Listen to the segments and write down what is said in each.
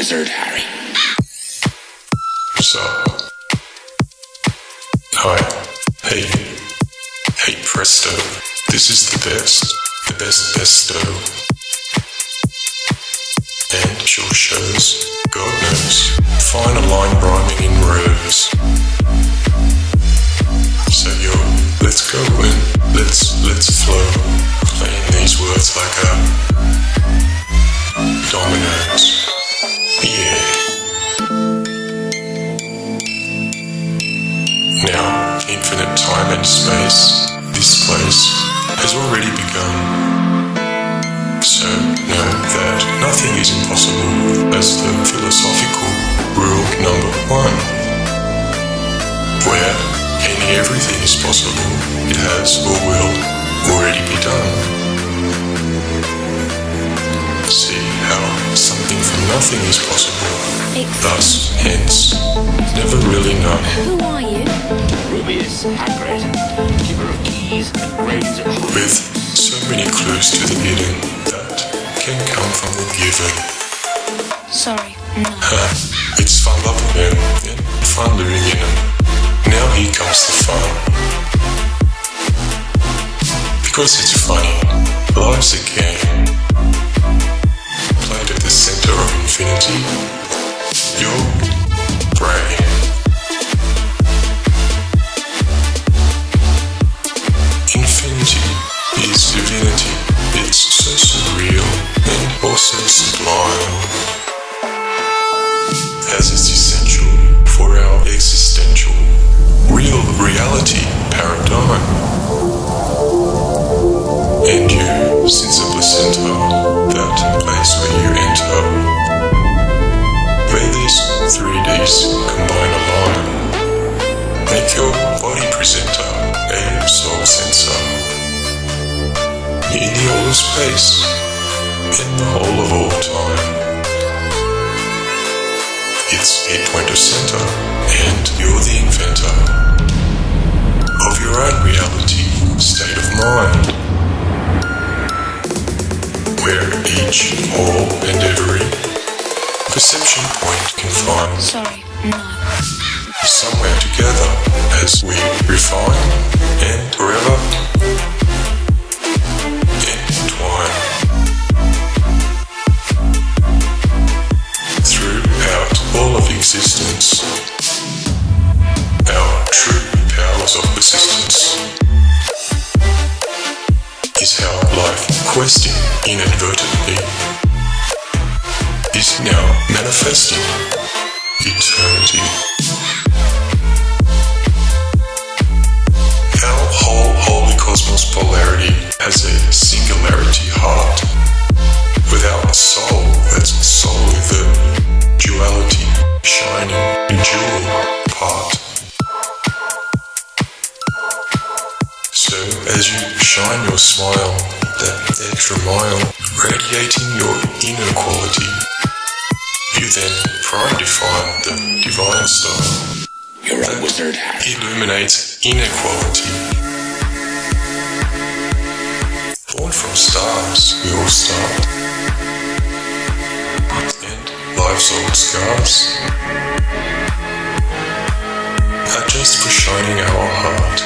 wizard, Harry. So, hi, hey, presto, this is the besto, and your shows, God knows, find a line rhyming in rows. So yo, let's go and let's flow, playing these words like dominoes, yeah. Now, infinite time and space, this place has already begun. So know that nothing is impossible as the philosophical rule number one. Where any everything is possible, it has or will already be done. See how something from nothing is possible. Thus, hence, never really known. Who are you? Rubius Hagrid, keeper of keys and brains at heart. With so many clues to the hidden that can come from the given. Sorry, no. It's fun loving them and fun living in them. Now here comes the fun. Because it's funny, life's a game. Played at the center of infinity, your brain. Infinity is divinity. It's so surreal and also sublime, as it's essential for our existential real reality paradigm. And you, since a placenta, that place where you enter, where these 3Ds combine align, make your body presenter a soul sensor. In the all of space, in the whole of all time. It's a point of center, and you're the inventor of your own reality, state of mind, where each, all, and every perception point can find Sorry, no. somewhere together as we refine and forever entwine throughout all of existence. Our true powers of persistence is how life questing inadvertently is now manifesting eternity. Our whole holy cosmos polarity has a singularity heart without a soul that's solely the duality shining in jewel part. So as you shine your smile that extra mile, radiating your inner quality, you then prime define the divine style. You're a wizard, Harry. Illuminates inequality. Born from stars, we all start. And life's old scars are just for shining our heart.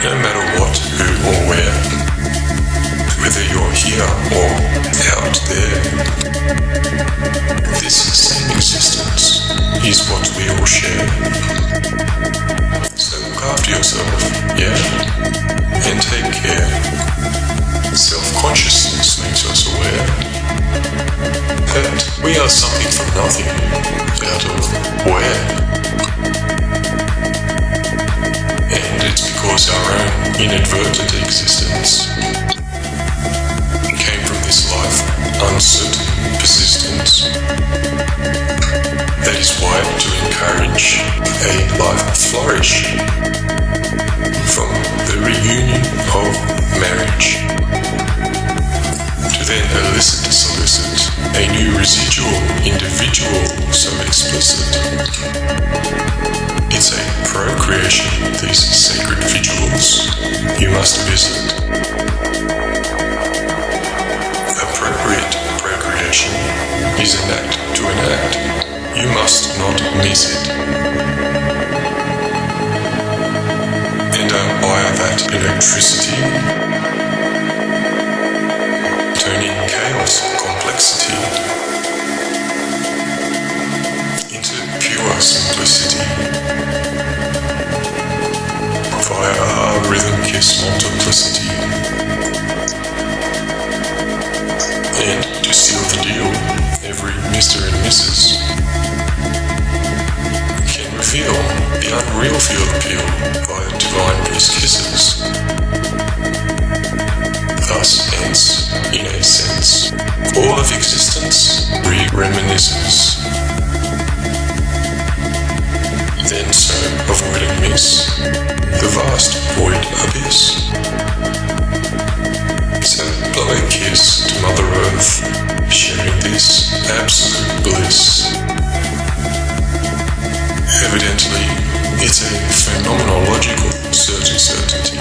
No matter what, who, or where, whether you're here or out there, this same existence is what we all share. So look after yourself, yeah, and take care. Self-consciousness makes us aware that we are something from nothing, out of where. And it's because our own inadvertent existence came from this life, uncertain persistence. That is why to encourage a life flourish from the reunion of marriage, to then elicit, solicit a new residual individual so explicit. It's a procreation, these sacred vigils you must visit. A is an act to enact. You must not miss it. Enter via that electricity, turning chaos complexity into pure simplicity. Via our rhythm kiss multiplicity. And to seal the deal, every Mr. and Mrs. can reveal the unreal field appeal via divine kisses. Thus ends, in a sense, all of existence reminisces. Then so avoid and miss the vast void abyss. So blow a kiss to Mother Earth, sharing this absolute bliss. Evidently, it's a phenomenological certainty.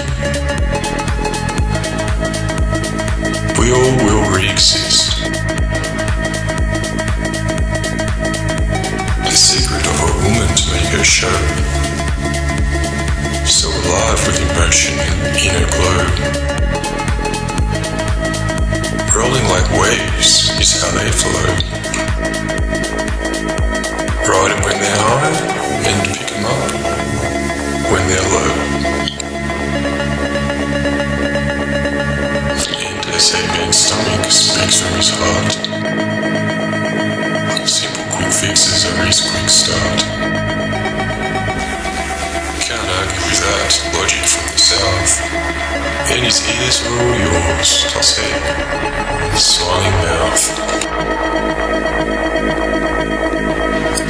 We all will re-exist. The secret of a woman to make her show, so alive with emotion and inner glow. Rolling like waves is how they flow. Ride 'em when they're high and pick 'em up when they're low. And as a man's stomach speaks from his heart, simple quick fixes are his quick start. Can't argue with that logic from the south. And his ears are all yours, toss head, smiling mouth.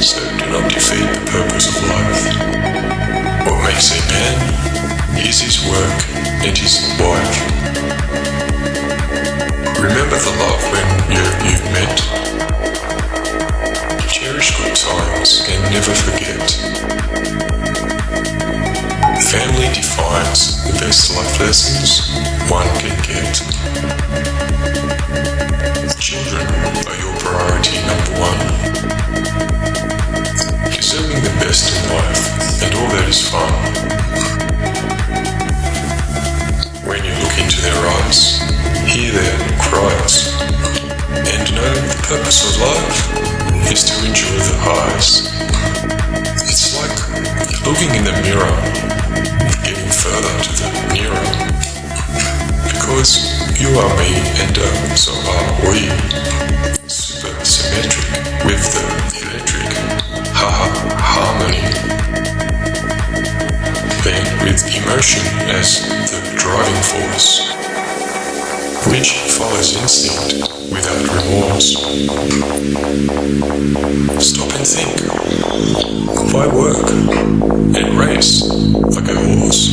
So do not defeat the purpose of life. What makes a man is his work and his wife. Remember the love when you've met. Cherish good times and never forget. Family defines the best life lessons one can get. Children are your priority number one. Deserving the best in life and all that is fun. When you look into their eyes, hear their cries, and know the purpose of life is to enjoy the highs. It's like looking in the mirror, getting further to the nearer. Because you are me and so are we. Super symmetric with the electric harmony. Then with emotion as the driving force, which follows instinct without remorse. Stop and think. Why work and race like a horse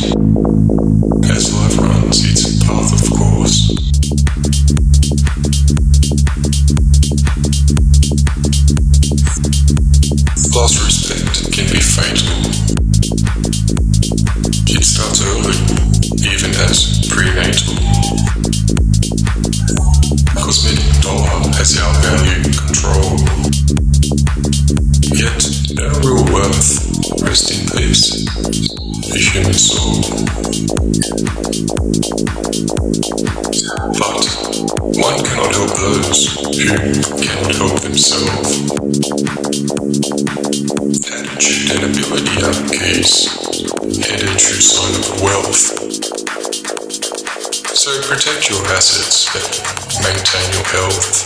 as life runs its path of course? Lost respect can be fatal. It starts early, even as prenatal. Cosmetic dollar has our value control. Yet no real worth. Rest in peace, the human soul. But one cannot help those who cannot help themselves. Attitude and ability are keys, and a true sign of wealth. So protect your assets and maintain your health.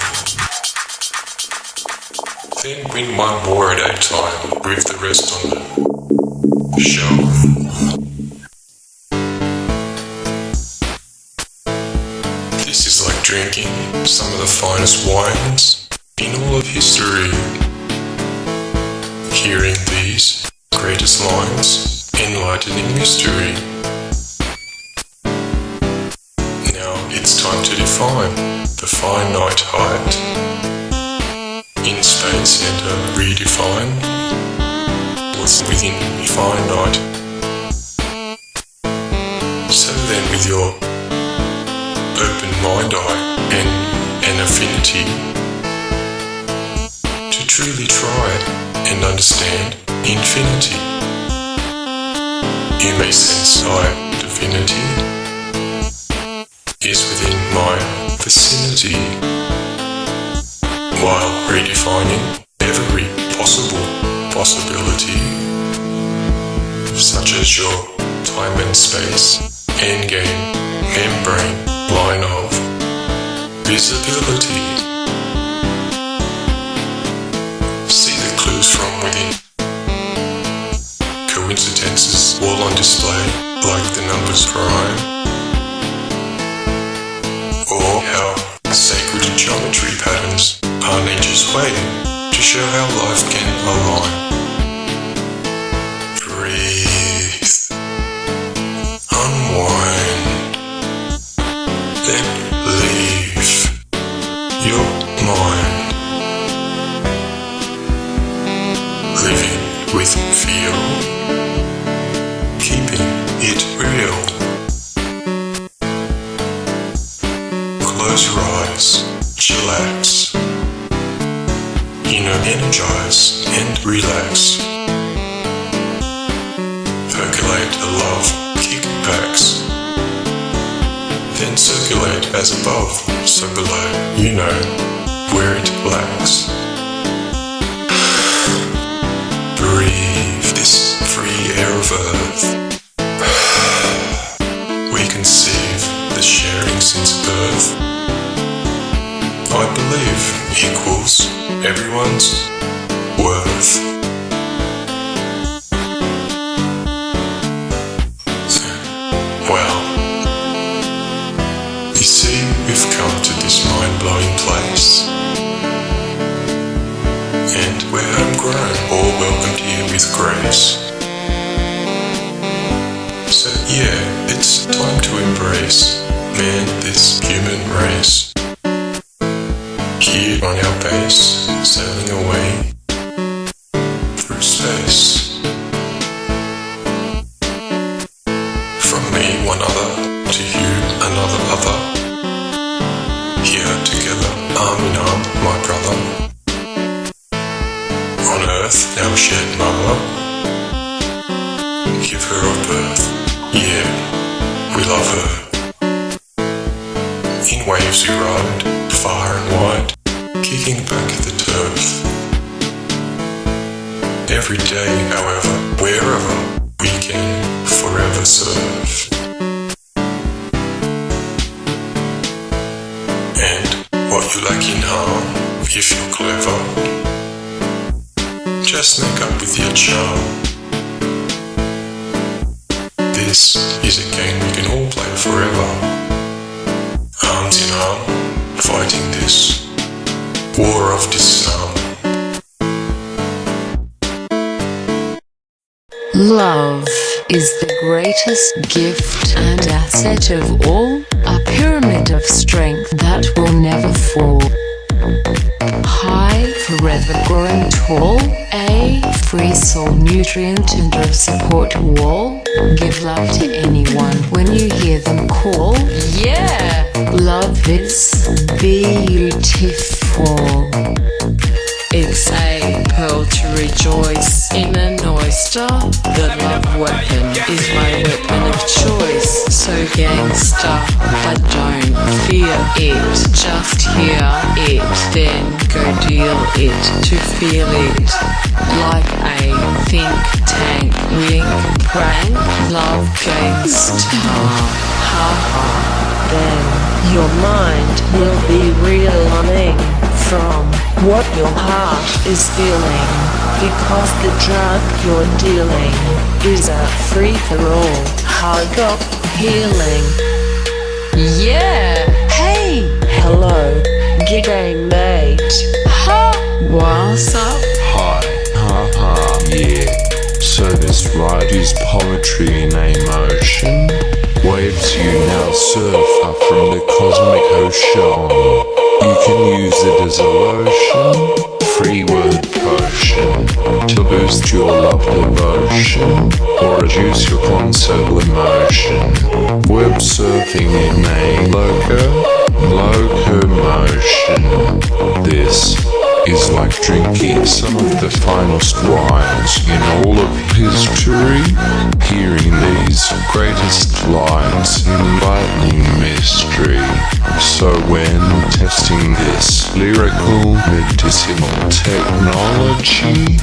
Then win one war at a time with the rest on the shelf. This is like drinking some of the finest wines in all of history. Hearing these greatest lines, enlightening mystery. Now it's time to define the finite height. In space and redefine what's within finite. So then with your open mind eye and an affinity, truly try and understand infinity. You may sense my divinity is within my vicinity, while redefining every possible possibility, such as your time and space, endgame, membrane, line of visibility. See the clues from within. Coincidences all on display, like the numbers prime, or how sacred geometry patterns are nature's way to show how life can align. Breathe, unwind, then leave your mind. Living with feel, keeping it real. Close your eyes, chillax. Energize and relax. Percolate a love kickbacks. Then circulate as above, so below, you know where it lacks. Breathe this free air of earth. We conceive the sharing since birth. I believe equals everyone's worth. Well, you see, we've come to this mind-blowing place, and we're homegrown, all welcomed here with grace. So yeah, it's time to embrace, man, this human race. Here on our base, sailing away through space. From me one other, to you another other. Here together, arm in arm, my brother. On earth, our shared mother. Give her a birth, yeah, we love her. In waves we ride, far and wide, kicking back the turf. Every day, however, wherever, we can forever serve. And what you lack in harm, if you're clever, just make up with your charm. This is a game we can all play forever. Arms in arm, fighting this war of disarm. Love is the greatest gift and asset of all, a pyramid of strength that will never fall. High, forever growing tall, a free soul nutrient and a support wall. Give love to anyone when you hear them call. Yeah! Love is beautiful. It's a pearl to rejoice in an oyster. The love weapon is my weapon of choice. So gangsta, but don't fear it. Just hear it, then go deal it to feel it. Like a think tank, wink, prank, love gangsta. Ha ha. Then your mind will be realigning from what your heart is feeling, because the drug you're dealing is a free-for-all hug of healing. Yeah! Hey! Hello, g'day mate. Ha! What's up? Hi, haha, yeah. So this ride is poetry in a motion. Waves you now surf up from the cosmic ocean. You can use it as a lotion, free word potion, to boost your love devotion, or reduce your console emotion. Web surfing in a locomotion. This is like drinking some of the finest wines in all of history. Hearing these greatest lines enlightening mystery. So when testing this lyrical medicinal technology,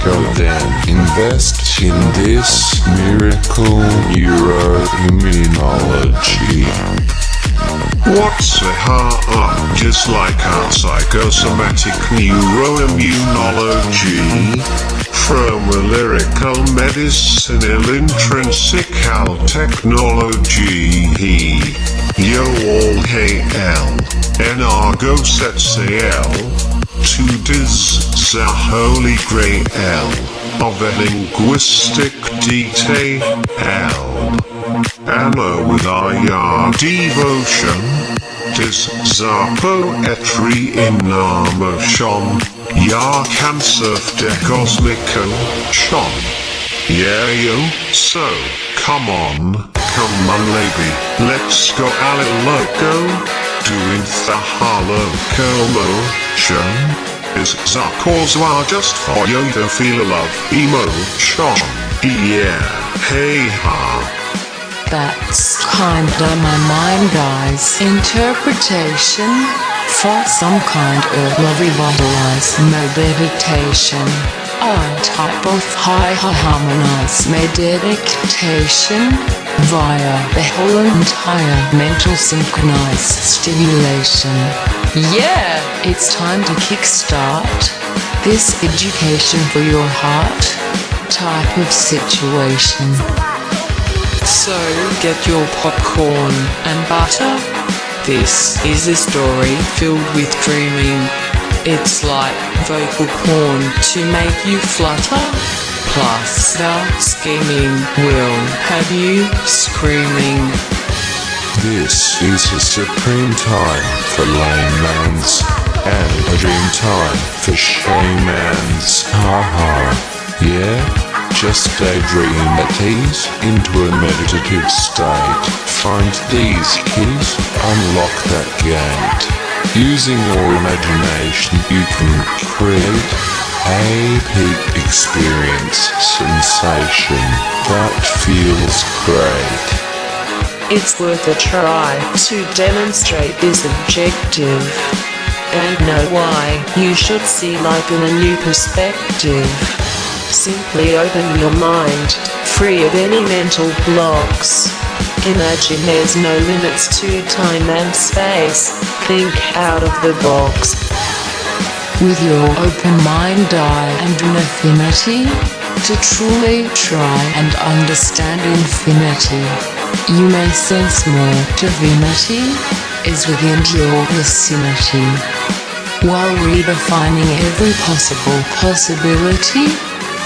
go then invest in this miracle neuroimmunology. What's a heart? Just like our psychosomatic neuroimmunology. From a lyrical medicinal intrinsical technology. Yo all hail, Enargo sets al. To dis the holy grail of a linguistic detail. Anna with our devotion, dis the poetry in our motion, ya can serve the cosmico shon. Yeah yo, so, come on lady, let's go a little loco, doing the holoco motion, is the cause why just for you to feel love emotion, yeah, hey ha. That's kinda my mind guy's interpretation for some kind of revitalized meditation. A type of high harmonized meditation via the whole entire mental synchronized stimulation. Yeah, it's time to kickstart this education for your heart type of situation. So get your popcorn and butter. This is a story filled with dreaming. It's like vocal porn to make you flutter. Plus the scheming will have you screaming. This is a supreme time for layman's and a dream time for shaymans. Haha, yeah? Just daydream at ease into a meditative state. Find these keys, unlock that gate. Using your imagination you can create a peak experience sensation that feels great. It's worth a try to demonstrate this objective and know why you should see life in a new perspective. Simply open your mind, free of any mental blocks. Imagine there's no limits to time and space. Think out of the box. With your open mind eye and an affinity to truly try and understand infinity, you may sense more divinity is within your vicinity. While redefining every possible possibility,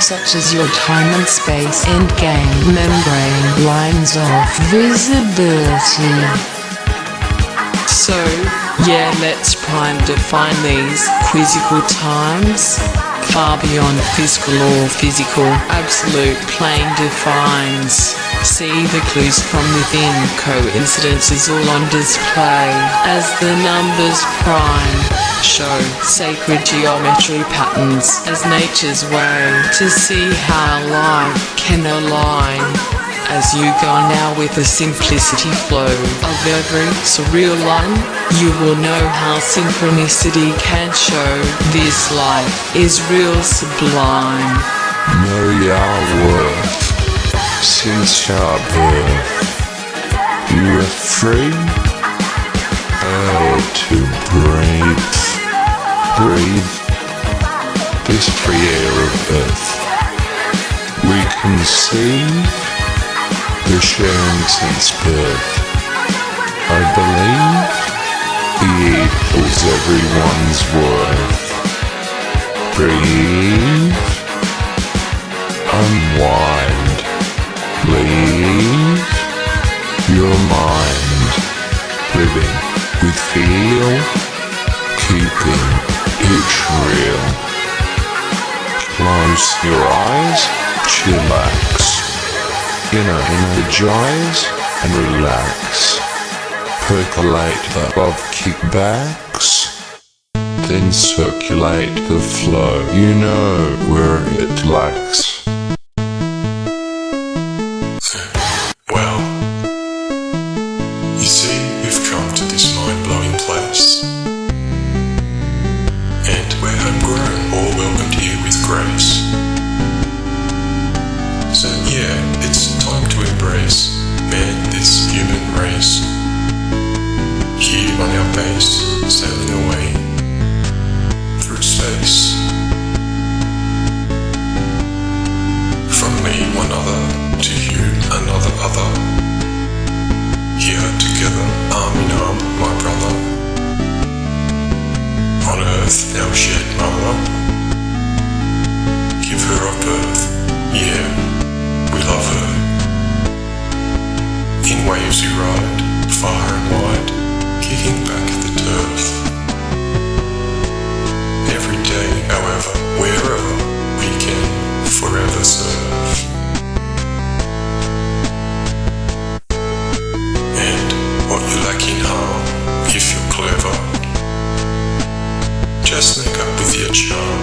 such as your time and space endgame membrane lines of visibility. So, yeah, let's prime define these quizzical times. Far beyond physical or physical, absolute plane defines. See the clues from within, coincidences all on display as the numbers prime. Show sacred geometry patterns as nature's way to see how life can align. As you go now with the simplicity flow of every surreal line, you will know how synchronicity can show this life is real sublime. Know your worth. Since your birth, you are free. To breathe. Breathe this free air of earth. We conceive the sharing since birth. I believe he equals everyone's worth. Breathe. Unwind. Leave your mind. Living with feel. Keeping it real. Close your eyes, chillax. Energize and relax. Percolate above kickbacks. then circulate the flow. You know where it lacks. Well, you see, we've come to this mind-blowing place. And we're homegrown, all welcomed here with grace. So yeah, it's time to embrace, man, this human race. Here on our base, sailing away through space. From me, one other, to you, another other. Here together, arm in arm, my brother. On earth, our shared mother. Give her a birth, yeah, we love her. In waves we ride, far and wide, kicking back the turf. Every day, however, wherever we can forever serve. And what you lack in harm, if you're clever, just make up with your charm.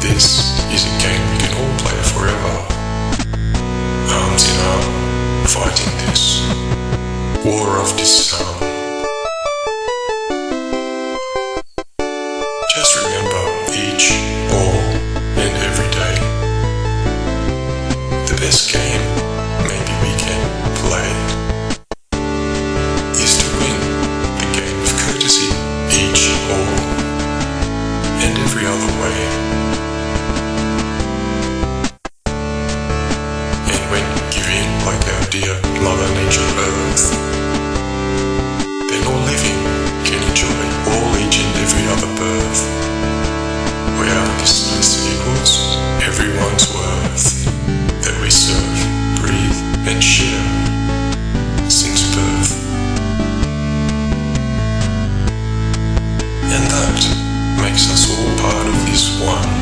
This is a game we can all play forever. Arms in arm, fighting this war of disarm. Just remember each, all, and every day. The best game maybe we can play is to win the game of courtesy, each, all, and every other way. And when giving like our dear Mother Nature Earth, then all living can enjoy all, each and every other birth, where this list equals everyone's worth that we serve, breathe, and share since birth. And that makes us all part of this one.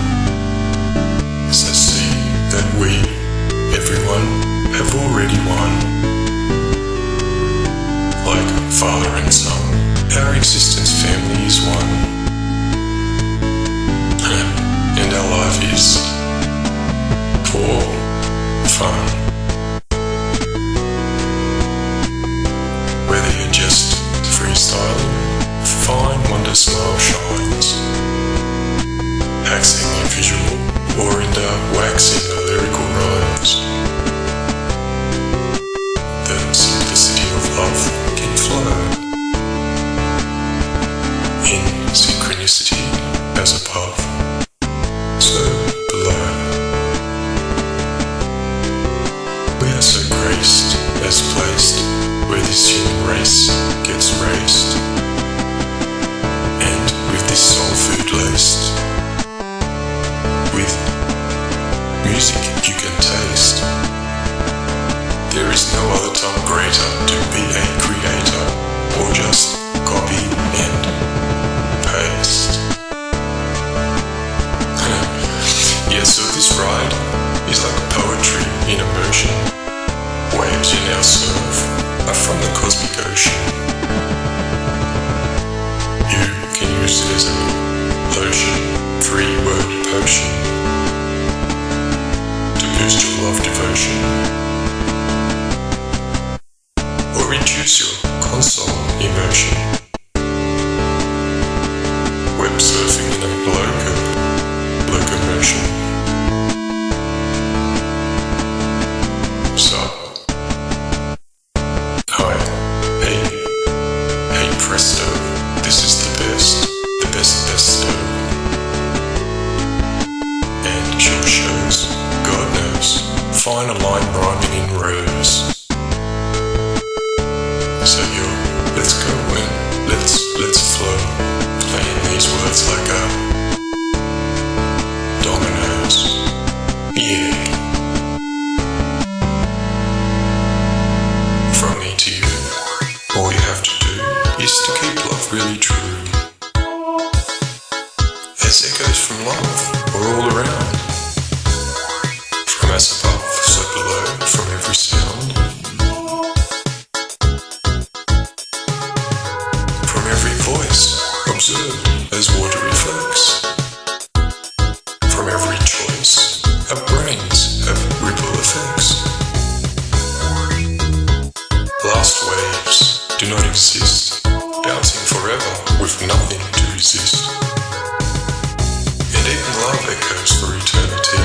So see that we, everyone, have already won. Like father and son, our existence family is one. And our life is for fun. Whether you're just freestyling, fine wonder smile shines, axing your visual, or in waxing the lyrical rhymes. The simplicity of love can flow in synchronicity as above, so below. We are so graced as placed where this human race gets raised, and with this soul food laced with music you can taste. There is no other time greater to be a creator, or just copy and paste. Yeah, so this ride is like poetry in immersion. Waves you now surf are from the cosmic ocean. You can use it as a lotion, 3-word potion to boost your love devotion, or reduce your console emotion. Web surfing in a locomotion. So, hi, hey presto, this is the best besto. And sure shows, God knows, fine a line rhyming in rows. So let's go and let's flow, playing these words like dominoes. Yeah. From me to you, all you have to do is to keep love really true. As echoes from love are all around, from as above, so below, from every sound, from every voice. observe as water reflects. From every choice, our brains have ripple effects. Last waves do not exist, bouncing forever with nothing to resist. And even love echoes for eternity.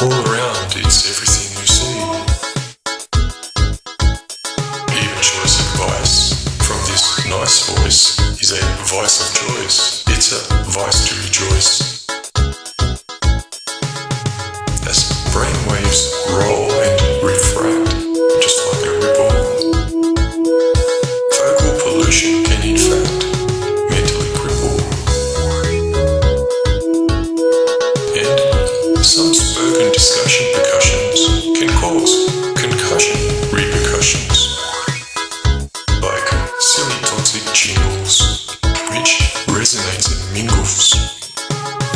All around it's everything you see. Even choice advice from this nice voice is a vice of choice. It's a vice to rejoice. As brainwaves roll and refract, just like a ripple, vocal pollution can in fact mentally cripple. And some spoken discussion percussions can cause concussion repercussions, like silly toxic jingles, which resonates and mingles,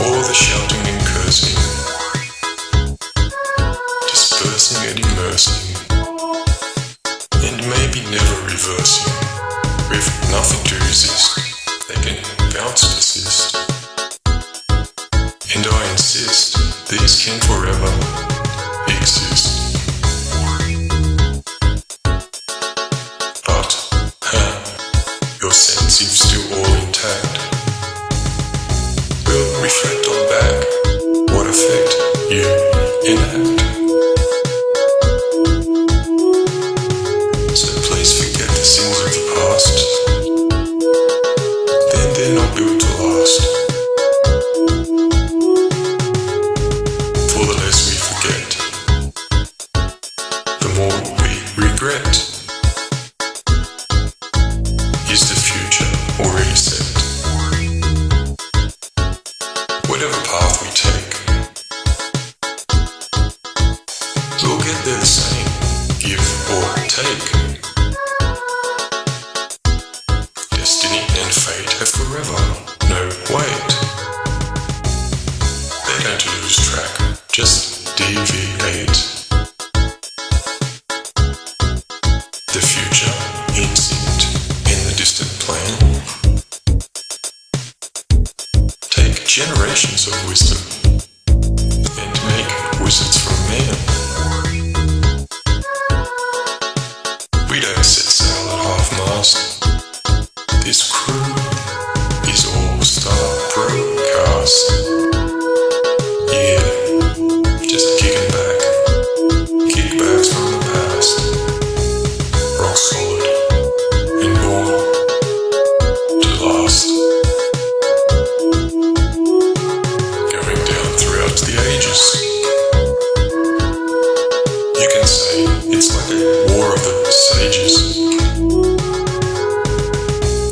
or the shouting and cursing, dispersing and immersing, and maybe never reversing. With nothing to resist, they can bounce persist. And I insist, these can forever exist. But, your sense is still all intact. We'll reflect on back what effect you enact. So please forget the sins of the past. Then they're not built to last. For the less we forget, the more we regret. Is the future already set? Whatever path we take, we'll get there the same, give or take. Destiny and fate have forever no wait. They don't lose track, just deviate. The future instinct in the distant plan. Take generations of wisdom and make wizards from man. We don't set sail at half-mast. This crew is all-star broadcast. Yeah, just kicking back. Kickbacks from the past. Rock solid and born to last. Going down throughout the ages. You can say it's like a war of the sages.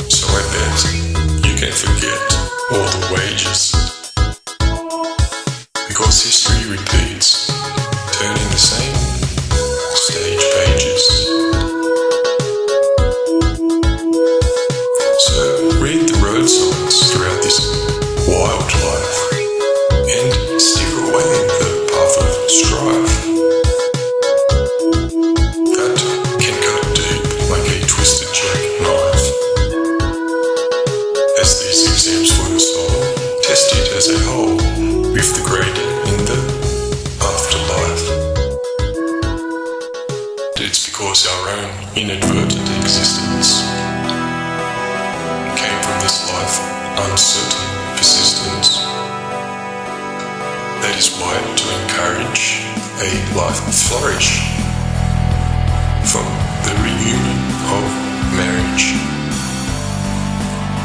So I bet you can forget all the wages. Because history repeats, turning the same stage pages. So read the road signs throughout this wild life and steer away the path of strife that can cut deep like a twisted jackknife. As these exams for your soul, test it as a whole with the grader in the afterlife. It's because our own inadvertent existence came from this life uncertain persistence. That is why to encourage a life flourish from the reunion of marriage,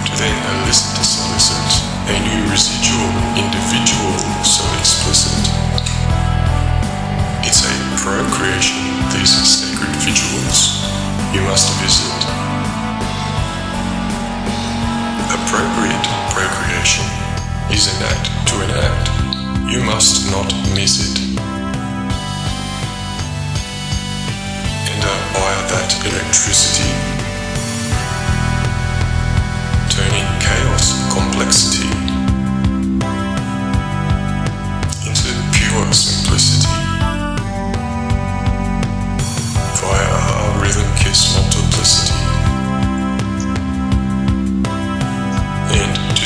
to then elicit to solicit a new residual individual so explicit. It's a procreation, these sacred vigils you must visit. Appropriate procreation is an act to enact. You must not miss it. And via that electricity, turning chaos, complexity into pure simplicity. Via a rhythm kiss multiplicity. And to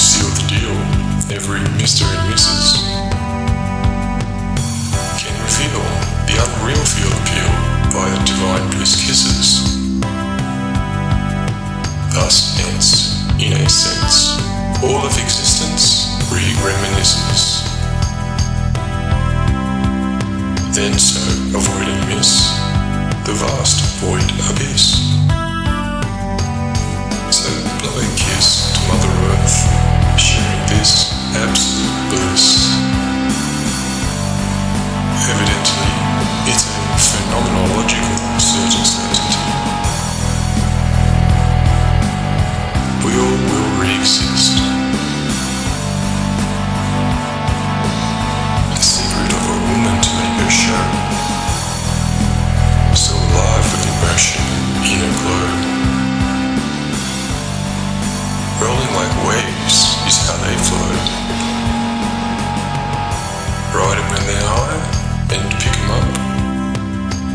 thus hence, in a sense, all of existence reminisces. Then so avoid and miss the vast void abyss. So blow a kiss to Mother Earth, sharing this absolute bliss. Evidently, it's a phenomenological certainty. We all will re-exist. The secret of a woman to make her show. So alive with emotion in a glow. Rolling like waves is how they flow. Ride them when they're high and pick them up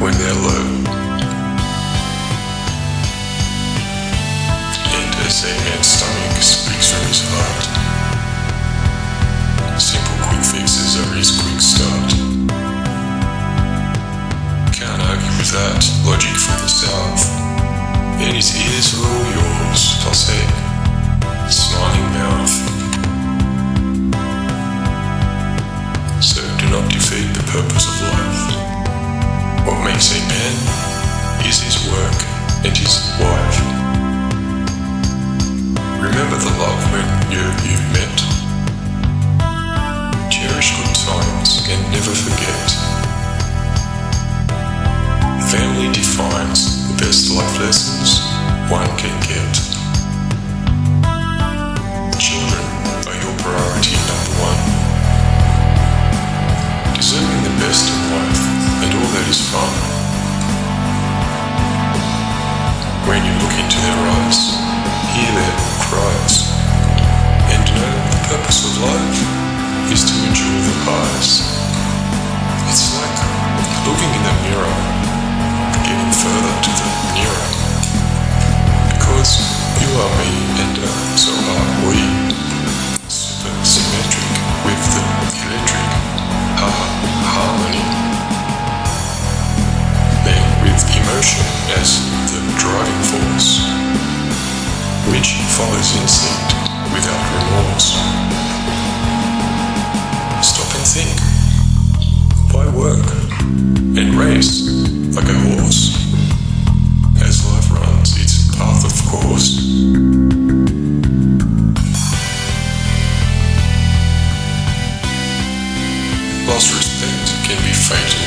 when they're low. And as a man's stomach speaks from his heart, simple quick fixes are his quick start. Can't argue with that logic from the south. And his ears are all yours, plus a smiling mouth. So do not defeat the purpose of life. What makes a man is his work and his wife. Remember the love when you've met. Cherish good times and never forget. Family defines the best life lessons one can get. Children are your priority number one. Deserving the best in life and all that is fun. When you look into their eyes, hear their cries, and know the purpose of life is to enjoy the highs. It's like looking in the mirror, getting further to the nearer. Because you are me and so are we. Super symmetric with the electric harmony. Then with emotion as the driving force, which follows instinct without remorse. Stop and think. Why work and race like a horse as life runs its path of course? Lost respect can be fatal.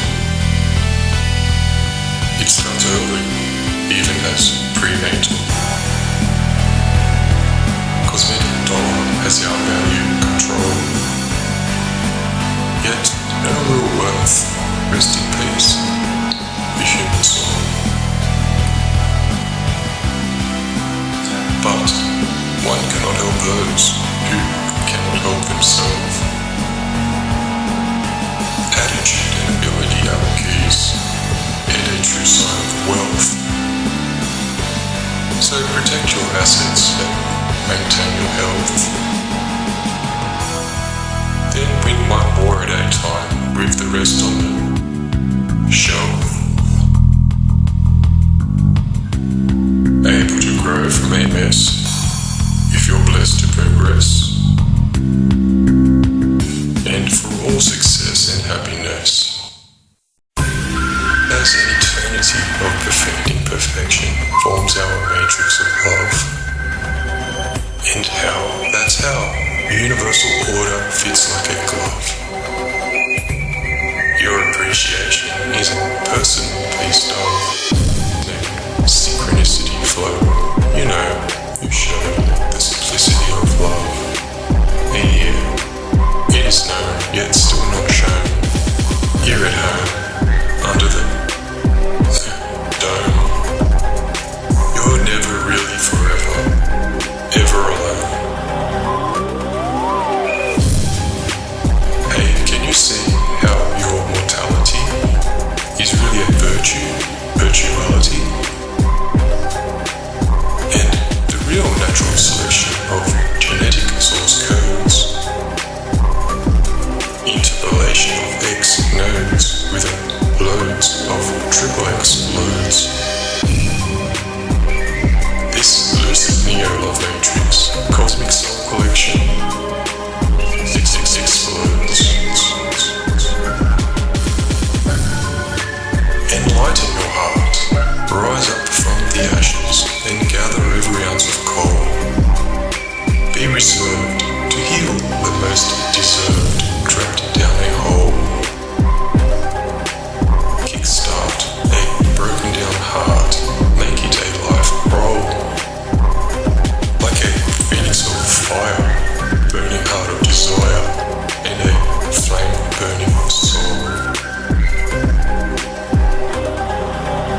It starts early, even as prenatal. Cosmetic dollar has our value control. Yet no real worth. Rest in peace, the human soul. But one cannot help those who cannot help themselves. Attitude and ability are keys, and a true sign of wealth. So protect your assets and maintain your health. Then win one more at a time with the rest on the shelf. Able to grow from a mess if you're blessed to progress. And for all success and happiness. As an eternity of perfecting perfection forms our matrix of love. And that's how universal order fits like a glove. Your appreciation is a personal piece of synchronicity flow. You know, you show the simplicity of love. And here, it is known, yet still not shown. Here at home, under the dome. You're never really forever, ever alone. reserved to heal the most deserved, trapped down a hole. Kickstart a broken down heart, make it a life roll. Like a phoenix of fire, burning heart of desire, and a flame burning soul.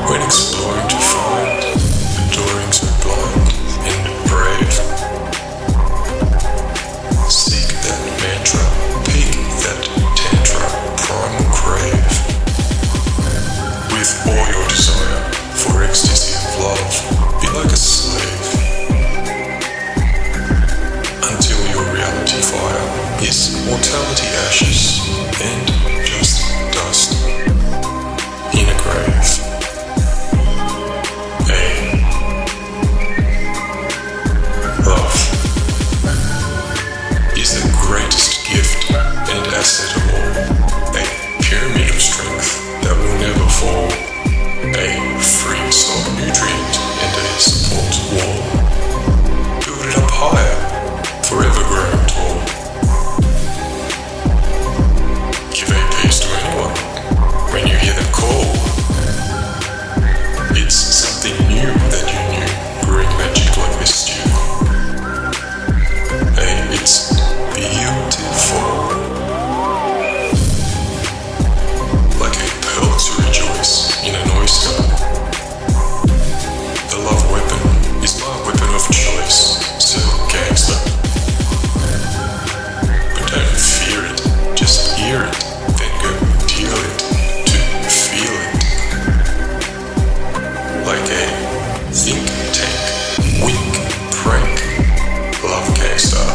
When exploring to find, adoring so blind and brave, seek that mantra, peak that tantra, primal crave. With all your desire for ecstasy of love, be like a slave, until your reality fire is mortality ashes and just dust in a grave. Love is the greatest gift and asset of all, a pyramid of strength that will never fall, a free soul nutrient and a support wall. Build it up higher, forever growing tall. Give a piece to anyone when you hear them call. It's something new that you knew, brewing magic like a stew. Hey, it's beautiful. Like a pearl to rejoice in an oyster. The love weapon is my weapon of choice, so gangster. But don't fear it, just hear it, then go deal it to feel it. Like a think tank, wink, prank, love gangster.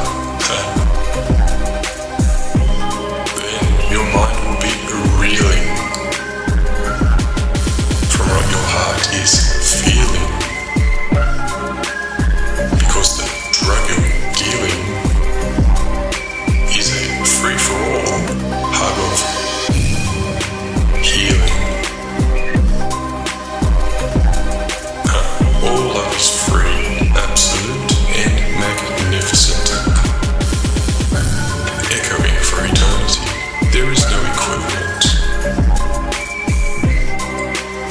Then your mind will be reeling from what your heart is feeling, because the drug you're dealing is a free-for-all hug of healing. All love is free, absolute and magnificent, echoing for eternity. There is no equivalent.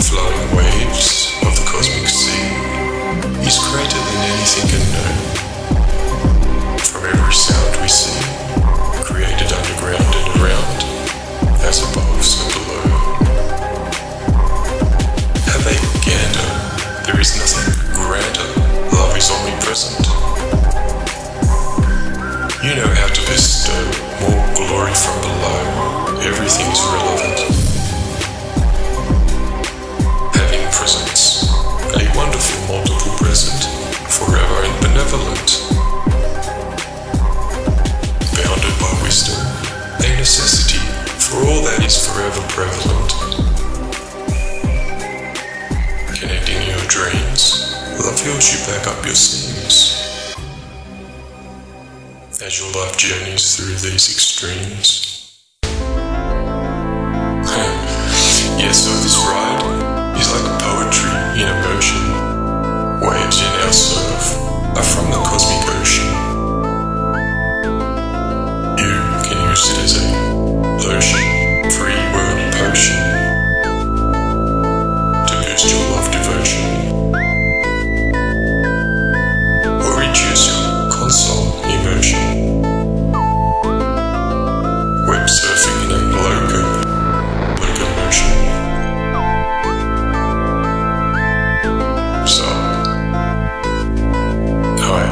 Flowing waves of the cosmic sea is greater than anything can know. From every sound we see, created underground and around, as above so below. Have a gander, there is nothing grander, love is omnipresent. You know how to bestow more glory from below, everything is relevant. Having presence, a wonderful multiple present, forever and benevolent. Bounded by wisdom, a necessity for all that is forever prevalent. Connecting your dreams, love heals you back up your seams. As your life journeys through these extremes. Yes, so this ride is like poetry in emotion. Waves in our surf are from the cosmic ocean. You can use it as a lotion, free word potion, to boost your love devotion, or reduce your console emotion. Web surfing in a loco motion. So, hi.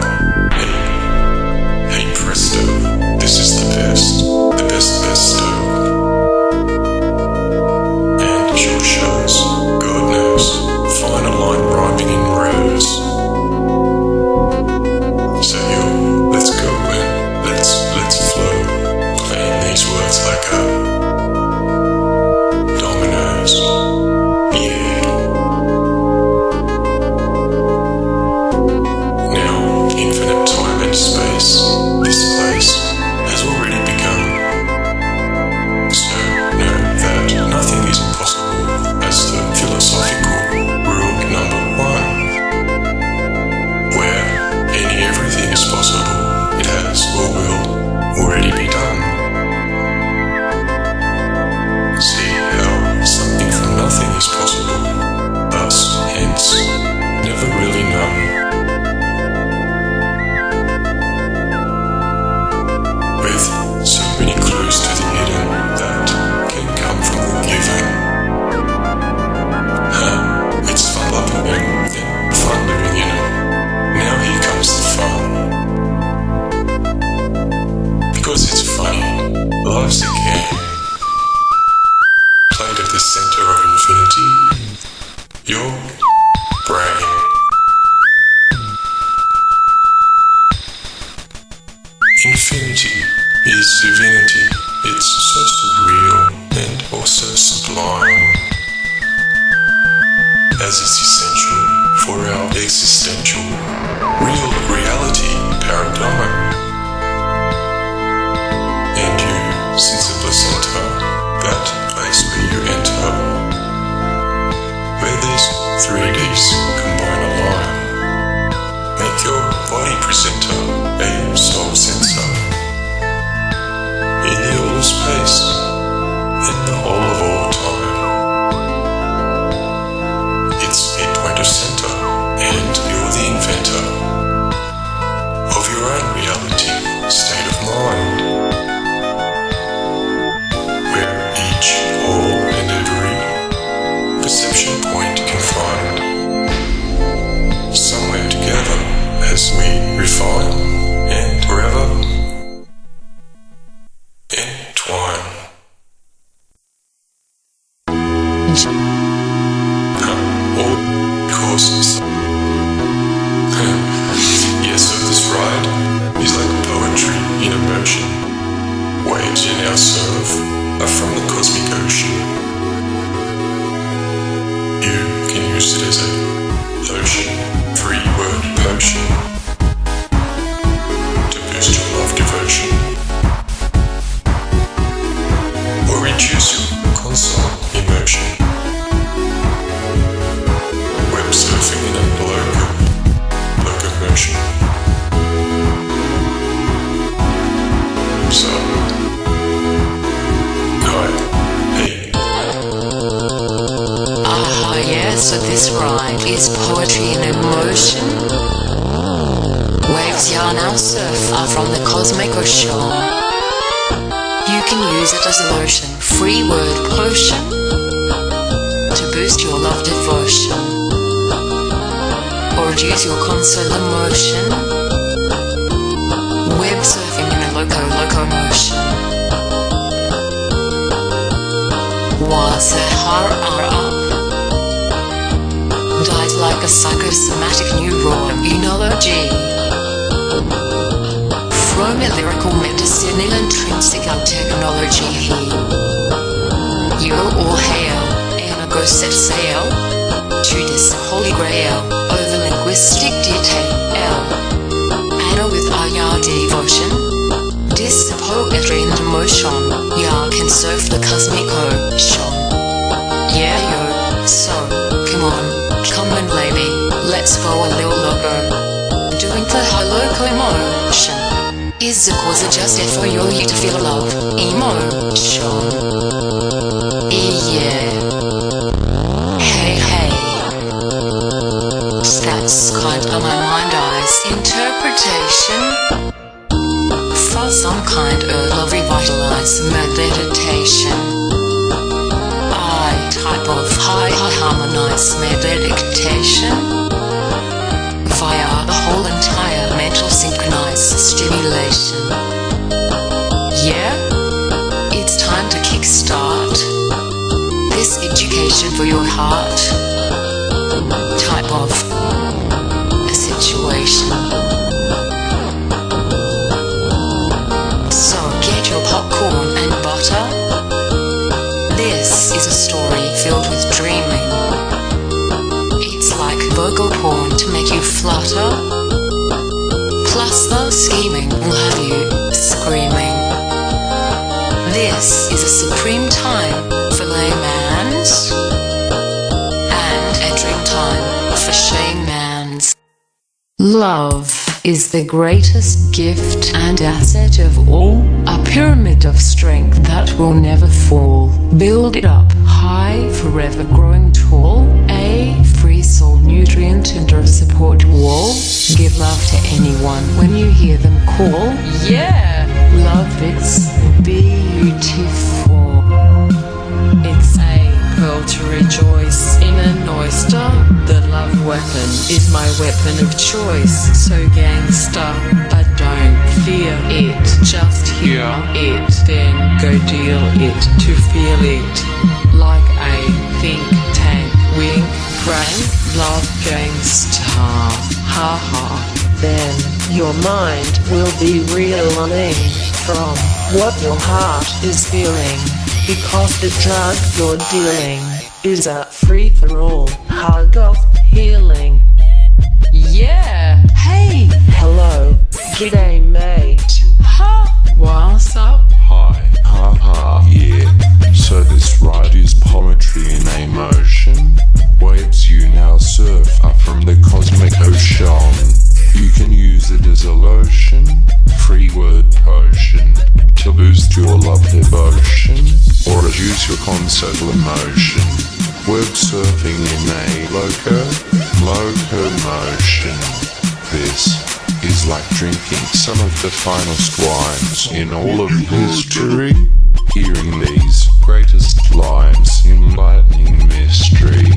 refine, and forever entwine. All causes. Yes, so this ride is like poetry in emotion. Waves in our surf are from the cosmic ocean. You can use it as a lotion, free word potion to boost your love devotion, or reduce your console emotion. Web surfing in a locomotion. So, hi, hey. Yeah, so this ride is poetry in emotion. Waves yarn our surf are from the cosmic ocean. You can use it as a lotion, free word potion, to boost your love devotion, or reduce your console emotion. Web surfing in a locomotion. Was a up, died like a psychosomatic neuroimmunology. From a lyrical medicinal intrinsical technology. You all hail, and go set sail to this holy grail over linguistic detail. Anna with our devotion, this poetry in emotion. Ya can surf the cosmic ocean. Yeah, yo, so come on baby, let's go a little longer. Doing the local emotion is the cause adjusted for you to feel love emotion. Yeah. Hey. That's kind of my mind-eyes interpretation for some kind of revitalized meditation. Type of high harmonized meditation via the whole entire mental synchronized stimulation. Yeah, it's time to kickstart this education for your heart type of a situation. So get your popcorn and butter. This is a story filled with dreaming. It's like vocal porn to make you flutter. Plus the scheming will have you screaming. This is a supreme time for laymans and a dream time for shamans. Love is the greatest gift and asset of all, a pyramid of strength that will never fall. Build it up high, forever growing tall, a free soul nutrient and a support wall. Give love to anyone when you hear them call. Yeah, love it's beautiful. It's a pearl to rejoice in an oyster. The love weapon is my weapon of choice. So gangsta, but don't fear it. Just hear it, then go deal it to feel it. Like a think tank, wink, prank, love gangsta, ha ha. Then your mind will be reeling from what your heart is feeling. Because the drug you're dealing is a free-for-all hug of healing. Yeah, hey, Hello, g'day mate. ha, what's up? Hi, haha, yeah. So this ride is poetry in emotion. Waves you now surf are from the cosmic ocean. You can use it as a lotion, free word potion, to boost your love devotion, or reduce your console emotion. Web surfing in a locomotion. This is like drinking some of the finest wines in all of history. Hearing these greatest lines, enlightening mystery.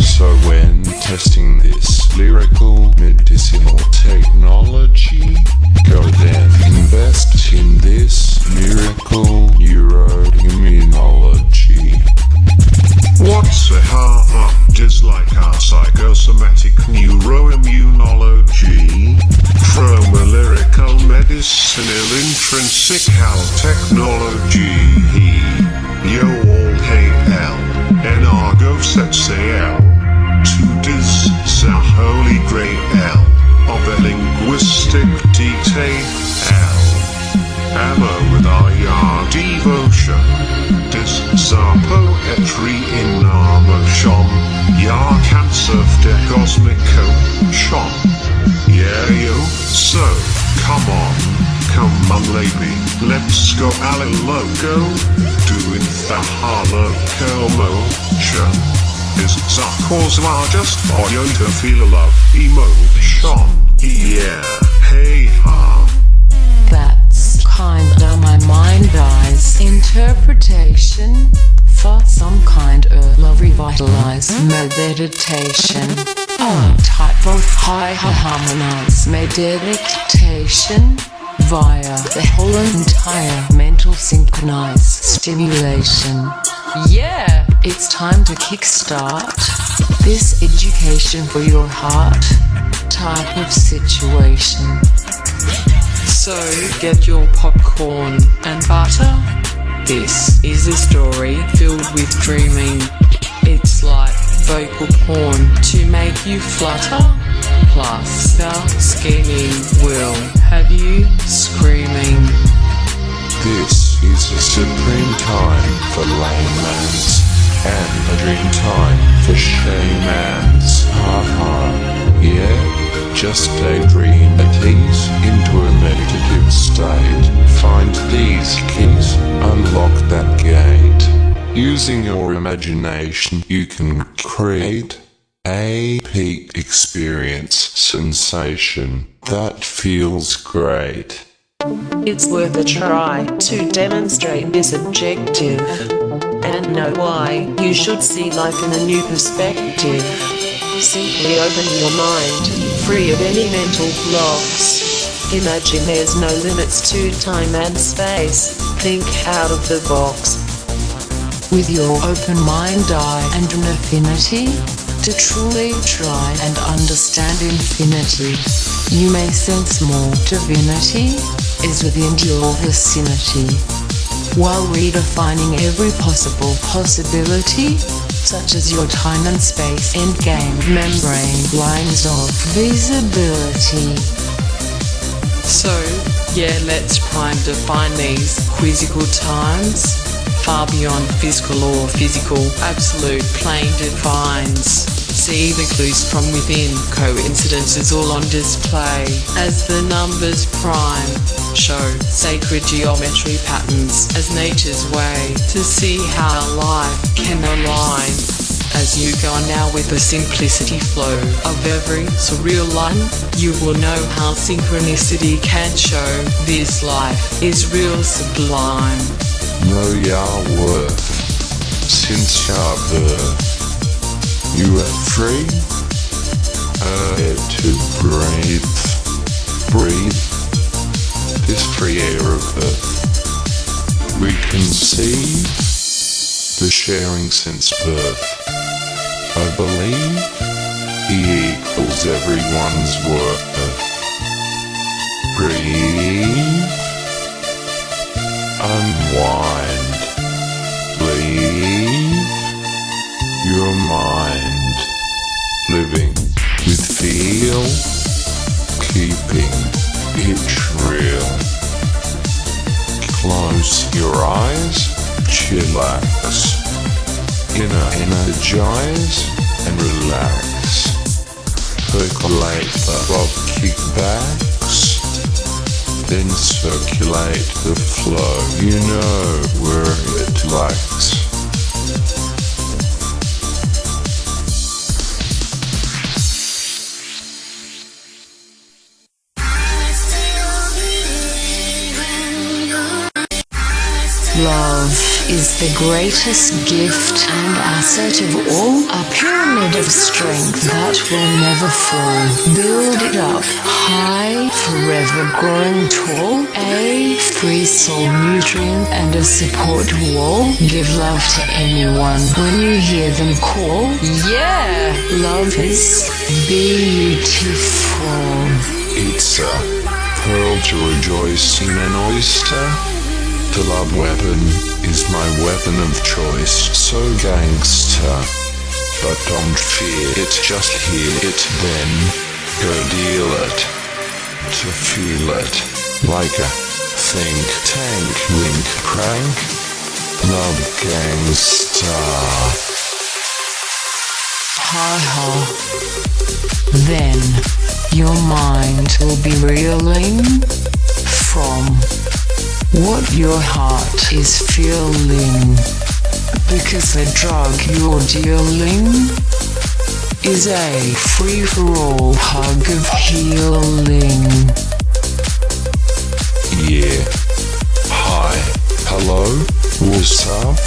So when testing this lyrical medicinal technology, go then invest in this miracle neuroimmunology. What's a ha-ha? Dislike our psychosomatic neuroimmunology from a lyrical medicinal intrinsic health technology. Yo all hey L, Enargo sets L, to dis the holy grail of a linguistic detail. Ammo with our yard devotion. Dis the poetry in our motion. Ya cancer de cosmico shon. Yeah yo, so come on lady, let's go alle loco. Doing the harloco motion is the cause of our just for you to feel a love emotion. Yeah, hey ha. That's kinda my mind-eye's interpretation for some kind of love revitalized meditation. A type of high harmonized meditation via the whole entire mental synchronized stimulation. Yeah, it's time to kickstart this education for your heart type of situation. So get your popcorn and butter. This is a story filled with dreaming. It's like vocal porn to make you flutter. Plus the scheming will have you screaming. This is a supreme time for layman's and a dream time for shaymans. Ha-ha, yeah, just daydream at ease into a meditative state. Find these keys, unlock that gate. Using your imagination you can create a peak experience sensation that feels great. It's worth a try to demonstrate this objective and know why you should see life in a new perspective. Simply open your mind, free of any mental blocks. Imagine there's no limits to time and space. Think out of the box. With your open mind eye and an affinity to truly try and understand infinity, you may sense more divinity is within your vicinity, while redefining every possible possibility, such as your time and space endgame membrane lines of visibility. So, yeah, let's try and define these quizzical times, far beyond physical or physical, absolute plain defines. See the clues from within, coincidences all on display, as the numbers prime, show sacred geometry patterns as nature's way to see how life can align. As you go on now with the simplicity flow of every surreal line, you will know how synchronicity can show this life is real sublime. Know your worth since your birth. You are free, to breathe this free air of earth. We conceive the sharing since birth. I believe he equals everyone's worth. Breathe, unwind, leave your mind, living with feel, keeping it real. Close your eyes, chillax, energize and relax. Percolate the love kickbacks, then circulate the flow. You know where it likes. Love is the greatest gift and asset of all, a pyramid of strength that will never fall. Build it up high, forever growing tall, a free soul nutrient and a support wall. Give love to anyone when you hear them call. Yeah, love is beautiful. It's a pearl to rejoice in an oyster. The love weapon is my weapon of choice, so gangster. But don't fear it, just hear it, then go deal it. To feel it, like a think tank link prank. Love gangsta. Ha ha. Then your mind will be reeling from what your heart is feeling, because the drug you're dealing is a free-for-all hug of healing. Yeah. Hi. Hello. What's up?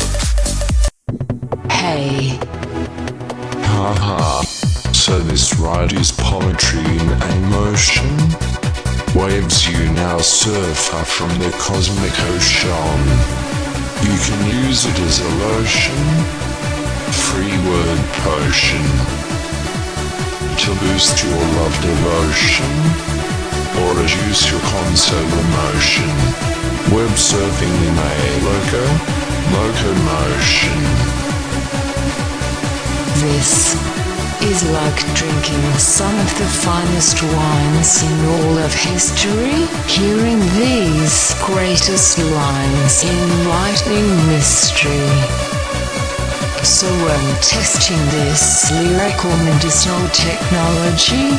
Hey. Haha. So this ride is poetry in emotion. Waves you now surf up from the cosmic ocean. You can use it as a lotion, free word potion, to boost your love devotion, or reduce your console emotion. Web surfing in a locomotion. This is like drinking some of the finest wines in all of history. Hearing these greatest lines, enlightening mystery. So when testing this lyrical medicinal technology,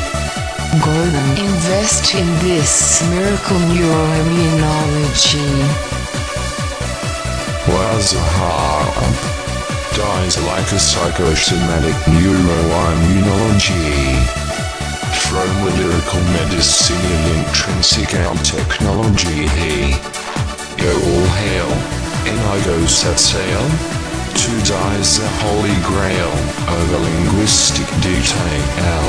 go and invest in this miracle neuroimmunology. Wazahara dies like a psychosomatic neuroimmunology. From a lyrical medicine and intrinsic out technology. Yo, all hail, and I go set sail. To dies the holy grail over linguistic detail.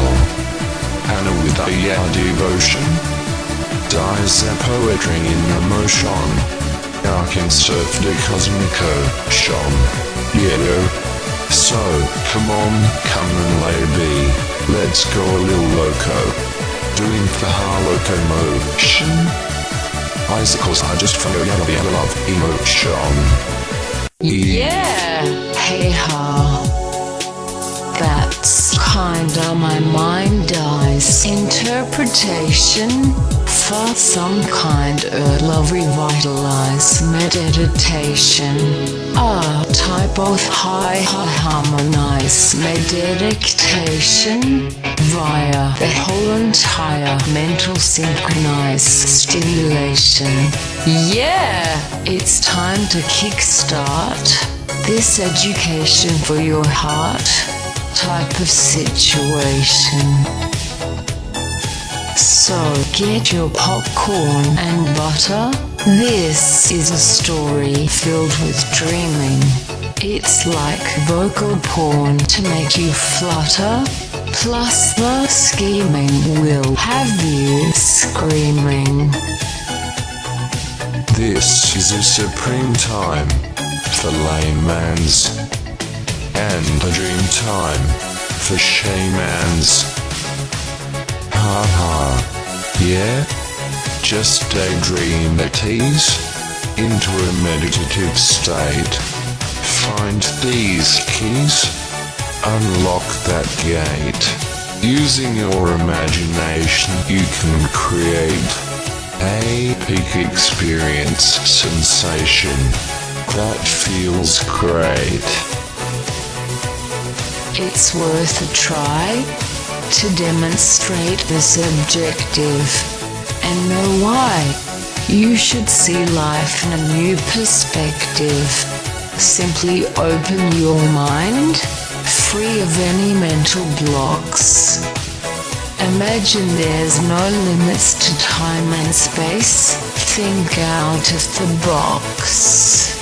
And with a devotion, dies the poetry in emotion. I can surf the cosmic ocean. Yeah, so come on, come and lay be. Let's go a little loco. Doing the locomotion. Icicles I just feel the love emotion. Yeah, hey ha. That's kinda my mind dies. Interpretation for some kind of love revitalize meditation. Type of high harmonize meditation via the whole entire mental synchronize stimulation. Yeah, it's time to kickstart this education for your heart type of situation. So get your popcorn and butter. This is a story filled with dreaming. It's like vocal porn to make you flutter. Plus the scheming will have you screaming. This is a supreme time for layman's, and a dream time for shamans. Ha ha, yeah? Just daydream at ease into a meditative state. Find these keys, unlock that gate. Using your imagination, you can create a peak experience sensation that feels great. It's worth a try to demonstrate this objective and know why. You should see life in a new perspective. Simply open your mind, free of any mental blocks. Imagine there's no limits to time and space. Think out of the box.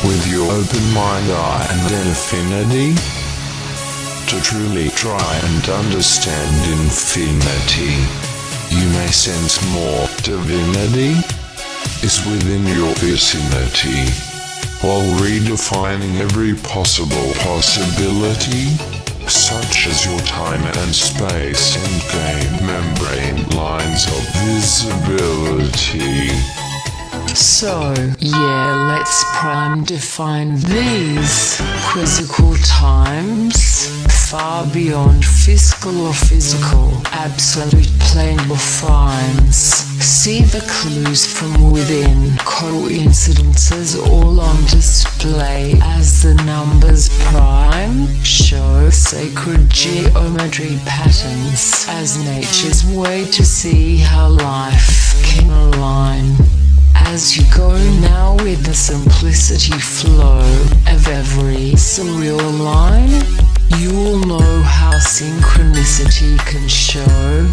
with your open mind, eye, and then affinity to truly try and understand infinity. You may sense more divinity is within your vicinity, while redefining every possible possibility, such as your time and space endgame membrane lines of visibility. So, yeah, let's prime define these quizzical times, far beyond fiscal or physical, absolute plain defines. See the clues from within, coincidences all on display as the numbers prime, show sacred geometry patterns as nature's way to see how life can align. As you go now with the simplicity flow of every surreal line, you will know how synchronicity can show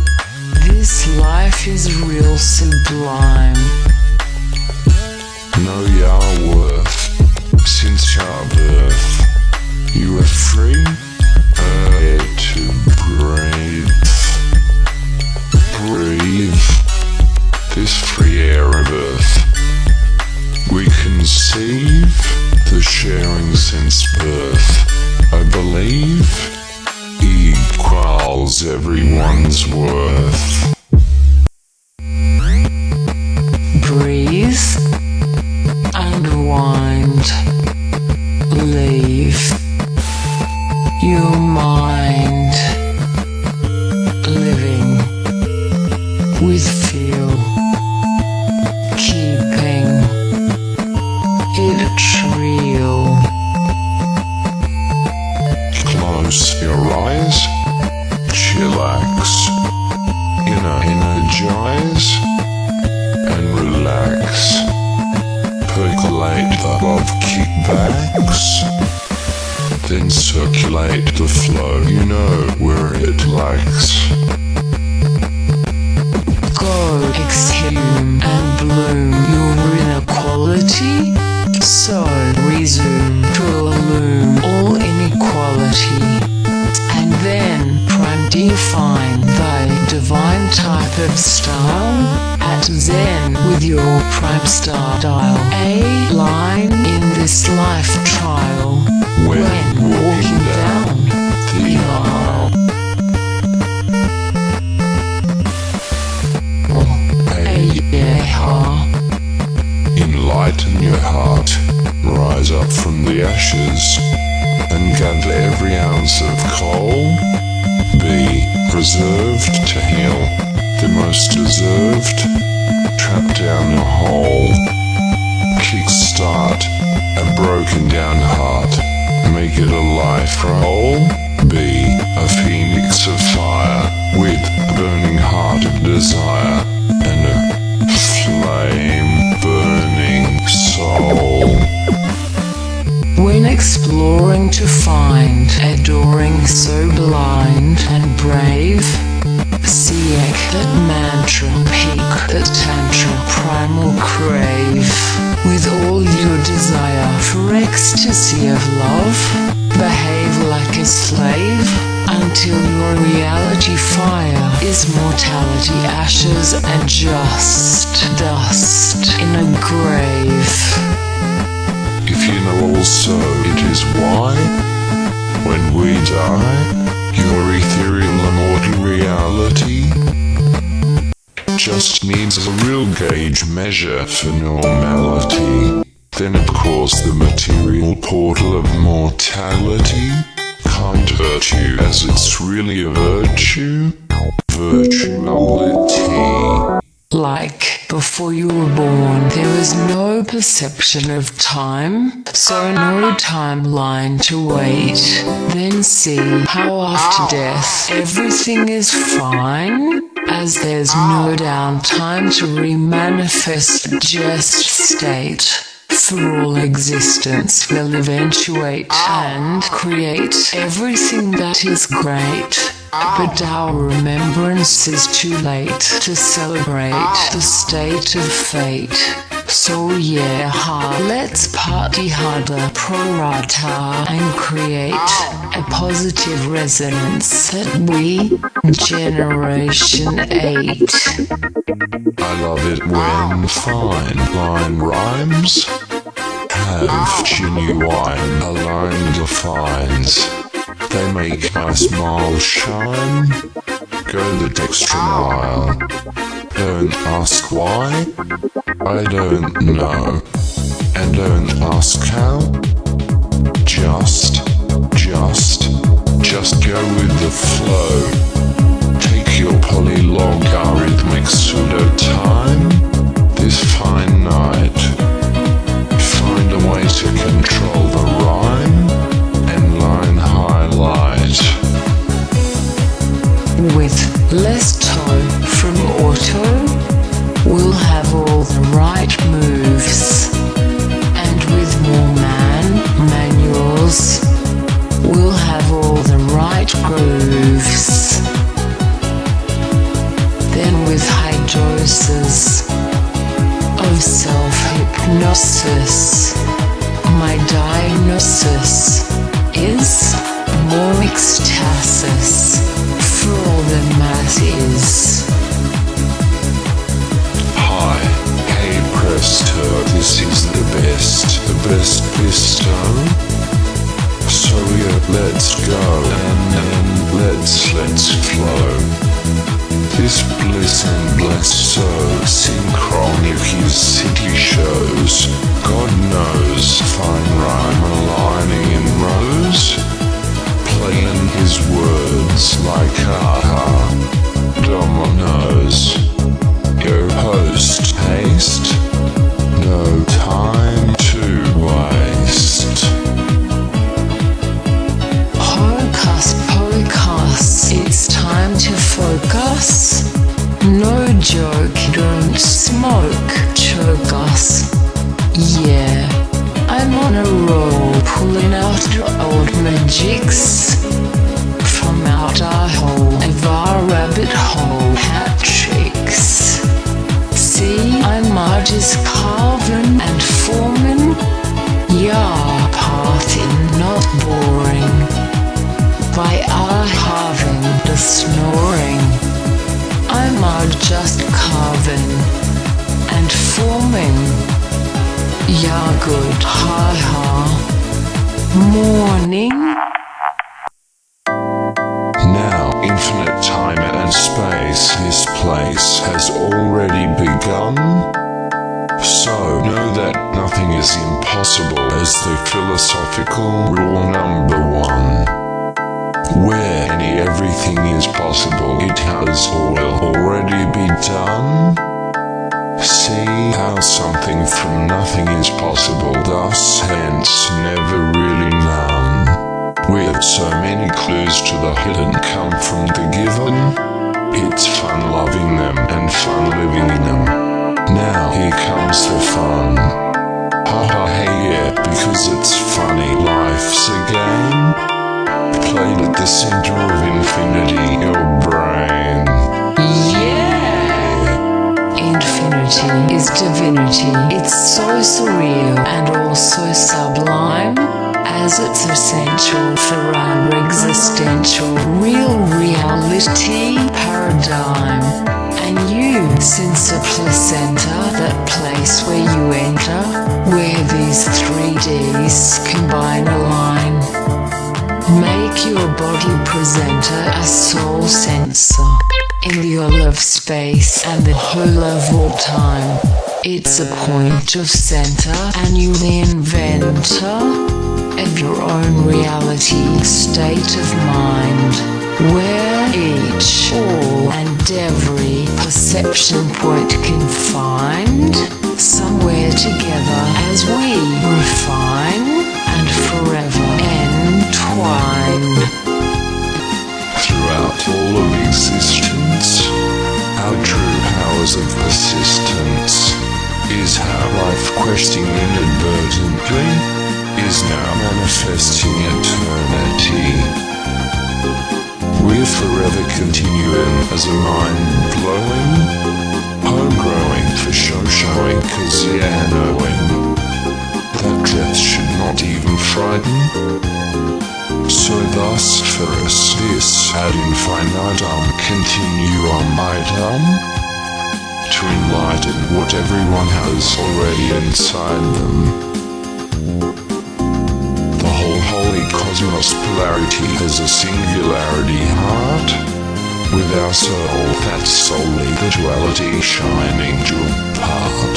this life is real sublime. Know your worth since your birth. You are free to breathe. Breathe this free air of earth. We conceive the sharing since birth. I believe equals everyone's worth. Breathe, unwind, leave your mind, living with feel, keeping it real. Close your eyes, chillax, energize, and relax. Percolate the above kickbacks, then circulate the flow, you know where it lacks. Go, exhume and bloom your inner quality. So resume to illume all inequality. And then prime define thy divine type of style. At Zen with your prime star dial. A line in this life trial. When walking down the aisle. Enlighten your heart, rise up from the ashes, and gather every ounce of coal. Be preserved to heal the most deserved, trap down a hole. Kickstart a broken down heart, make it a life roll. Be a phoenix of fire, with a burning heart of desire, and a flame burning soul. When exploring to find, adoring so blind and brave, seek that mantra, peak that tantra, primal crave. With all your desire for ecstasy of love, behave like a slave until your reality fire is mortality, ashes and just dust in a grave. If you know also it is why, when we die, your ethereal immortal reality just needs a real gauge measure for normality. Then of course the material portal of mortality can't hurt you, as it's really a virtue. Virtuality. Like before you were born, there was no perception of time, so no timeline to wait. Then see how after death everything is fine, as there's no downtime to remanifest the just state. For all existence will eventuate and create everything that is great. But our remembrance is too late to celebrate the state of fate. So yeah, let's party harder, pro-rata, and create a positive resonance that we, Generation 8. I love it when fine line rhymes have genuine aligned defines. They make my smile shine, go the extra mile. Don't ask why, I don't know, and don't ask how. Just go with the flow. Take your polylogarithmic pseudo-time, this fine night. Find a way to control the rhyme and line highlight. With less toe from auto, we'll have all the right moves. And with more manuals, we'll have all the right grooves. Then with high doses of self-hypnosis, my diagnosis is more ecstasis for all the masses. Hi, hey presto, this is the best pisto. So yeah, let's go and let's flow. This bliss and bless so synchronic his city shows. God knows, fine rhyme aligning in rows, playing his words like dominoes. Go post haste, no time to waste. Hocus, it's time to focus. No joke, don't smoke, choke us. Yeah, I'm on a roll, pulling out old magics from out our hole, of our rabbit hole, hat tricks. See, I'm artist carving and forming. Yeah, parting, not boring. By our halving the snoring, I'm just carving and forming. Yeah, good, ha. Morning. Now, infinite time and space, this place has already begun. So, know that nothing is impossible as the philosophical rule number 1. Where everything is possible, it has already been done. See how something from nothing is possible, thus hence never really none. With so many clues to the hidden come from the given, it's fun loving them and fun living in them. Now here comes the fun. Hey yeah, because it's funny, life's a game. Played at the center of infinity, your brain. Yeah! Infinity is divinity. It's so surreal and also sublime, as it's essential for our existential real reality paradigm. And you, since a placenta, that place where you enter, where these 3Ds combine align. Make your body presenter a soul sensor in the all of space and the whole of all time. It's a point of center and you the inventor of your own reality state of mind, where each, all and every perception point can find somewhere together as we refine and forever entwine. Throughout all of existence, our true powers of persistence is how life questing inadvertently is now manifesting eternity. We're forever continuing as a mind blowing, home growing for show showing, cause yeah, universe, this ad infinitum continuum, to enlighten what everyone has already inside them. The whole holy cosmos polarity has a singularity heart, with our soul that's solely the duality shining jewel part.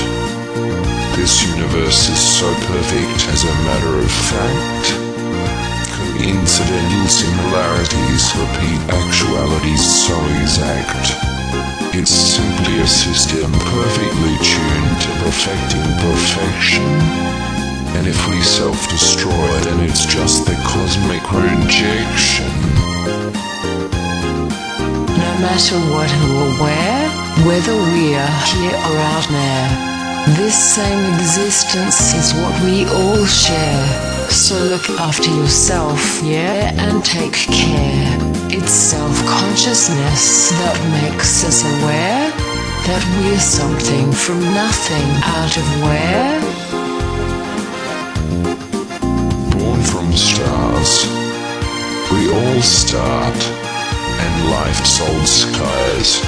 This universe is so perfect as a matter of fact. Coincidental similarities repeat actualities so exact. It's simply a system perfectly tuned to perfecting perfection. And if we self-destroy, then it's just the cosmic rejection. No matter what or where, whether we're here or out there, this same existence is what we all share. So look after yourself, yeah, and take care. It's self-consciousness that makes us aware that we're something from nothing, out of where? Born from stars, we all start, and life's old skies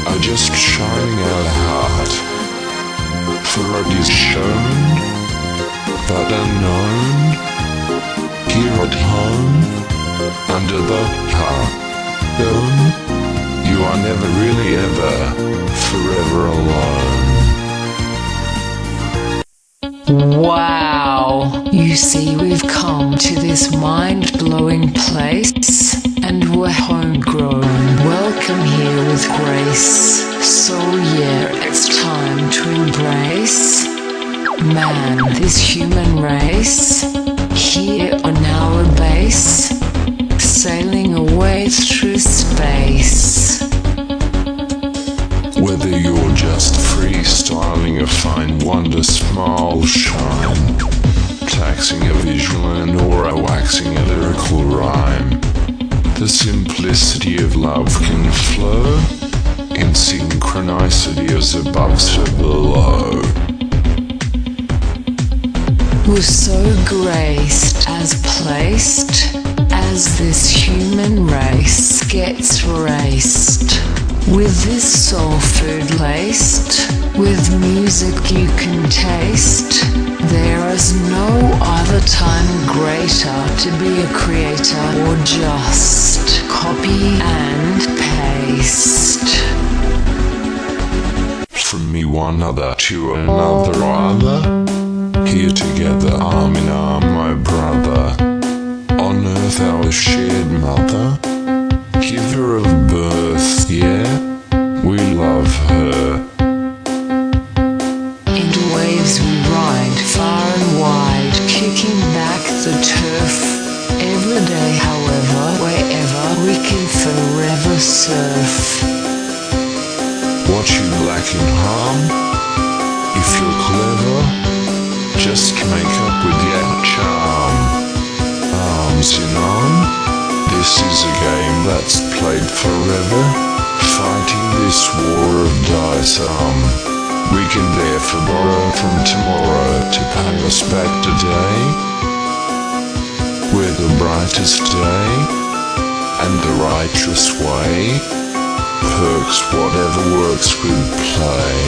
are just shining our heart. For it is shown, but unknown, here at home, under the dome, you are never really ever, forever alone. Wow! You see, we've come to this mind-blowing place, and we're homegrown. Welcome here with grace. So yeah, it's time to embrace man, this human race, here on our base, sailing away through space. Whether you're just freestyling a fine wonder smile shine, taxing a visual or a waxing a lyrical rhyme, the simplicity of love can flow in synchronicity as above so below. We're so graced as placed as this human race gets raced with this soul food laced with music you can taste. There is no other time greater to be a creator or just copy and paste. From me one other to another other, here together arm in arm my brother, on earth our shared mother, giver of birth, yeah, we love her. In waves we ride far and wide, kicking back the turf. Every day, however, wherever we can forever surf. What you lack in harm, if you're clever, just make up with your charm. Arms in arm, this is a game that's played forever, fighting this war of dice. We can therefore borrow from tomorrow to pay us back today. We're the brightest day, and the righteous way, perks whatever works with play.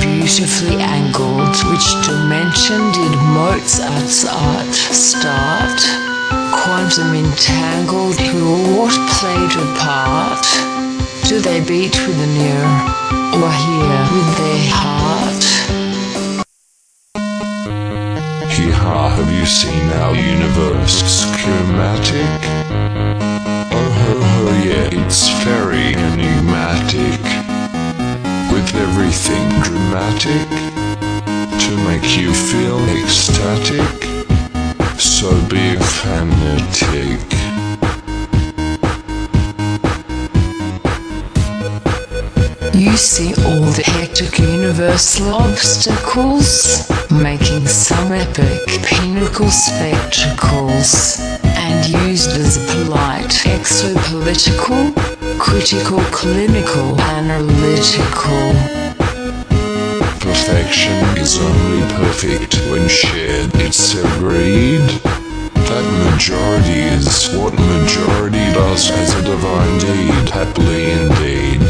Beautifully angled, which dimension did Mozart's art start? Quantum entangled, who or what played a part? Do they beat with an ear, or hear with their heart? Hee-ha, have you seen our universe schematic? Oh ho ho yeah, it's very enigmatic, with everything dramatic, to make you feel ecstatic, so be a fanatic. You see all the hectic universal obstacles, making some epic pinnacle spectacles, and used as a polite exopolitical, critical, clinical, analytical. Perfection is only perfect when shared, it's agreed. that majority is what majority does as a divine deed, happily indeed.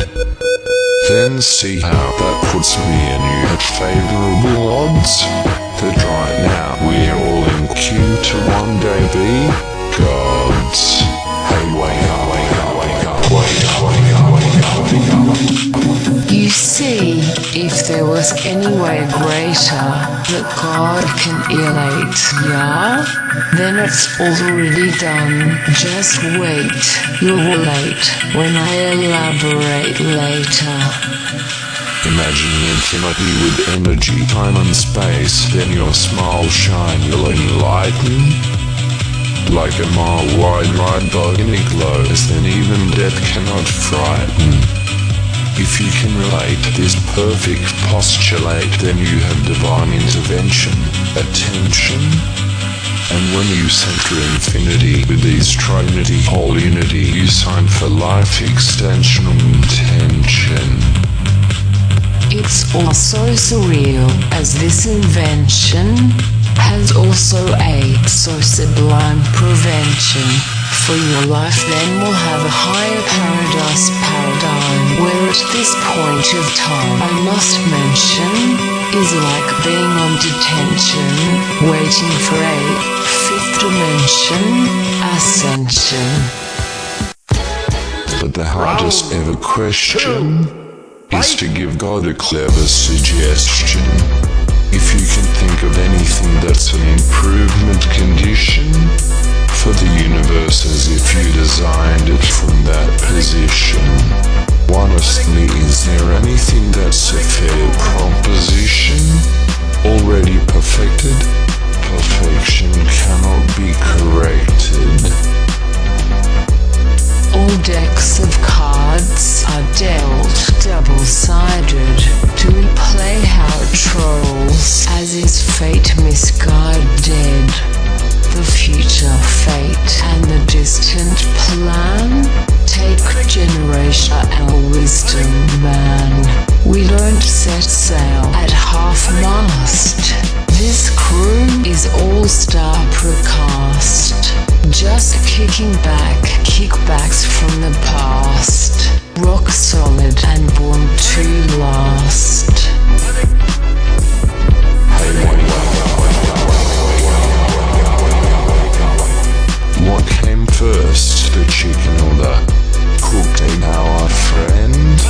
Then see how that puts me and you at favourable odds, that right now we're all in queue to one day be gods. Hey, wake up, wake up, wake up, wake up, wake up, wake up, wake up. You see, if there was any way greater that God can elate, yeah, then it's already done. Just wait, you're late when I elaborate later. Imagine infinity with energy, time and space, then your small shine will enlighten. Like a mile-wide ride by any glows, then even death cannot frighten. If you can relate this perfect postulate, then you have divine intervention, attention. And when you center infinity with these trinity, whole unity, you sign for life extension intention. It's also surreal as this invention has also a so sublime prevention. For your life then will have a higher paradise paradigm, where at this point of time I must mention is like being on detention, waiting for a fifth dimension ascension. But the hardest ever question is to give God a clever suggestion. If you can think of anything that's an improvement condition for the universe as if you designed it from that position. Honestly, is there anything that's a fair proposition? Already perfected? Perfection cannot be corrected. All decks of cards are dealt double-sided to replay how it trolls, as is fate misguided. The future fate and the distant plan take generation our wisdom, man. We don't set sail at half-mast. This crew is all-star precast, just kicking back, kickbacks from the past, rock solid and born to last. What came first, the chicken or the cooked egg, our friend?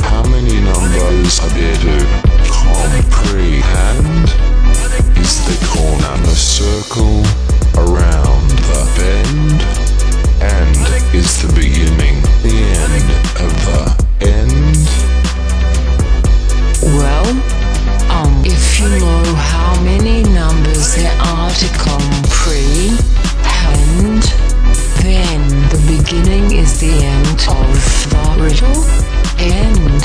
How many numbers are there to comprehend? Is the corner a circle around the bend? And is the beginning the end of the end? Well, if you know how many numbers there are to comprehend, then the beginning is the end of the riddle, end,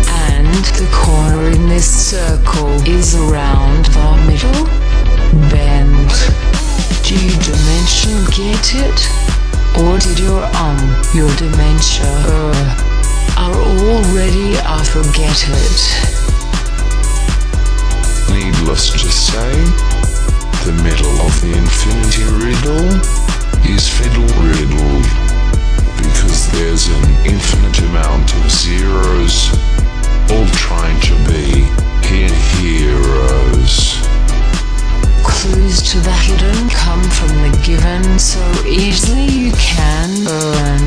and the corner in this circle is around the middle, bend. Do you dimension get it? Or did your dementia, are already I forget it? Needless to say, the middle of the infinity riddle is fiddle riddle, because there's an infinite amount of zeros, all trying to be heroes. Clues to the hidden come from the given so easily you can earn,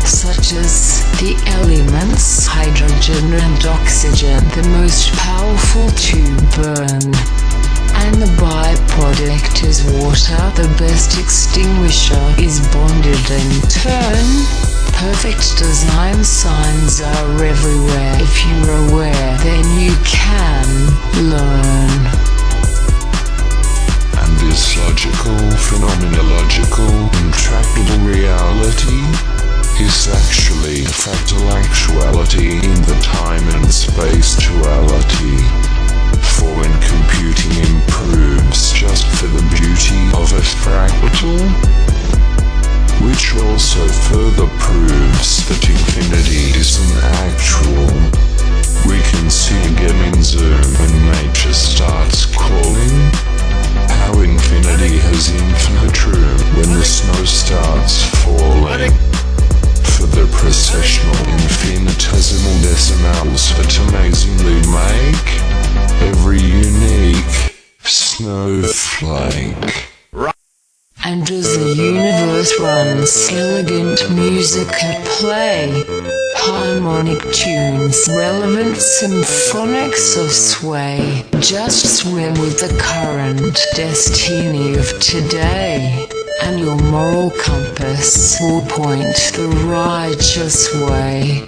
such as the elements hydrogen and oxygen, the most powerful to burn, and the byproduct is water, the best extinguisher is bonded in turn. Perfect design signs are everywhere. If you're aware, then you can learn. And this logical, phenomenological, intractable reality is actually a fractal actuality in the time and space duality. For when computing improves just for the beauty of a fractal, which also further proves that infinity isn't actual. We can see again in Zoom when nature starts calling, how infinity has smells that amazingly make every unique snowflake. And as the universe runs, elegant music at play, harmonic tunes, relevant symphonics of sway, just swim with the current destiny of today, and your moral compass will point the righteous way.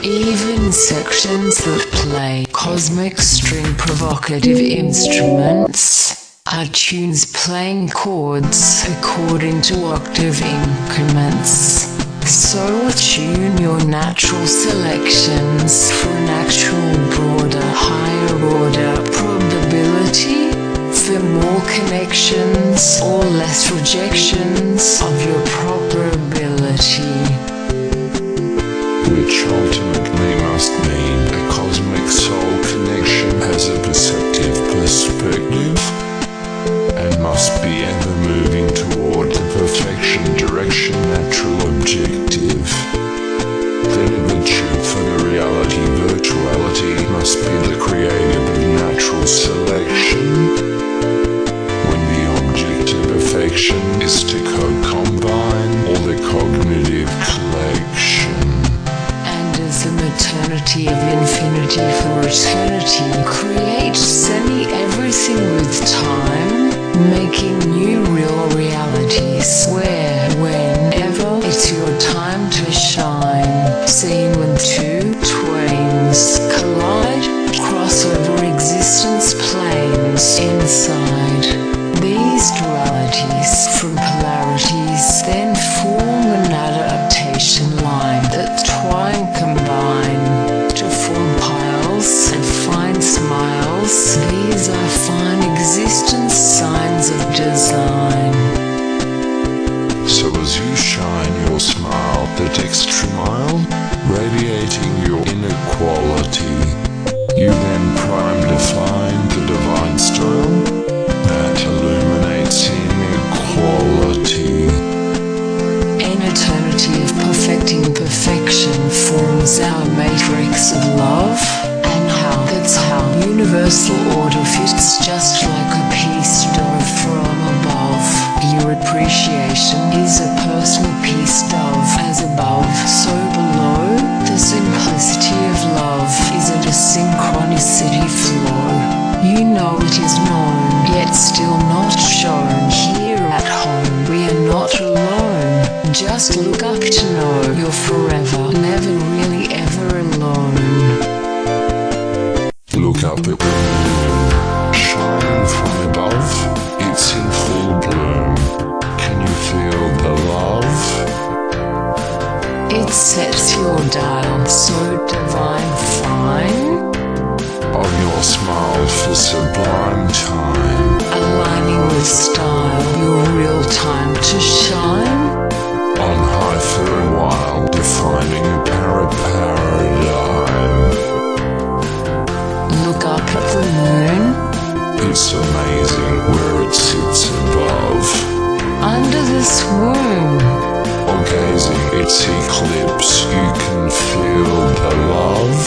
Even sections that play cosmic string provocative instruments are tunes playing chords according to octave increments. So attune your natural selections for an actual broader, higher order probability, for more connections or less rejections of your proper ability. Which ultimately must mean a cosmic soul connection has a perceptive perspective and must be ever moving toward the perfection direction natural objective. Then in the truth of the reality virtuality must be the creative of natural selection, when the object of affection is to co-combine all the cognitive collection. The maternity of infinity for eternity creates semi-everything with time, making new real realities where, whenever it's your time to shine, seen when two twains collide, cross over existence planes inside. These dualities from polarities then form an adaptation line that twine combine to form piles and fine smiles. These are fine existence signs of design. So as you shine your smile that extra mile, radiating your inequality, you then prime define the divine style that illuminates inequality. An eternity of perfecting perfection forms our matrix of love, and that's how universal order fits just like a peace dove from above. Your appreciation is a personal peace dove as above, so below. The simplicity of love is at a synchronicity flow. You know it is known, yet still not shown. Here at home we are not alone. Just look up to know you're forever, never really ever alone. Look up at the moon, shining from above, it's in full bloom. Can you feel the love? It sets your dial so divine fine, Of your smile for sublime time, aligning with style, your real time to shine. on high for a while, defining a paradigm. Look up at the moon, It's amazing where it sits above, under this womb. or gazing its eclipse, you can feel the love.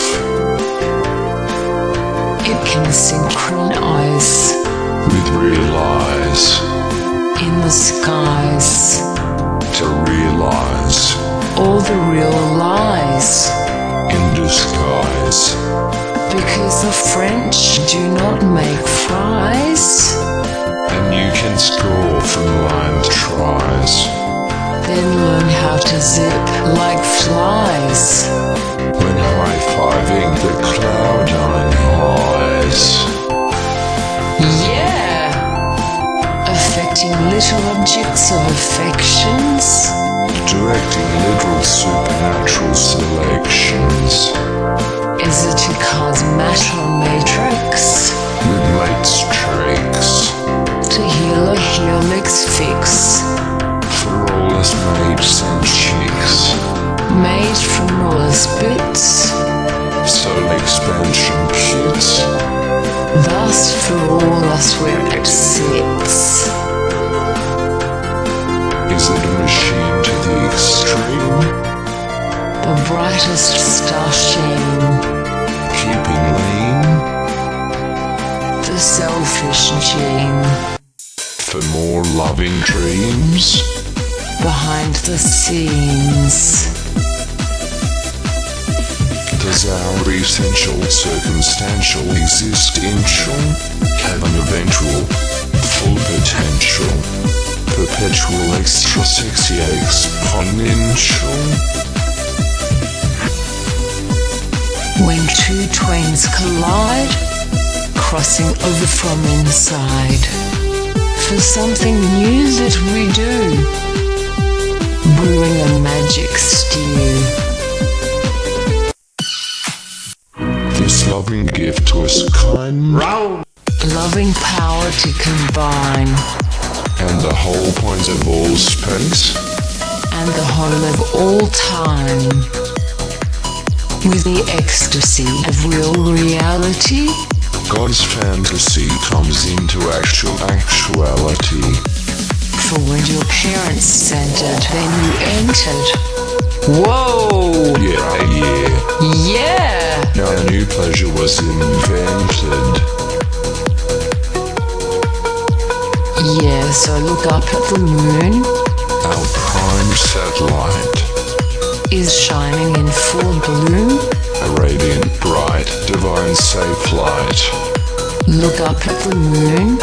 It can synchronize With real eyes, in the skies to realize, all the real lies, in disguise, because the French do not make fries. and you can score from lined tries. Then learn how to zip like flies. When high-fiving the cloud-nine highs, Yeah! Affecting little objects of affections, directing literal supernatural selections, Esoticard's matter matrix, with mates tricks, to heal a helix fix, for all us mates and chicks, made from rollers bits, soul expansion kits, thus for all us where it sits. Is it a machine to the extreme? The brightest star scenes. Does our essential circumstantial existential have an eventual full potential perpetual extra sexy exponential? When two twins collide, crossing over from inside, for something new that we do, brewing a magic stew. This loving gift was kind, Loving power to combine, and the whole point of all space, and the whole of all time, with the ecstasy of real reality. God's fantasy comes into actuality. For when your parents entered, then you entered. Whoa! Yeah. Yeah! Now a new pleasure was invented. Yeah, so look up at the moon. Our prime satellite, Is shining in full bloom. a radiant, bright, divine safe light. Look up at the moon.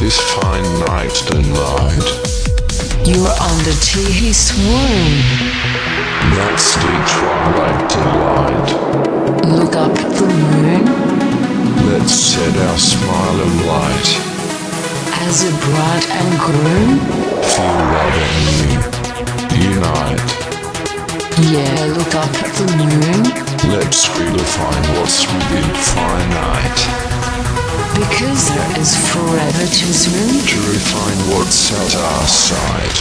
This fine night denied. You're under Teehee swoon. That's the twilight delight. Look up at the moon. Let's set our smile and light. As a bride and groom. Feel love and me unite. Yeah, look up at the moon. Let's redefine what's within finite. Because there is forever to zoom. To refine what's at our side.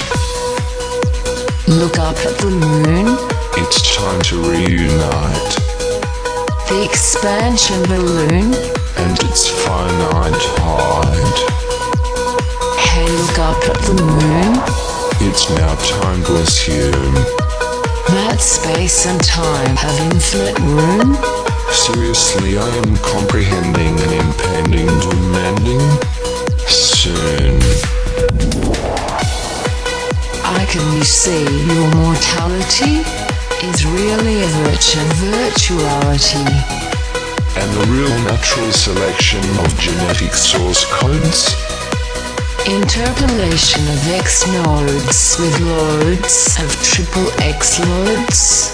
Look up at the moon. It's time to reunite. The expansion balloon. And its finite hide. Hey, look up at the moon. It's now time to assume. That space and time have infinite room. Seriously, I am comprehending an impending demanding soon. I can you see your mortality is really a virtuality. And the real natural selection of genetic source codes. Interpolation of X nodes with loads of triple X loads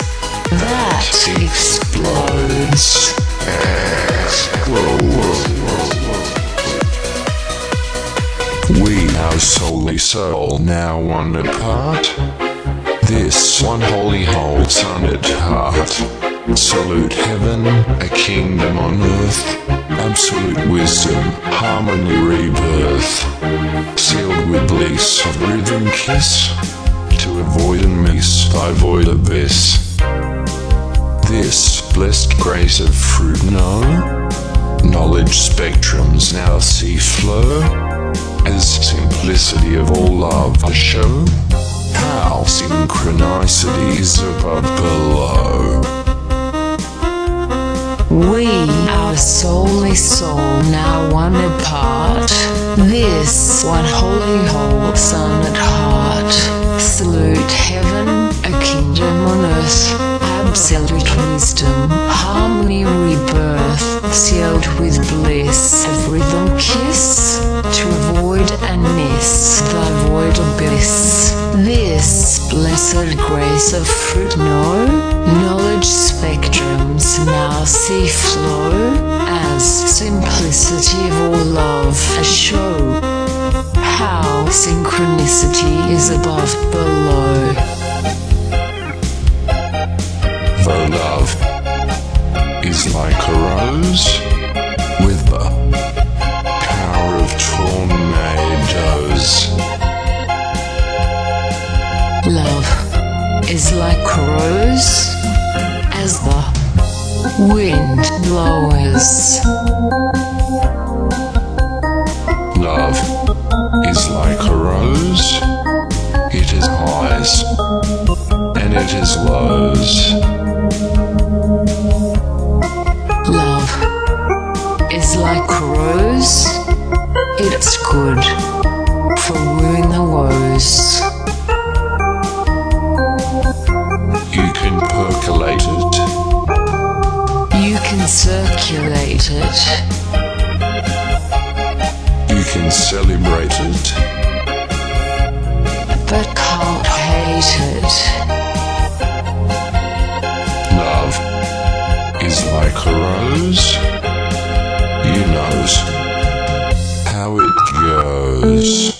that explodes. We, our solely soul, now one apart. This one holy whole sun at heart. Salute heaven, a kingdom on earth. Absolute wisdom, harmony rebirth. Sealed with bliss of rhythm kiss. To avoid and miss thy void abyss. This blessed grace of fruit know. Knowledge spectrums now see flow. As simplicity of all love I show. How synchronicity is above below. We, our solely soul, now one apart. This one holy whole sun at heart. Salute heaven, a kingdom on earth. Absolute wisdom, harmony rebirth. Sealed with bliss of rhythm kiss. To avoid and miss thy void abyss. This blessed grace of fruit know. Knowledge spectrums now see flow. As simplicity of all love a show. How synchronicity is above below. The love is like a rose with the power of tornadoes. Love is like a rose as the wind blows. Love is like a rose. It has highs and it has lows. Love is like a rose. It's good for wooing the woes. circulate it. You can celebrate it. But can't hate it. Love is like a rose. You knows how it goes.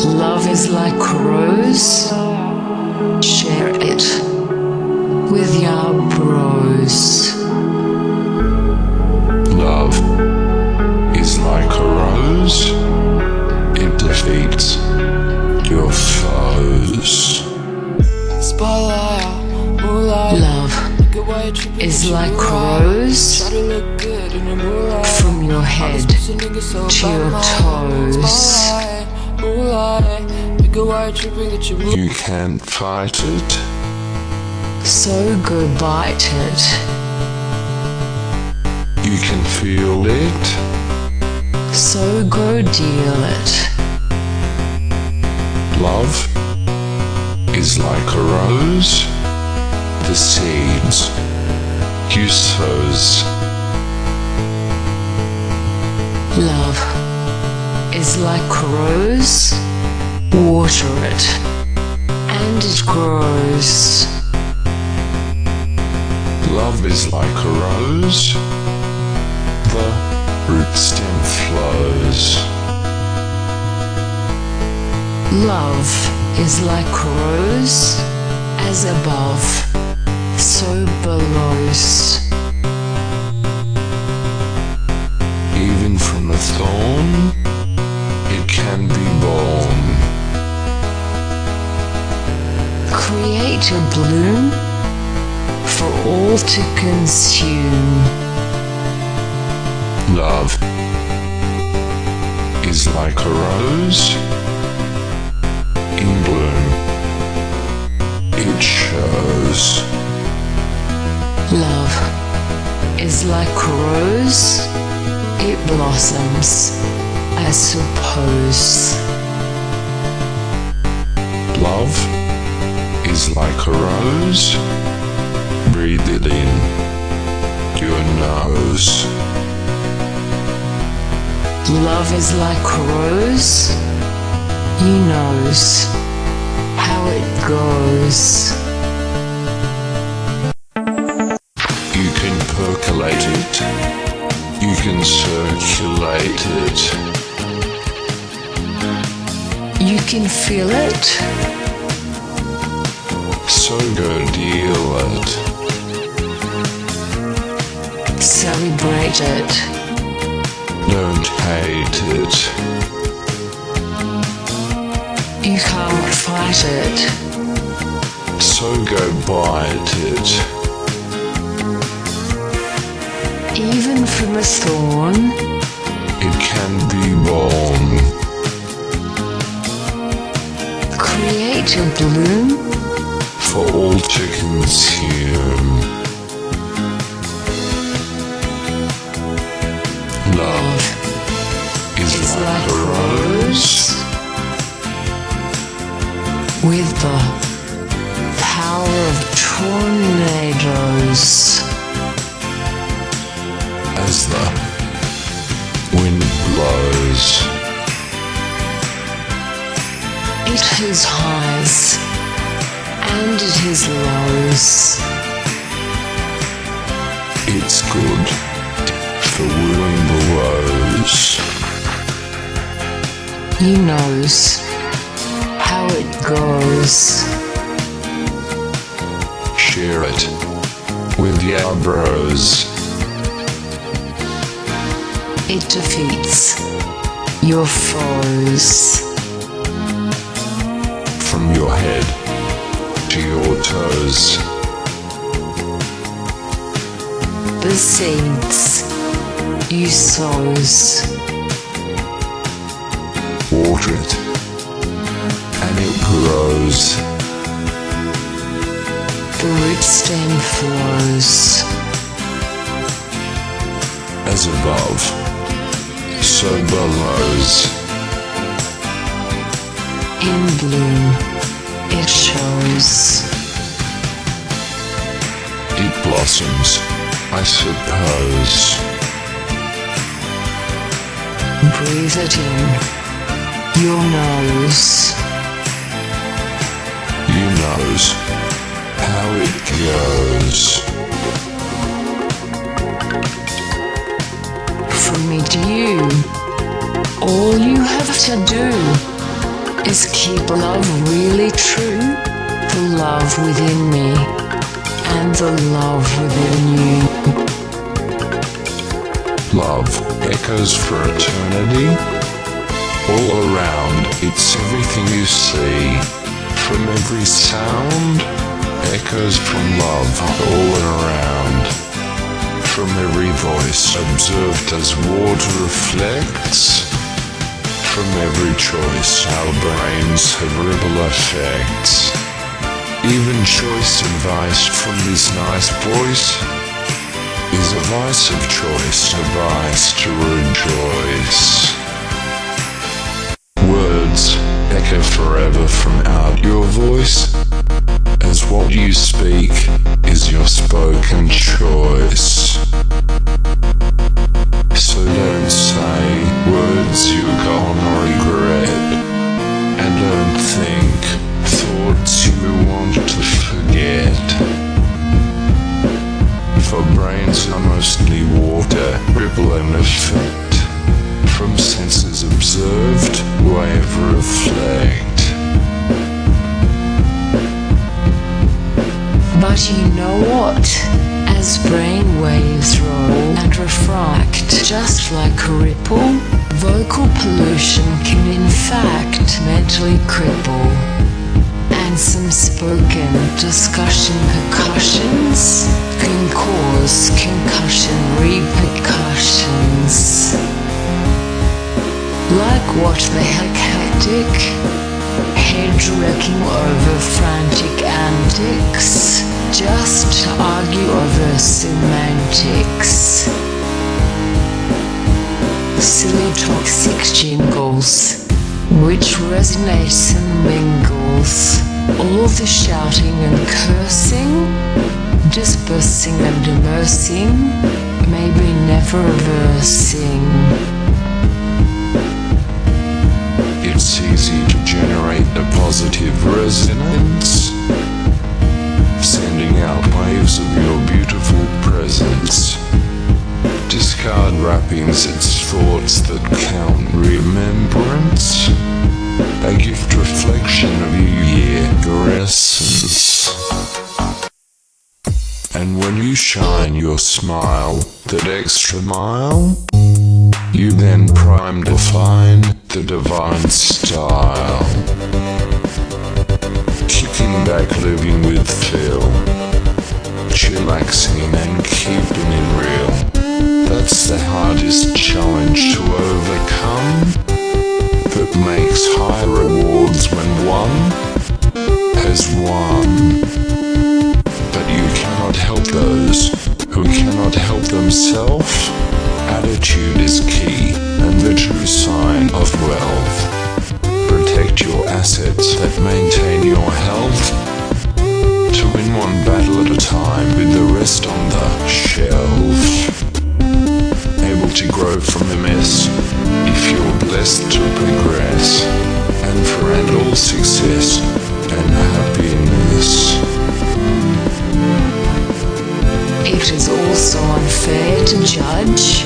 Love is like a rose. Share it with your bros. Love is like a rose. It defeats your foes. Love is like a rose. From your head to your toes. You can't fight it. So go bite it. You can feel it. So go deal it. Love is like a rose. The seeds you sows. Love is like a rose. Water it, and it grows. Love is like a rose. The root stem flows. Love is like a rose. As above, so belows. Even from a thorn, it can be born. Create a bloom for all to consume. Love is like a rose in bloom. It shows. Love is like a rose. It blossoms, I suppose. Love is like a rose. Breathe it in your nose. Love is like a rose. You knows how it goes. You can percolate it. You can circulate it. You can feel it. So go deal it. Celebrate it. Don't hate it. You can't fight it. So go bite it. Even from a thorn, It can be born. create a bloom For all to consume. Love is like a rose. with the power of tornadoes. As the wind blows. It has highs and it has lows. It's good for wooing the woes. He knows how it goes. Share it with your bros. It defeats your foes. From your head to your toes. The seeds you sows. Water it and it grows. The root stem flows. As above, so belows. In bloom it shows. It blossoms, I suppose. Breathe it in. Your nose. You knows how it goes. From me to you, all you have to do is keep love really true. The love within me and the love within you. Love echoes for eternity. All around, it's everything you see. From every sound, echoes from love all around. From every voice, observed as water reflects. From every choice, our brains have ripple effects. Even choice advice from this nice voice is a vice of choice, a vice to rejoice. Words echo forever from out your voice, as what you speak is your spoken choice. So don't say words you're gonna regret, and don't think thoughts you want to forget. For brains are mostly water, ripple and effect. From senses observed, wave reflect. But you know what? As brain waves roll and refract, just like a ripple, vocal pollution can in fact mentally cripple. And some spoken discussion percussions can cause concussion repercussions. Like what the heck hectic? Head wrecking over frantic antics, just to argue over semantics. Silly toxic jingles, which resonates and mingles. All the shouting and cursing, dispersing and immersing, maybe never reversing. It's easy to generate a positive resonance, sending out waves of your beautiful presence. Discard wrappings, it's thoughts that count remembrance, a gift reflection of you, yeah, your essence. And when you shine your smile that extra mile, you then prime define the divine style. Kicking back, living with feel, chillaxing and keeping it real. That's the hardest challenge to overcome, but makes high rewards when one has won. But you cannot help those who cannot help themselves. Attitude is key and the true sign of wealth. Protect your assets that maintain your health, to win one battle at a time with the rest on the shelf. Able to grow from a mess if you're blessed to progress, and for all success and happiness. It is also unfair to judge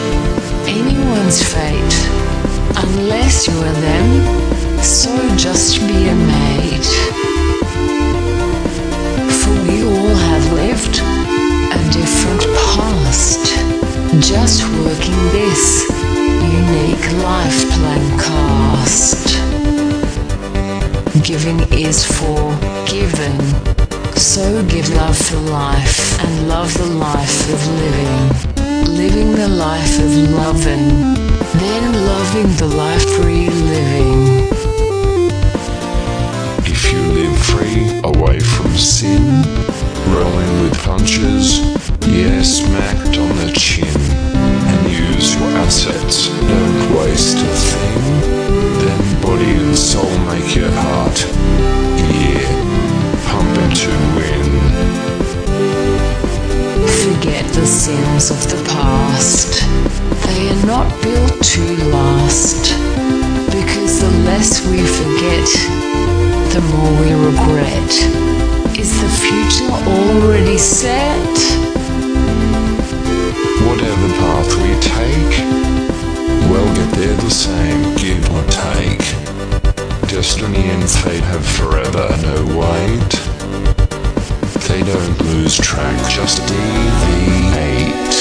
anyone's fate unless you are them, so just be a mate. For we all have lived a different past, just working this unique life plan cast. Giving is forgiven, so give love for life and love the life of living. Living the life of loving, then loving the life reliving. If you live free away from sin, rolling with punches, yes, smacked on the chin, and use your assets, don't waste a thing, then body and soul make your heart, yeah, pumping to win. forget the sins of the past. They are not built to last, because the less we forget, the more we regret. Is the future already set? Whatever path we take, we'll get there the same, give or take. Destiny and fate have forever no weight. They don't lose track, just deviate.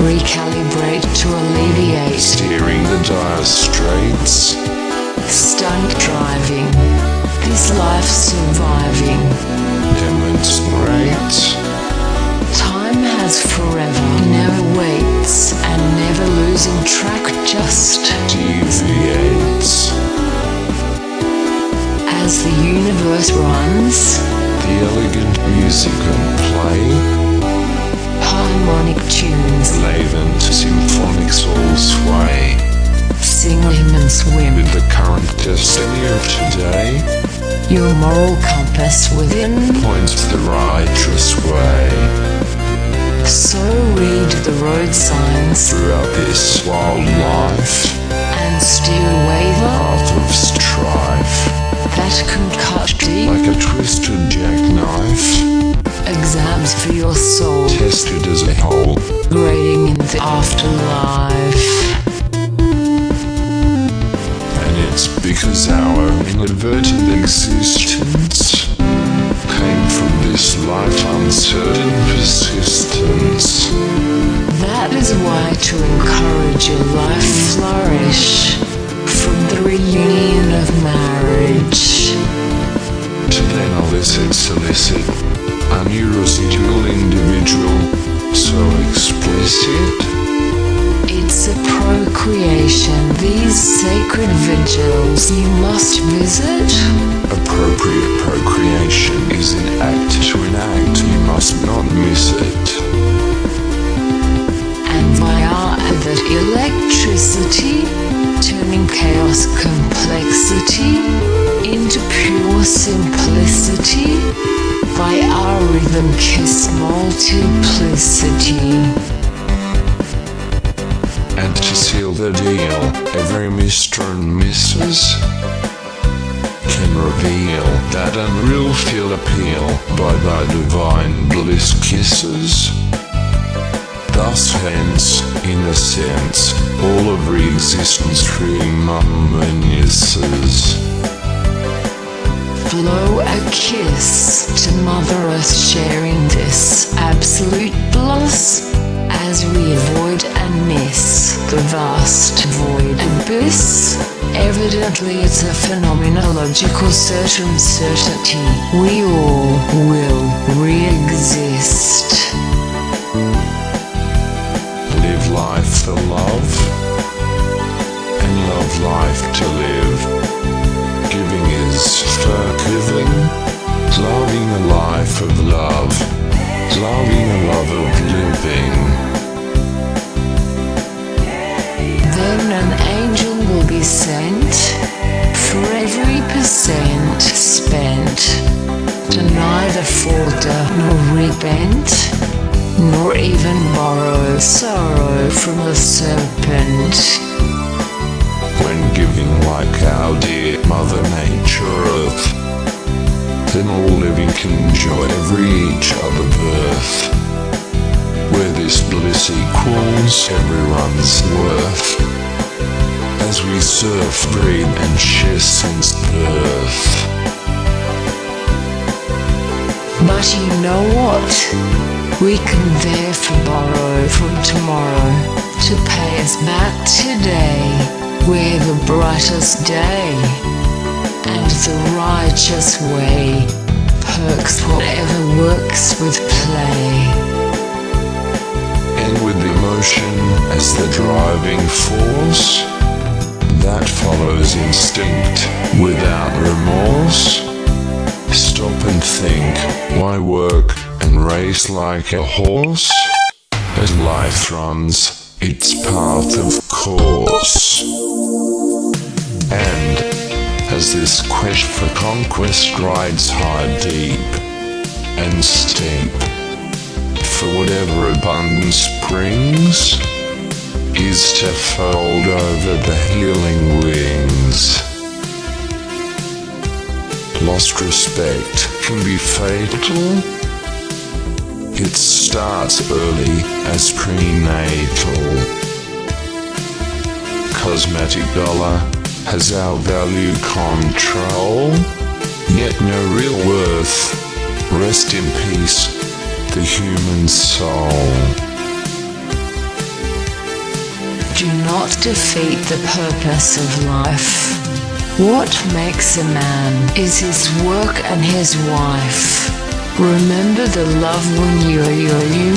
Recalibrate to alleviate. Steering the dire straits. Stunt driving. This life surviving. Demonstrate. Time has forever, never waits, and never losing track, just Deviates. as the universe runs. The elegant music and play. Harmonic tunes, Levant symphonics all sway. singing and swim. With the current destiny of today, Your moral compass within. points the righteous way. So read the road signs Throughout this wild life, and steer away the path of strife. that can cut deep. Like a twisted jackknife, Exams for your soul, tested as a whole. grading in the afterlife. And it's because our inadvertent existence came from this life uncertain persistence. That is why to encourage your life flourish from the reunion of marriage. To then elicit, solicit a new residual individual, so explicit. It's a procreation, these sacred vigils you must visit. Appropriate procreation is an act to enact, you must not miss it. And via that electricity, turning chaos complexity into pure simplicity, by our rhythm kiss multiplicity. And to seal the deal, every Mr. and Mrs. can reveal that unreal feel appeal by thy divine bliss kisses. Thus hence, in a sense, all of re-existence reminisces. Blow a kiss to Mother Earth, sharing this absolute bliss as we avoid and miss the vast void abyss. Evidently it's a phenomenological certainty. We all will re-exist. Live life for love, and love life to live. Giving is forgiving, loving a life of love, loving a love of living. Then an angel will be sent for every percent spent, to neither falter nor repent, nor even borrow sorrow from the serpent. When giving like our dear Mother Nature Earth, then all living can enjoy every each other birth, where this bliss equals everyone's worth, as we surf, breathe and share since birth. But you know what? We can therefore borrow from tomorrow to pay us back today. We're the brightest day, and the righteous way perks whatever works with play. And with emotion as the driving force, that follows instinct without remorse. Stop and think, why work and race like a horse? As life runs its path of course. And as this quest for conquest rides high deep, and steep. For whatever abundance brings is to fold over the healing wings. Lost respect can be fatal. It starts early as prenatal. Cosmetic dollar has our value control, yet no real worth. Rest in peace, the human soul. Do not defeat the purpose of life. What makes a man is his work and his wife. Remember the love when you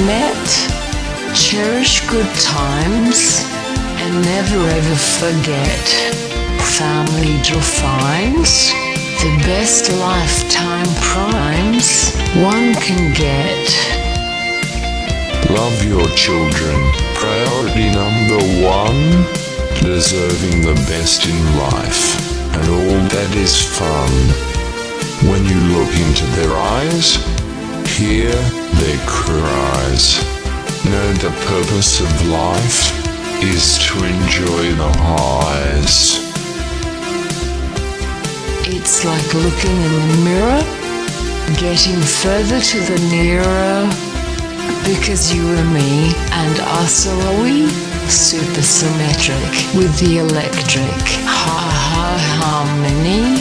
met. Cherish good times and never ever forget. Family defines the best lifetime primes one can get. Love your children, priority number one. Deserving the best in life and all that is fun. When you look into their eyes, hear their cries. Know the purpose of life is to enjoy the highs. It's like looking in the mirror, getting further to the nearer, because you and me and us are we super symmetric with the electric harmony.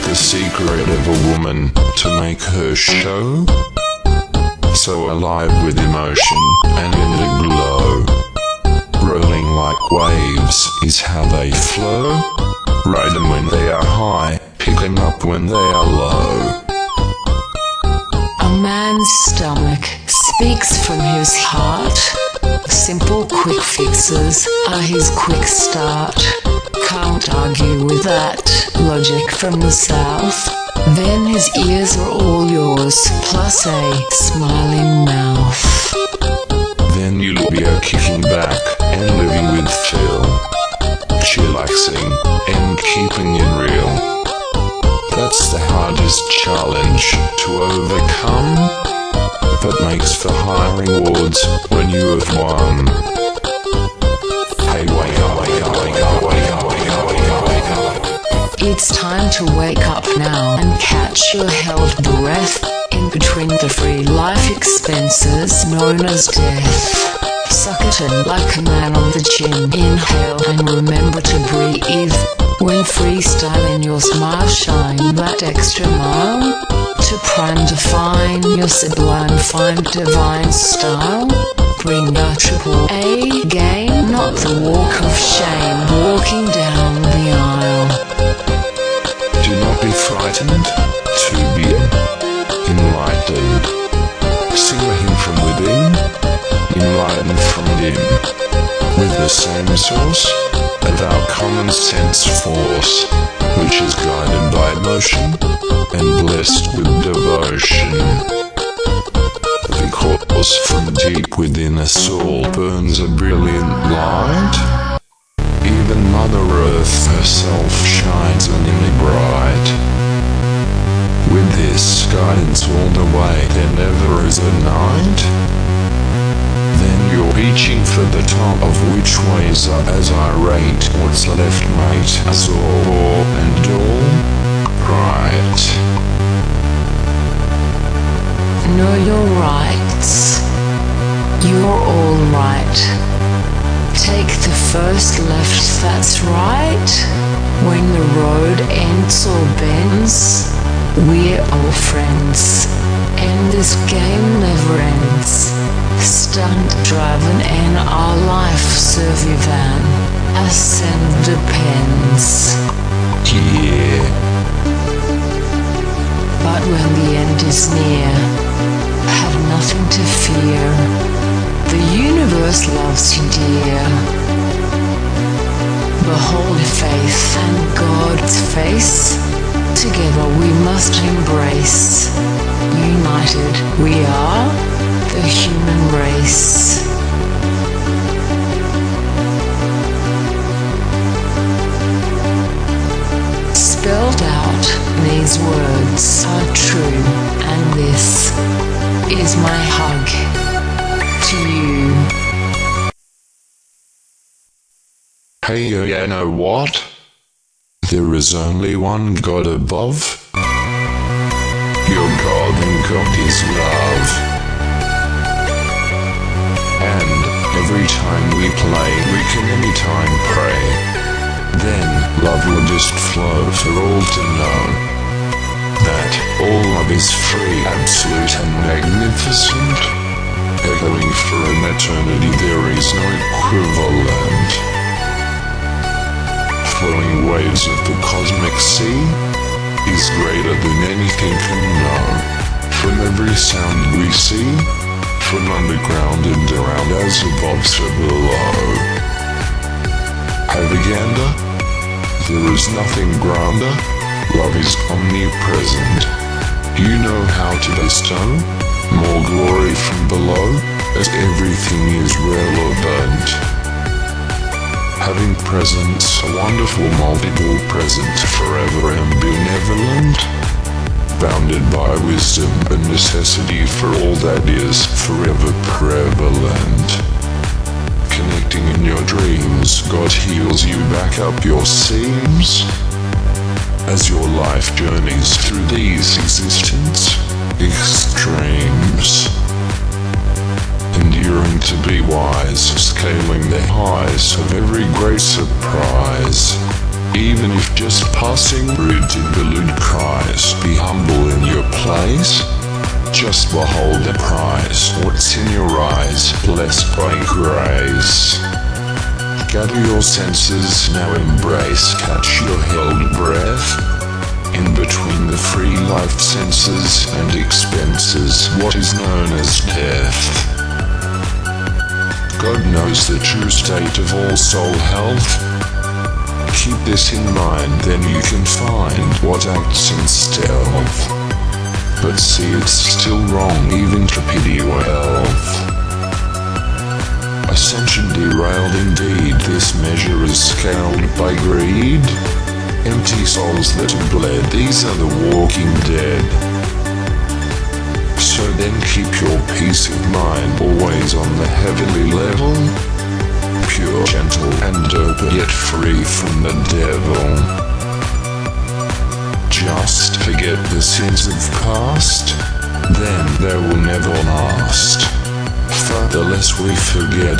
The secret of a woman to make her show so alive with emotion and in the glow. Rolling like waves is how they flow. Ride them when they are high, pick them up when they are low. A man's stomach speaks from his heart. Simple quick fixes are his quick start. Can't argue with that logic from the south. Then his ears are all yours, plus a smiling mouth. Then you'll be a kicking back and living with Phil, chillaxing and keeping it real. That's the hardest challenge to overcome, but makes for high rewards when you have won. Hey, wake up, wake up, wake up, wake up, wake up, wake up, wake up. It's time to wake up now and catch your held breath in between the free life expenses known as death. Suck it in like a man on the chin. Inhale and remember to breathe. When freestyling your smile, shine that extra mile to prime define your sublime, fine divine style. Bring a triple A game, not the walk of shame, walking down the aisle. Do not be frightened to be enlightened. Sing a hymn from within, enlightened from dim. With the same source, of our common sense force, which is guided by emotion and blessed with devotion. Because from deep within us all burns a brilliant light. Even Mother Earth herself shines only bright. With this guidance all the way, there never is a night. Then you're reaching for the top of which ways are as I rate. What's left, mate? Us all and all right. Know your rights. You're all right. Take the first left, that's right. When the road ends or bends, we're all friends. And this game never ends. Stunt driving and our life survey van. Ascend depends. Yeah. But when the end is near, have nothing to fear. The universe loves you, dear. Behold faith and God's face. Together we must embrace. United we are the human race. Spelled out, these words are is my hug to you. Hey, you know what? There is only one God above. Your God and God is love. And every time we play, we can anytime pray. Then love will just flow for all to know that all love is free, absolute and magnificent. Echoing for an eternity, there is no equivalent. Flowing waves of the cosmic sea is greater than anything can know. From every sound we see, from underground and around as above so below. Havaganda, there is nothing grander, love is omnipresent. You know how to bestow more glory from below, as everything is relevant. Having presence, a wonderful multiple present, forever and benevolent, bounded by wisdom and necessity for all that is forever prevalent. Connecting in your dreams, God heals you back up your seams. As your life journeys through these existence extremes. Enduring to be wise, scaling the highs of every great surprise. Even if just passing rude interlude cries, be humble in your place. Just behold the prize, what's in your eyes, blessed by grace. Gather your senses, now embrace, catch your held breath. In between the free life senses and expenses, what is known as death. God knows the true state of all soul health. Keep this in mind, then you can find what acts in stealth. But see, it's still wrong, even to pity wealth. Ascension derailed indeed, this measure is scaled by greed. Empty souls that have bled, these are the walking dead. So then keep your peace of mind always on the heavenly level. Pure, gentle and open, yet free from the devil. Just forget the sins of past, then they will never last. For the less we forget,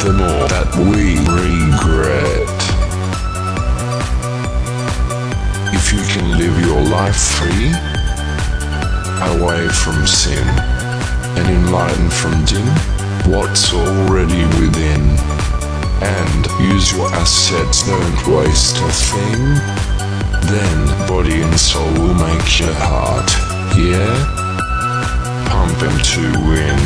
the more that we regret. If you can live your life free, away from sin, and enlightened from dim what's already within, and use your assets, don't waste a thing, then body and soul will make your heart, yeah, pump and to win.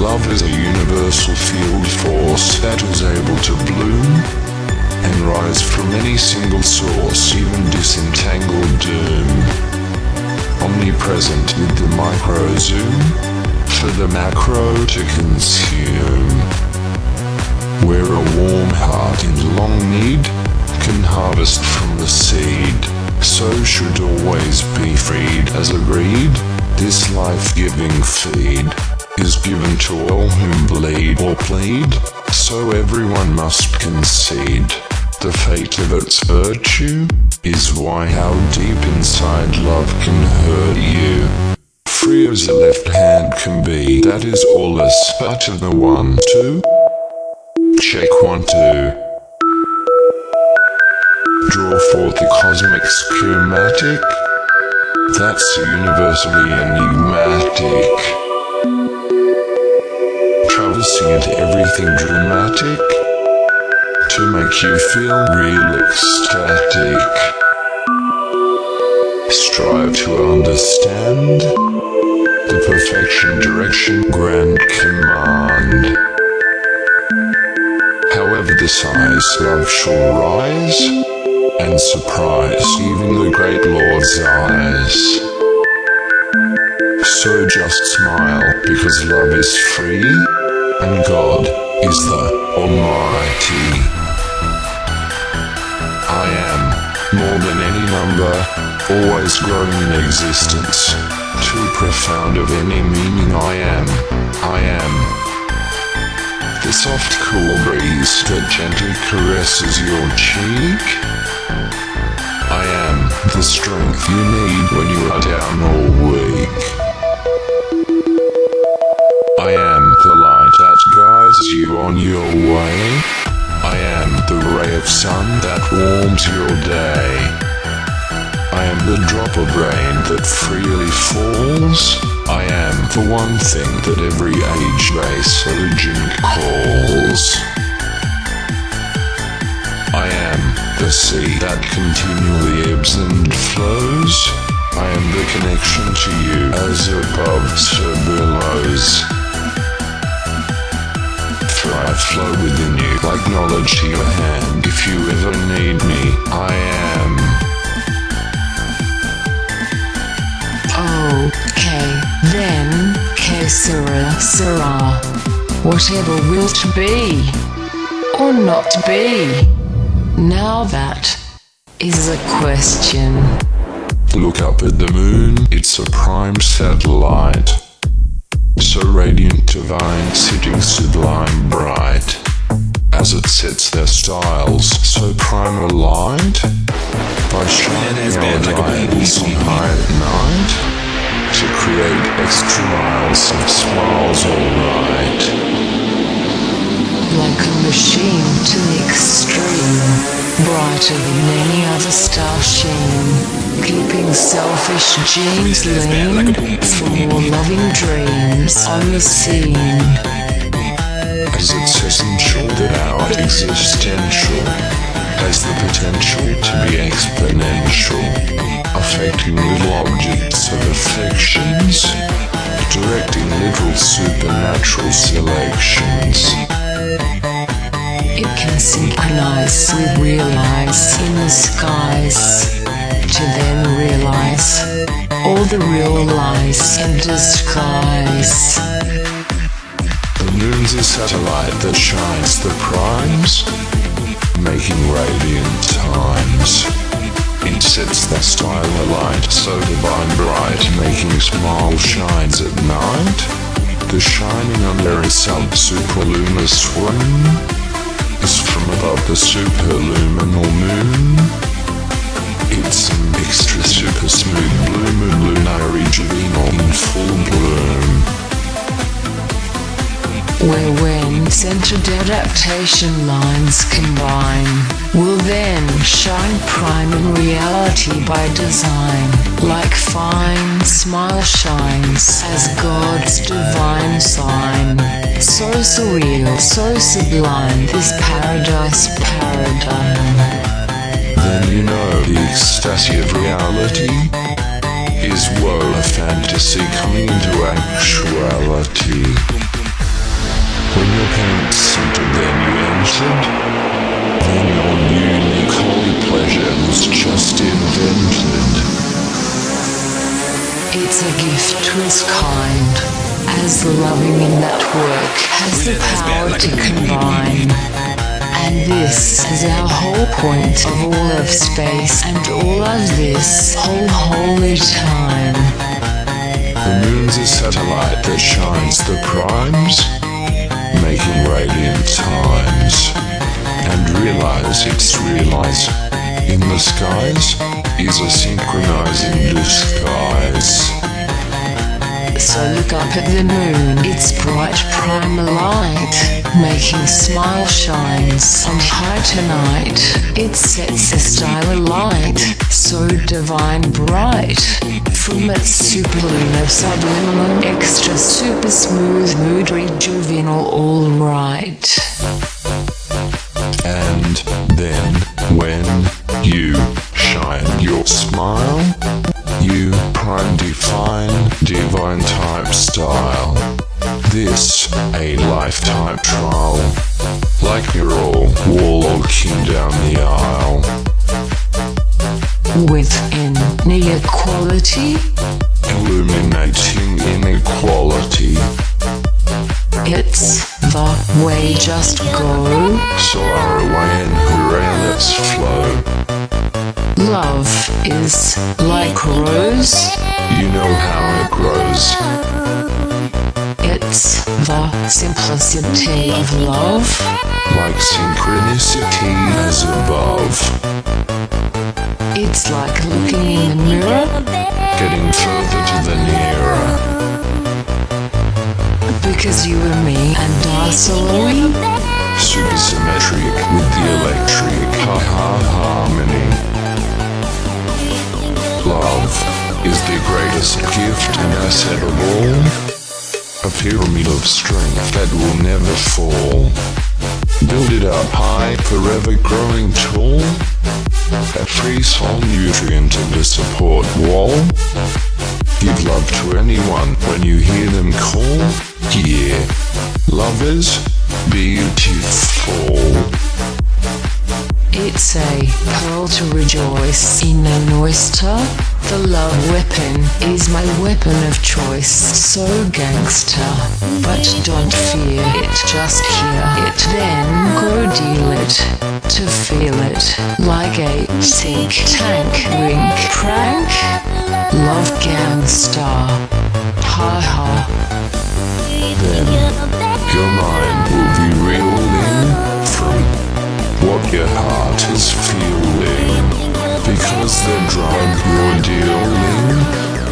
Love is a universal field force that is able to bloom and rise from any single source, even disentangle doom. Omnipresent with the micro zoom, for the macro to consume. Where a warm heart in long need can harvest from the seed, so should always be freed as agreed. This life-giving feed is given to all whom bleed or plead, so everyone must concede. The fate of its virtue is why how deep inside love can hurt you. Free as a left hand can be, that is all a spot of the 1, 2. Check 1, 2. Draw forth the cosmic schematic, that's universally enigmatic. Traversing into everything dramatic, to make you feel real ecstatic. Strive to understand the perfection, direction, grand command. However the size, love shall rise and surprise even the great Lord's eyes. So just smile, because love is free and God is the Almighty. I am more than any number, always growing in existence, too profound of any meaning. I am. The soft cool breeze that gently caresses your cheek. I am the strength you need when you are down or weak. I am the light that guides you on your way. I am the ray of sun that warms your day. I am the drop of rain that freely falls. I am the one thing that every age-based religion calls. I am the sea that continually ebbs and flows. I am the connection to you as above so belows. For I flow within you like knowledge to your hand. If you ever need me, I am. Okay, then, que sera, sera. Whatever will to be, or not to be. Now that is a question. Look up at the moon, it's a prime satellite. So radiant, divine, sitting sublime bright. As it sets their styles, so prime a light. By shining our dials on high at night. To create extra miles and smiles alright. Like a machine to the extreme, brighter than any other star sheen, keeping selfish genes lean for more loving dreams on the scene. As it's essential that our existential has the potential to be exponential, affecting little objects of affections, directing literal supernatural selections. It can synchronize with realize in the skies, to then realize all the real lies in disguise. The moon's a satellite that shines the primes, making radiant times. It sets their style alight, so divine bright, making smile shines at night. The shining under a sub-superlunar swoon is from above the superluminal moon. It's an extra super smooth blue moon lunary juvenile in full bloom. Where when centered adaptation lines combine, will then shine prime in reality by design. Like fine smile shines as God's divine sign. So surreal, so sublime, this paradise paradigm. Then you know the ecstasy of reality is woe, a fantasy coming into actuality. When your parents centered, then you entered. Then your unique holy pleasure was just invented. It's a gift to its kind, as the loving in that work has the power to combine. And this is our whole point of all of space and all of this whole holy time. The moon's a satellite that shines the primes, making radiant times. And realize it's realize in the skies is a synchronizing disguise. So look up at the moon, its bright primal light, making smile shines on high tonight. It sets the style alight, so divine bright, from its superlunar subliminal extra super smooth mood rejuvenal all right. And then when you shine your smile, you prime define divine type style. This a lifetime trial, like you're all walking down the aisle. With inequality, illuminating inequality. It's the way, just go. So our away and hooray, let's flow. Love is like a rose. You know how it grows. It's the simplicity of love. Like synchronicity as above. It's like looking in the mirror. Getting further to the nearer. Because you and me and Darcy, Supersymmetric with the electric harmony. Love is the greatest gift and asset of all. A pyramid of strength that will never fall. Build it up high, forever growing tall. A free soul nutrient in the support wall. Give love to anyone when you hear them call. Yeah, love is beautiful. it's a pearl to rejoice in an oyster. The love weapon is my weapon of choice. So gangster, but don't fear it, just hear it, then go deal it, to feel it, like a think tank, wink prank. Love gangster, ha ha. Then your mind will be reeling from what your heart is feeling. Because the drug you're dealing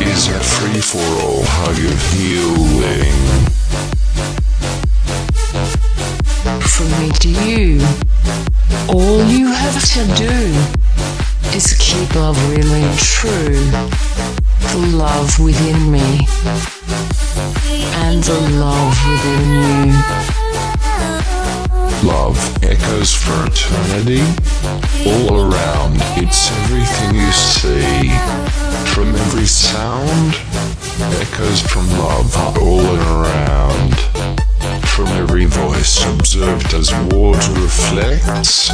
is a free-for-all hug of healing. From me to you, all you have to do is keep love really true. The love within me and the love within you. Love echoes for eternity. All around, it's everything you see. From every sound, echoes from love are all around. From every voice observed as water reflects.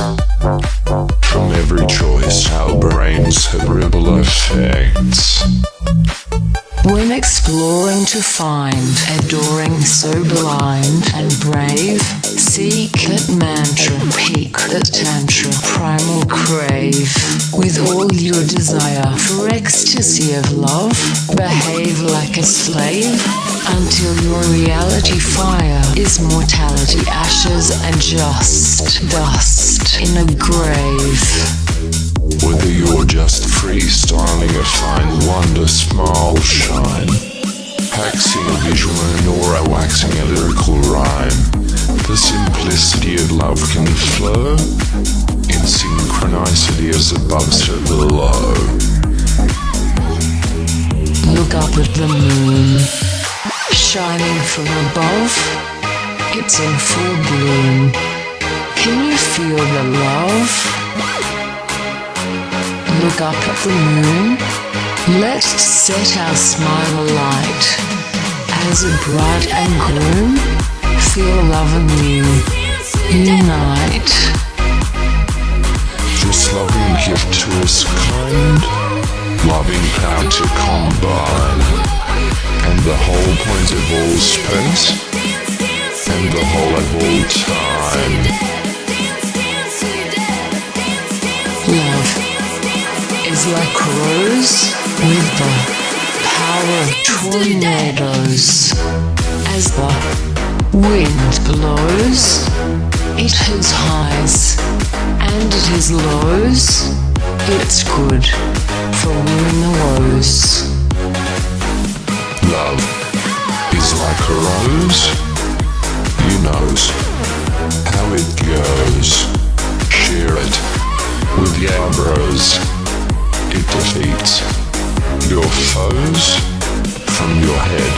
From every choice, our brains have ripple effects. When exploring to find, adoring so blind and brave, seek that mantra, peak that tantra, primal crave. With all your desire for ecstasy of love, behave like a slave, until your reality fire is mortality, ashes and just dust in a grave. Whether you're just freestyling a fine wonder, smile, shine, waxing a visual and aura, waxing a lyrical rhyme, the simplicity of love can flow in synchronicity as above so below. Look up at the moon, shining from above, it's in full bloom. Can you feel the love? Look up at the moon, let's set our smile alight. As a bride and groom, feel love anew, unite. This loving gift to us kind, loving power to combine, and the whole point of all space, and the whole of all time. Love is like a rose with the power of tornadoes. As the wind blows, it has highs and it has lows. It's good for winning the woes. Love is like a rose, you knows how it goes. Share it with your bros. It defeats your foes from your head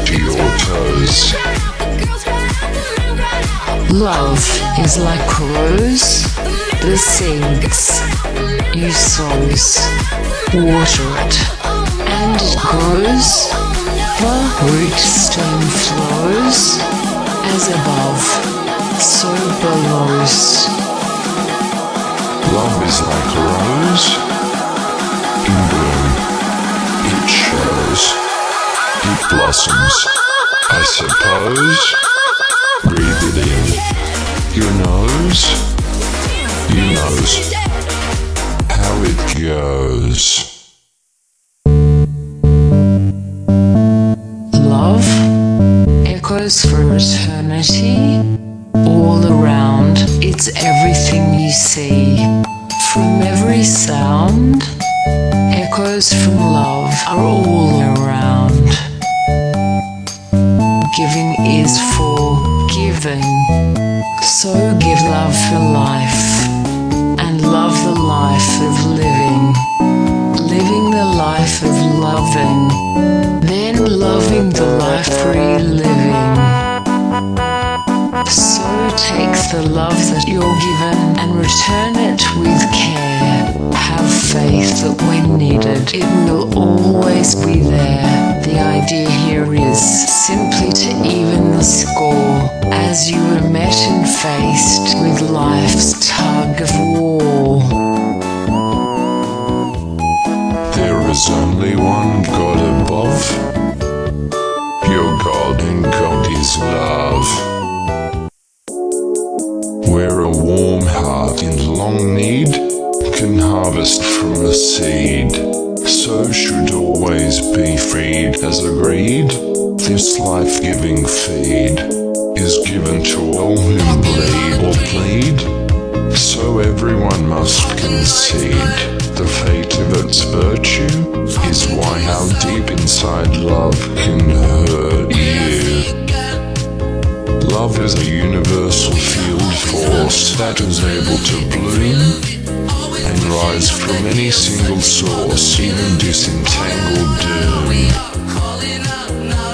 to your toes. Love is like a rose, the seeds you sows, water it, and it grows. The root stem flows, as above, so belows. Love is like a rose, in bloom, it shows, it blossoms, I suppose. Breathe it in, your nose, how it goes. Love echoes from eternity. All around, it's everything you see. From every sound, echoes from love are all around. Giving is for giving, so give love for life, and love the life of living, living the life of loving, then loving the life reliving. So take the love that you're given and return it with care. Have faith that when needed, it will always be there. The idea here is simply to even the score as you are met and faced with life's tug of war. There is only one God above. Your God, and God is love. Where a warm heart in long need can harvest from a seed, so should always be freed as agreed. This life-giving feed is given to all who bleed or plead, so everyone must concede. The fate of its virtue is why how deep inside love can hurt you. Love is a universal field force that is able to bloom and rise from any single source, even disentangled doom.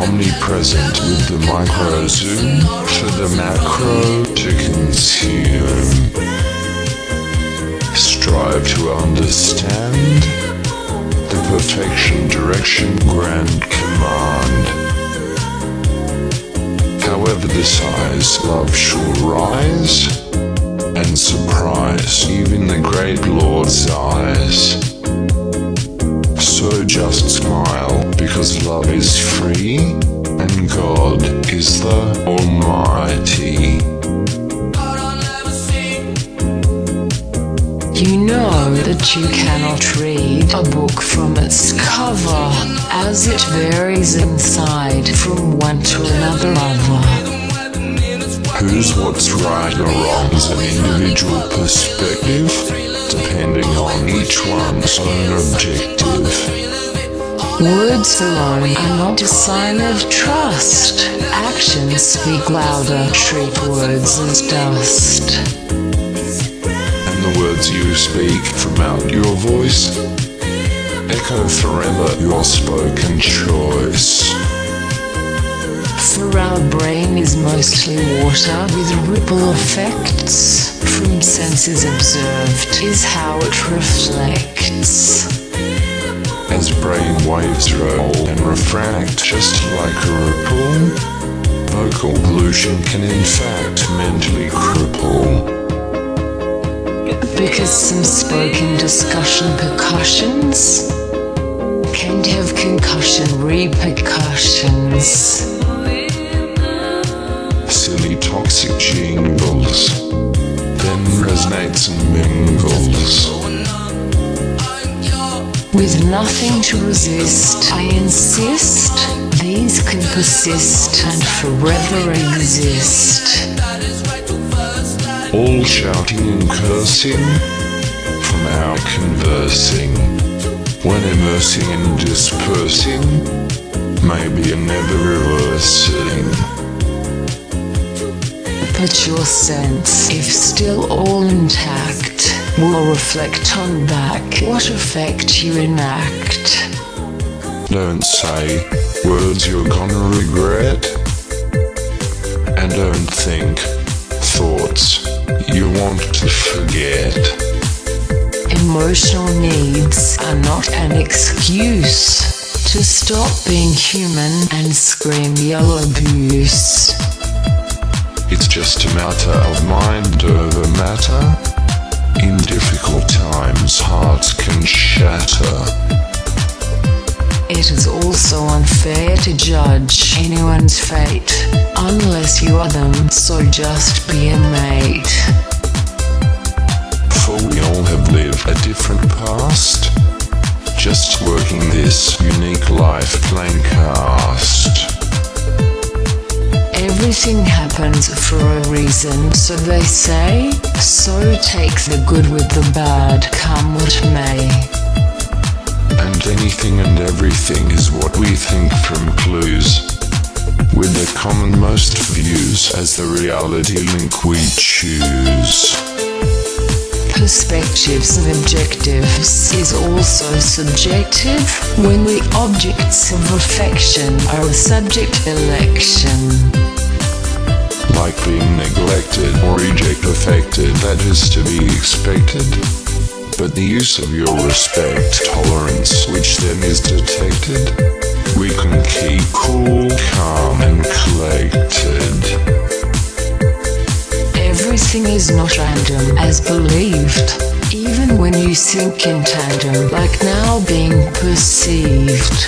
Omnipresent with the micro zoom for the macro to consume. Strive to understand the perfection, direction, grand command. However the size, love shall rise and surprise even the great Lord's eyes. So just smile, because love is free and God is the Almighty. You know that you cannot read a book from its cover, as it varies inside from one to another other. Who's what's right or wrong is an individual perspective, depending on each one's own objective. Words alone are not a sign of trust. Actions speak louder, treat words as dust. The words you speak from out your voice echo forever your spoken choice. For our brain is mostly water with ripple effects. From senses observed is how it reflects. As brain waves roll and refract just like a ripple, vocal pollution can in fact mentally cripple. Because some spoken discussion percussions can have concussion repercussions. Silly toxic jingles then resonates and mingles. With nothing to resist, I insist these can persist and forever exist. All shouting and cursing from our conversing, when immersing and dispersing, maybe a never reversing. But your sense, if still all intact, will reflect on back what effect you enact. Don't say words you're gonna regret, and don't think thoughts you want to forget. Emotional needs are not an excuse to stop being human and scream yellow abuse. It's just a matter of mind over matter. In difficult times, hearts can shatter. It is also unfair to judge anyone's fate unless you are them, so just be a mate. for we all have lived a different past. Just working this unique life playing cast. Everything happens for a reason, so they say. So take the good with the bad, come what may. And anything and everything is what we think from clues, with the commonmost views as the reality link we choose. Perspectives and objectives is also subjective when the objects of affection are a subject election. Like being neglected or reject affected, that is to be expected. But the use of your respect, tolerance, which then is detected, we can keep cool, calm and collected. Everything is not random as believed, even when you think in tandem, like now being perceived.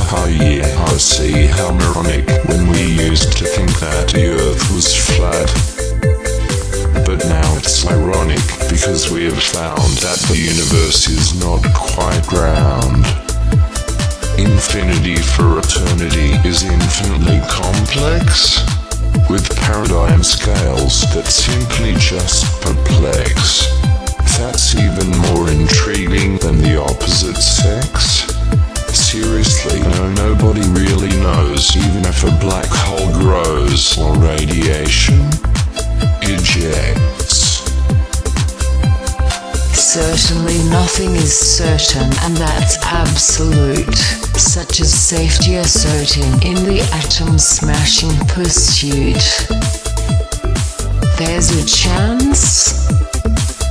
Ha yeah, I see how moronic when we used to think that the earth was flat. But now it's ironic because we have found that the universe is not quite round. Infinity for eternity is infinitely complex, with paradigm scales that simply just perplex. That's even more intriguing than the opposite sex. Seriously, no, nobody really knows, even if a black hole grows or radiation ejects. Certainly nothing is certain, and that's absolute, such as safety asserting in the atom-smashing pursuit. There's a chance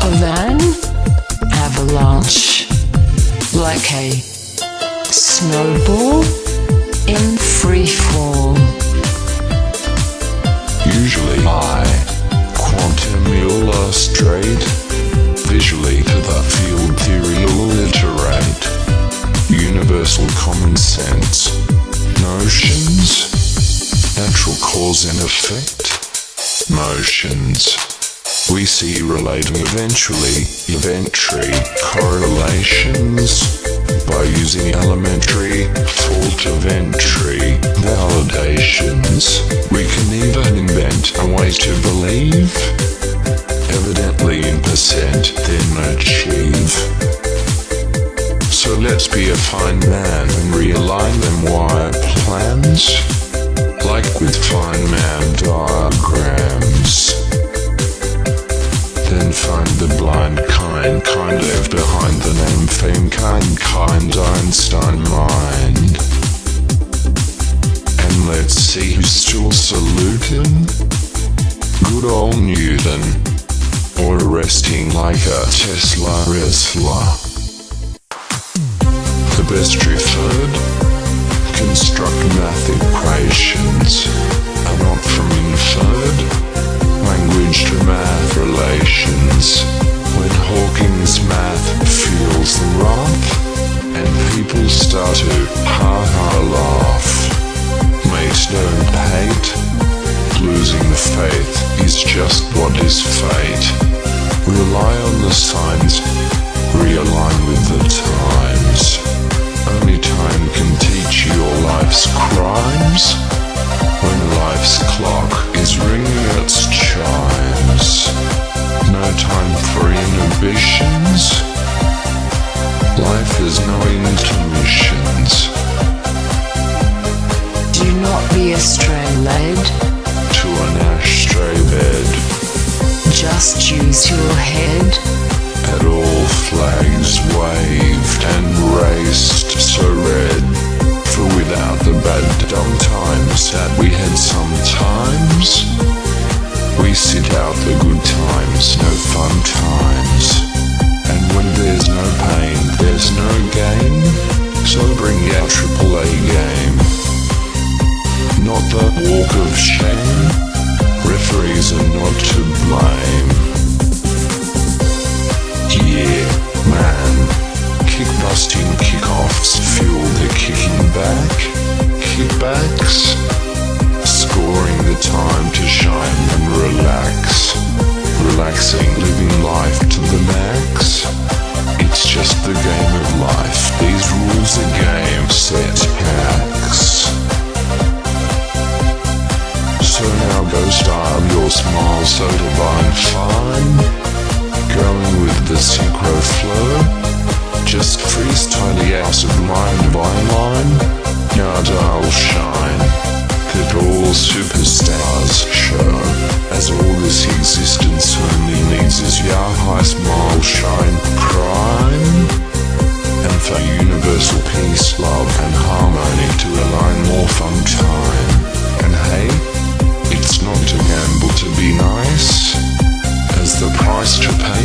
of an avalanche, like a snowball in free fall. Usually I quantum illustrate, visually to the field theory alliterate, universal common sense, notions, natural cause and effect, motions. We see relating eventually, event tree, correlations, by using elementary fault of entry validations. We can even invent a way to believe, evidently in percent, then achieve. So let's be a fine man and realign them wire plans, like with fine man diagrams. Then find the blind kind of behind the name fame, kind Einstein mind. And let's see who's still saluting. Good old Newton, or resting like a Tesla wrestler. The best referred, construct math equations, are not from inferred. Language to math relations. When Hawking's math feels the wrath, and people start to ha-ha laugh. Mates don't hate, losing the faith is just what is fate. Rely on the signs, realign with the times. Only time can teach your life's crimes. When life's clock is ringing its chimes, no time for inhibitions. Life has no intermissions. Do not be astray-led To an ashtray bed, just use your head. at all flags waved and raised so red. For without the bad dumb times that we had sometimes, we sit out the good times, no fun times. And when there's no pain, there's no gain. So bring your AAA game, not the walk of shame. Referees are not to blame. Yeah, man. Kick-busting kickoffs fuel the kicking back. Kickbacks, scoring the time to shine and relax. Relaxing, living psycho style, your smile so divine fine. Going with the synchro flow, just freestyle the house of mind divine line. Now I'll shine, that all superstars show, as all this existence only needs is your high smile shine crime. And for universal peace, love and harmony to align more fun time. And hey, it's not a gamble to be nice, as the price to pay,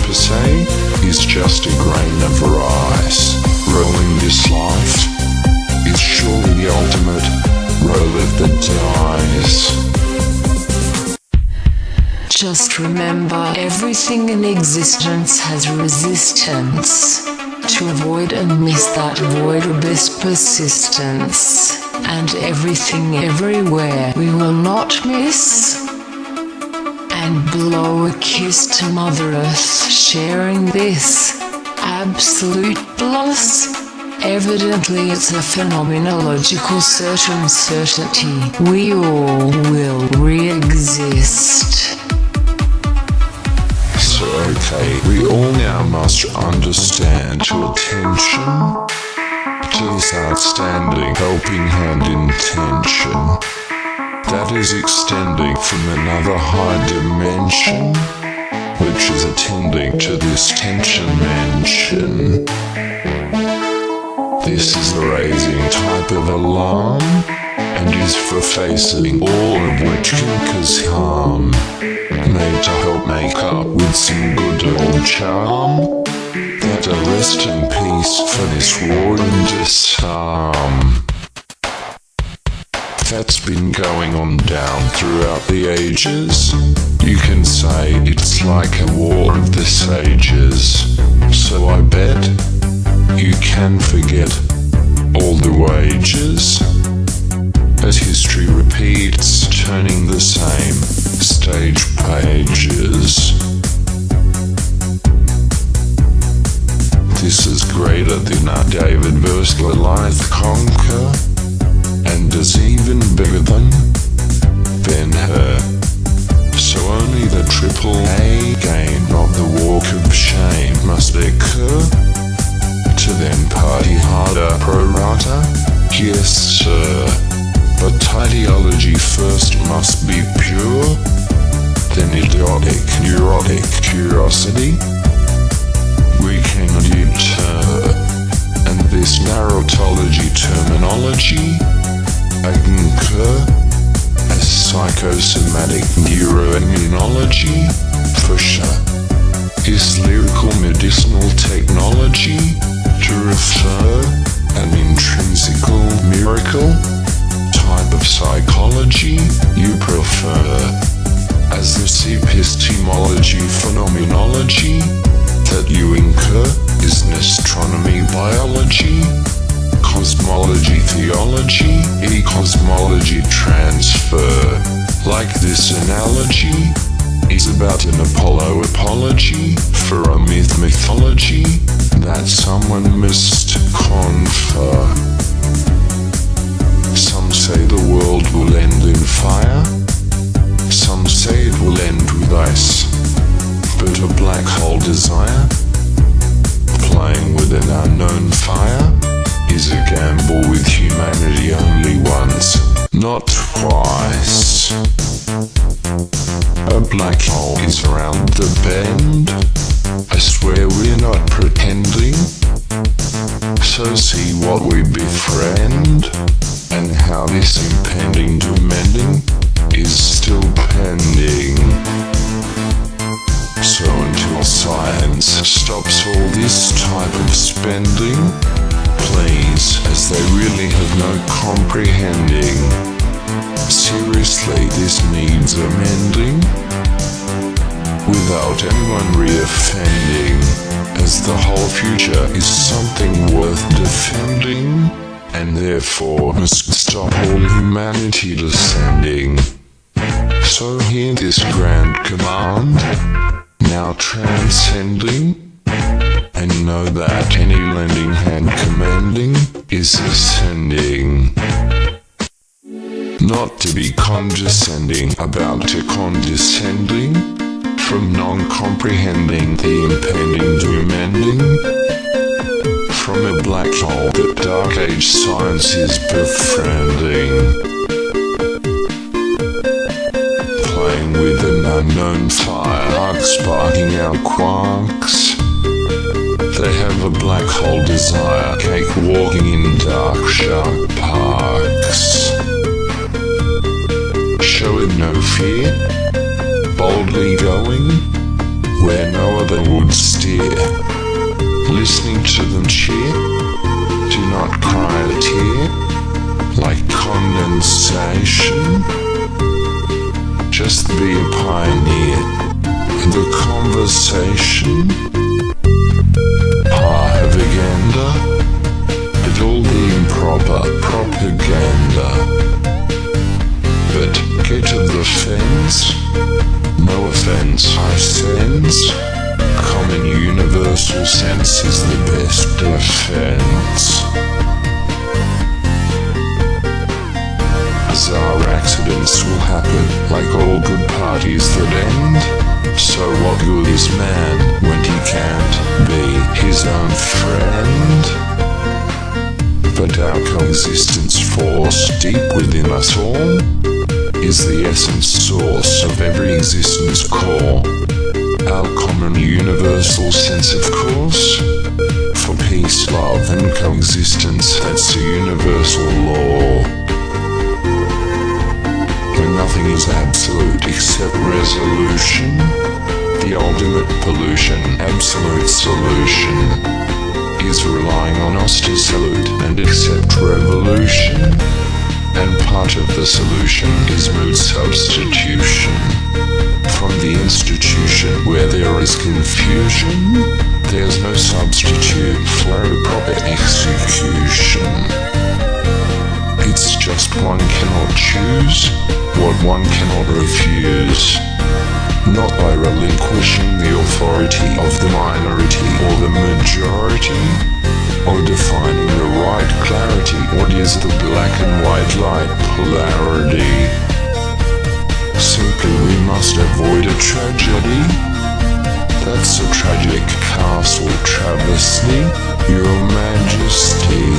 per se, is just a grain of rice. Rolling this life is surely the ultimate roll of the dice. Just remember, everything in existence has resistance. To avoid and miss that void or best persistence. And everything everywhere we will not miss. And blow a kiss to Mother Earth, sharing this absolute bliss. Evidently it's a phenomenological certainty. We all will re-exist. So okay, we all now must understand to attention to this outstanding helping hand intention that is extending from another high dimension, which is attending to this tension mention. This is a raising type of alarm, and is for facing all of which can cause harm, made to help make up with some good old charm, that a rest in peace for this war and disarm. That's been going on down throughout the ages. You can say it's like a war of the sages. So I bet you can forget all the wages, as history repeats, turning the same stage pages. This is greater than our David vs. Goliath conquer, and is even bigger than Ben-Hur. So only the triple A game, not the walk of shame, must occur, to then party harder pro rata. Yes sir, but ideology first must be pure, then idiotic, neurotic curiosity we can deter, and this narrowtology terminology I concur as psychosomatic neuroimmunology for sure is lyrical medicinal technology to refer an intrinsical miracle type of psychology you prefer, as this epistemology phenomenology that you incur is astronomy biology, cosmology theology, e-cosmology transfer. Like this analogy is about an Apollo apology for a mythology that someone must confer. Some say the world will end in fire, some say it will end with ice, but a black hole desire, playing with an unknown fire, is a gamble with humanity only once, not twice. A black hole is around the bend, I swear we're not pretending. So see what we befriend, and how this impending demanding is still pending. So until science stops all this type of spending, please, as they really have no comprehending, seriously this needs amending, without anyone reoffending, as the whole future is something worth defending, and therefore must stop all humanity descending. So hear this grand command, now transcending, and know that any lending hand commanding is ascending. Not not to be condescending about to condescending, from non-comprehending the impending doom ending, from a black hole that dark age science is befriending, playing with an unknown fire, sparking out quarks. They have a black hole desire, cake walking in dark shark parks. Showing no fear, boldly going where no other would steer. Listening to them cheer, do not cry a tear, like condensation. Just be a pioneer in the conversation. Propaganda, but all the improper propaganda. But get to the fence, no offense, I sense. Common universal sense is the best defense. Bizarre accidents will happen, like all good parties that end. So what good is man when he can't be his own friend? But our coexistence force deep within us all is the essence source of every existence core. Our common universal sense, of course, for peace, love and coexistence, that's a universal law. When nothing is absolute except resolution, the ultimate pollution, absolute solution, is relying on us to salute and accept revolution. And part of the solution is mood substitution. From the institution where there is confusion, there's no substitute for a proper execution. It's just one cannot choose what one cannot refuse. Not by relinquishing the authority of the minority or the majority, or defining the right clarity, what is the black and white light polarity. Simply we must avoid a tragedy. That's a tragic castle travesty, Your Majesty.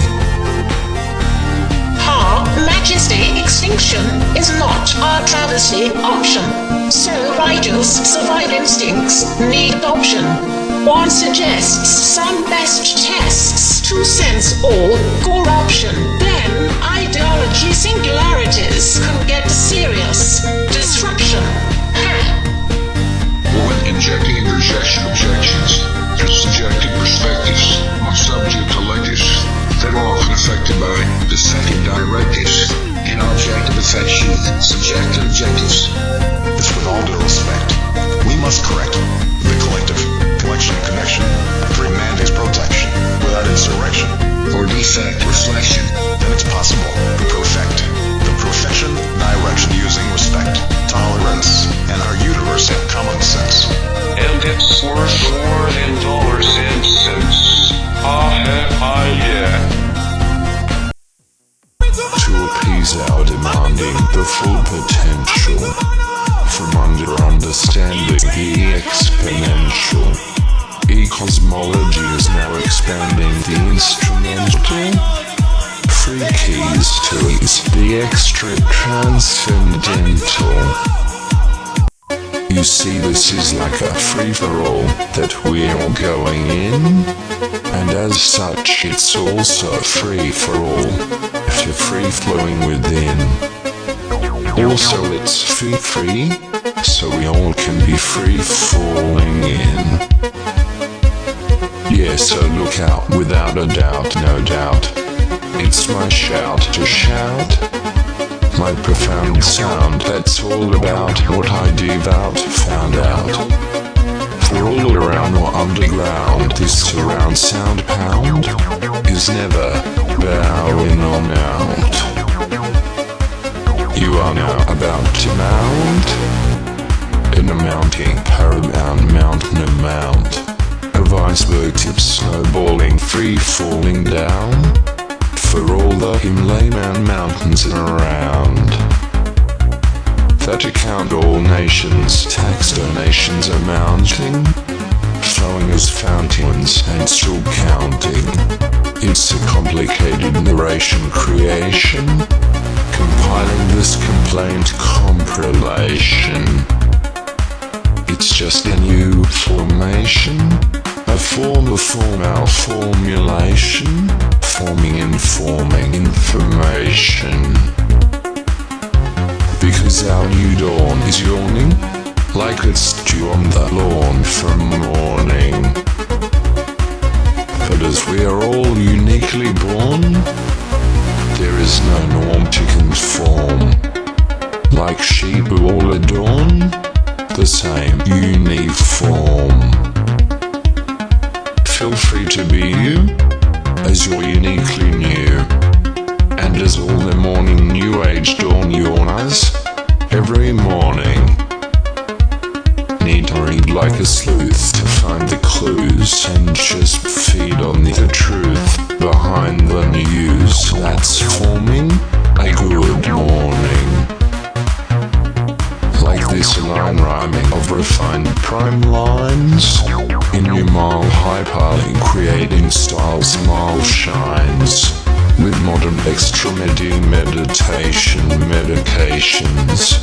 Her Majesty, extinction is not a travesty option. So righteous survival instincts need adoption. One suggests some best tests to sense all corruption. Then ideology singularities can get serious disruption. When injecting interjection objections to subjective perspectives on subject electives that are often affected by dissenting directives and objective affection, subjective objectives. This with all due respect, we must correct the collective collection and connection through mandate's protection without insurrection or defect reflection. Then it's possible to perfect the profession direction using respect, tolerance, and our universal common sense. And it's worth more than dollars and cents. Yeah. To appease our demanding the full potential, from under understanding the exponential, e-cosmology is now expanding the instrumental, free keys to ease the extra transcendental. You see, this is like a free-for-all that we're all going in, and as such it's also free-for-all if you're free-flowing within. Also it's free, so we all can be free-falling in. Yeah, so look out, without a doubt, no doubt. It's my shout to shout, my profound sound, that's all about what I devout, found out. For all around or underground, this surround sound pound is never bowing on out. You are now about to mount in a mounting paramount mountain amount of iceberg tips snowballing, free falling down for all the Himalayan mountains around. that account all nations, tax donations are mounting, flowing as fountains and still counting. It's a complicated narration creation, compiling this complaint compilation. It's just a new formation, a form of formal formulation, forming informing information. Because our new dawn is yawning, like it's due on the lawn for morning. But as we are all uniquely born, there is no norm to conform. Like sheep who all adorn the same uniform. Feel free to be you, as you're uniquely new. And as all the morning new age dawn yawners, every morning, need to read like a sleuth to find the clues and just feed on the truth behind the news that's forming a good morning. Like this line rhyming of refined prime lines, in new mile hyperlink creating style smile shines, with modern extremity meditation medications,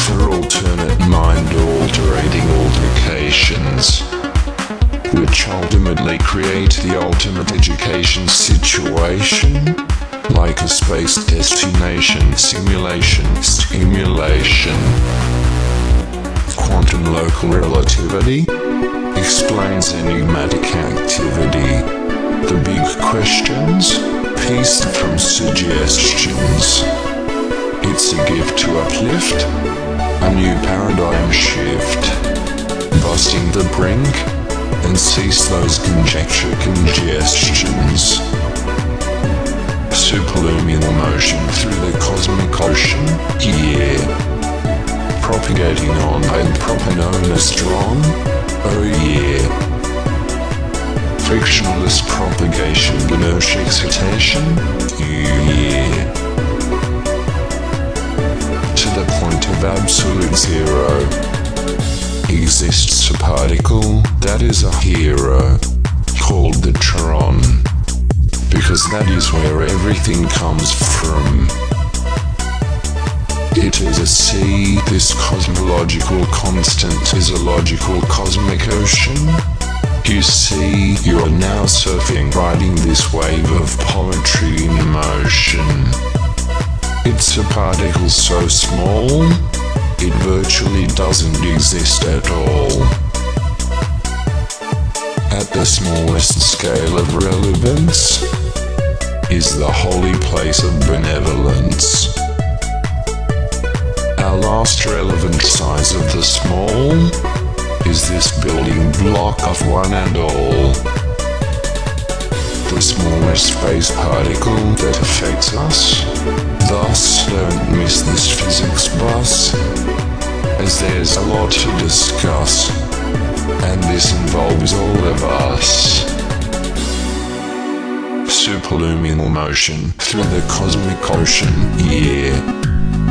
for alternate mind-alterating altercations, which ultimately create the ultimate education situation, like a space destination, simulation, stimulation. Quantum local relativity explains enigmatic activity. The big questions, pieced from suggestions. It's a gift to uplift, a new paradigm shift, busting the brink and cease those conjecture congestions. Superluminal motion through the cosmic ocean, yeah. Propagating on and proper known as strong, oh yeah. Frictionless propagation, inertia excitation, yeah. To the point of absolute zero, exists a particle that is a hero, called the Tron, because that is where everything comes from. It is a sea, this cosmological constant is a logical cosmic ocean. You see, you're now surfing, riding this wave of poetry in motion. It's a particle so small, it virtually doesn't exist at all. At the smallest scale of relevance is the holy place of benevolence. Our last relevant size of the small is this building block of one and all. The smallest space particle that affects us. Thus, don't miss this physics bus, as there's a lot to discuss, and this involves all of us. Superluminal motion through the cosmic ocean, yeah.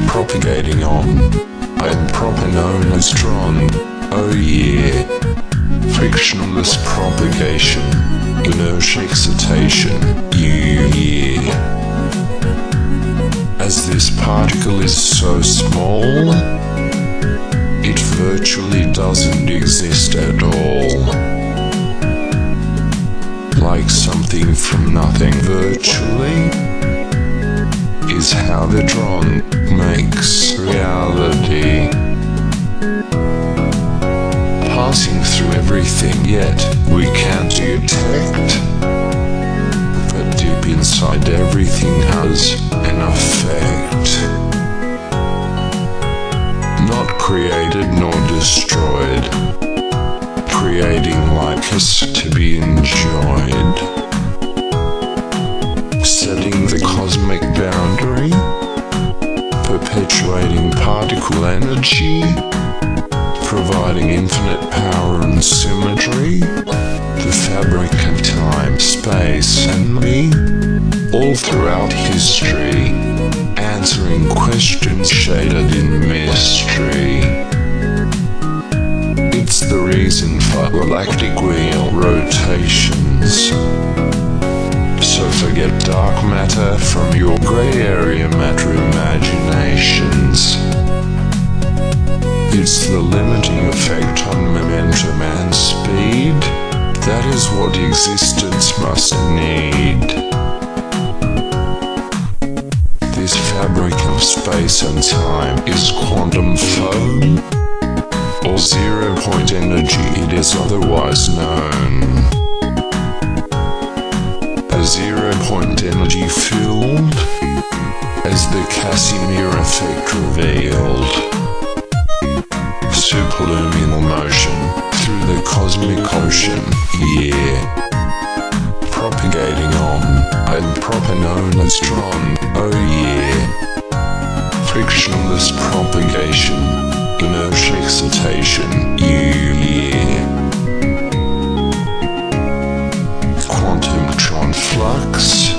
Propagating on, and proper known as Tron, oh yeah. Frictionless propagation, inertia excitation, yeah. As this particle is so small, it virtually doesn't exist at all. Like something from nothing virtually is how the Tron makes reality. Passing through everything yet we can't detect, but deep inside everything has an effect. Not created nor destroyed, creating like us to be enjoyed. Setting the cosmic boundary, perpetuating particle energy, providing infinite power and symmetry, the fabric of time, space, and me, all throughout history, answering questions shaded in mystery. It's the reason for galactic wheel rotations. So forget dark matter from your grey area matter imaginations. It's the limiting effect on momentum and speed. That is what existence must need. This fabric of space and time is quantum foam, or zero-point energy it is otherwise known. A zero-point energy field, as the Casimir effect revealed. Superluminal motion through the cosmic ocean, yeah. Propagating on, and proper known as tron, oh yeah. Frictionless propagation, inertia excitation, yeah. Quantum tron flux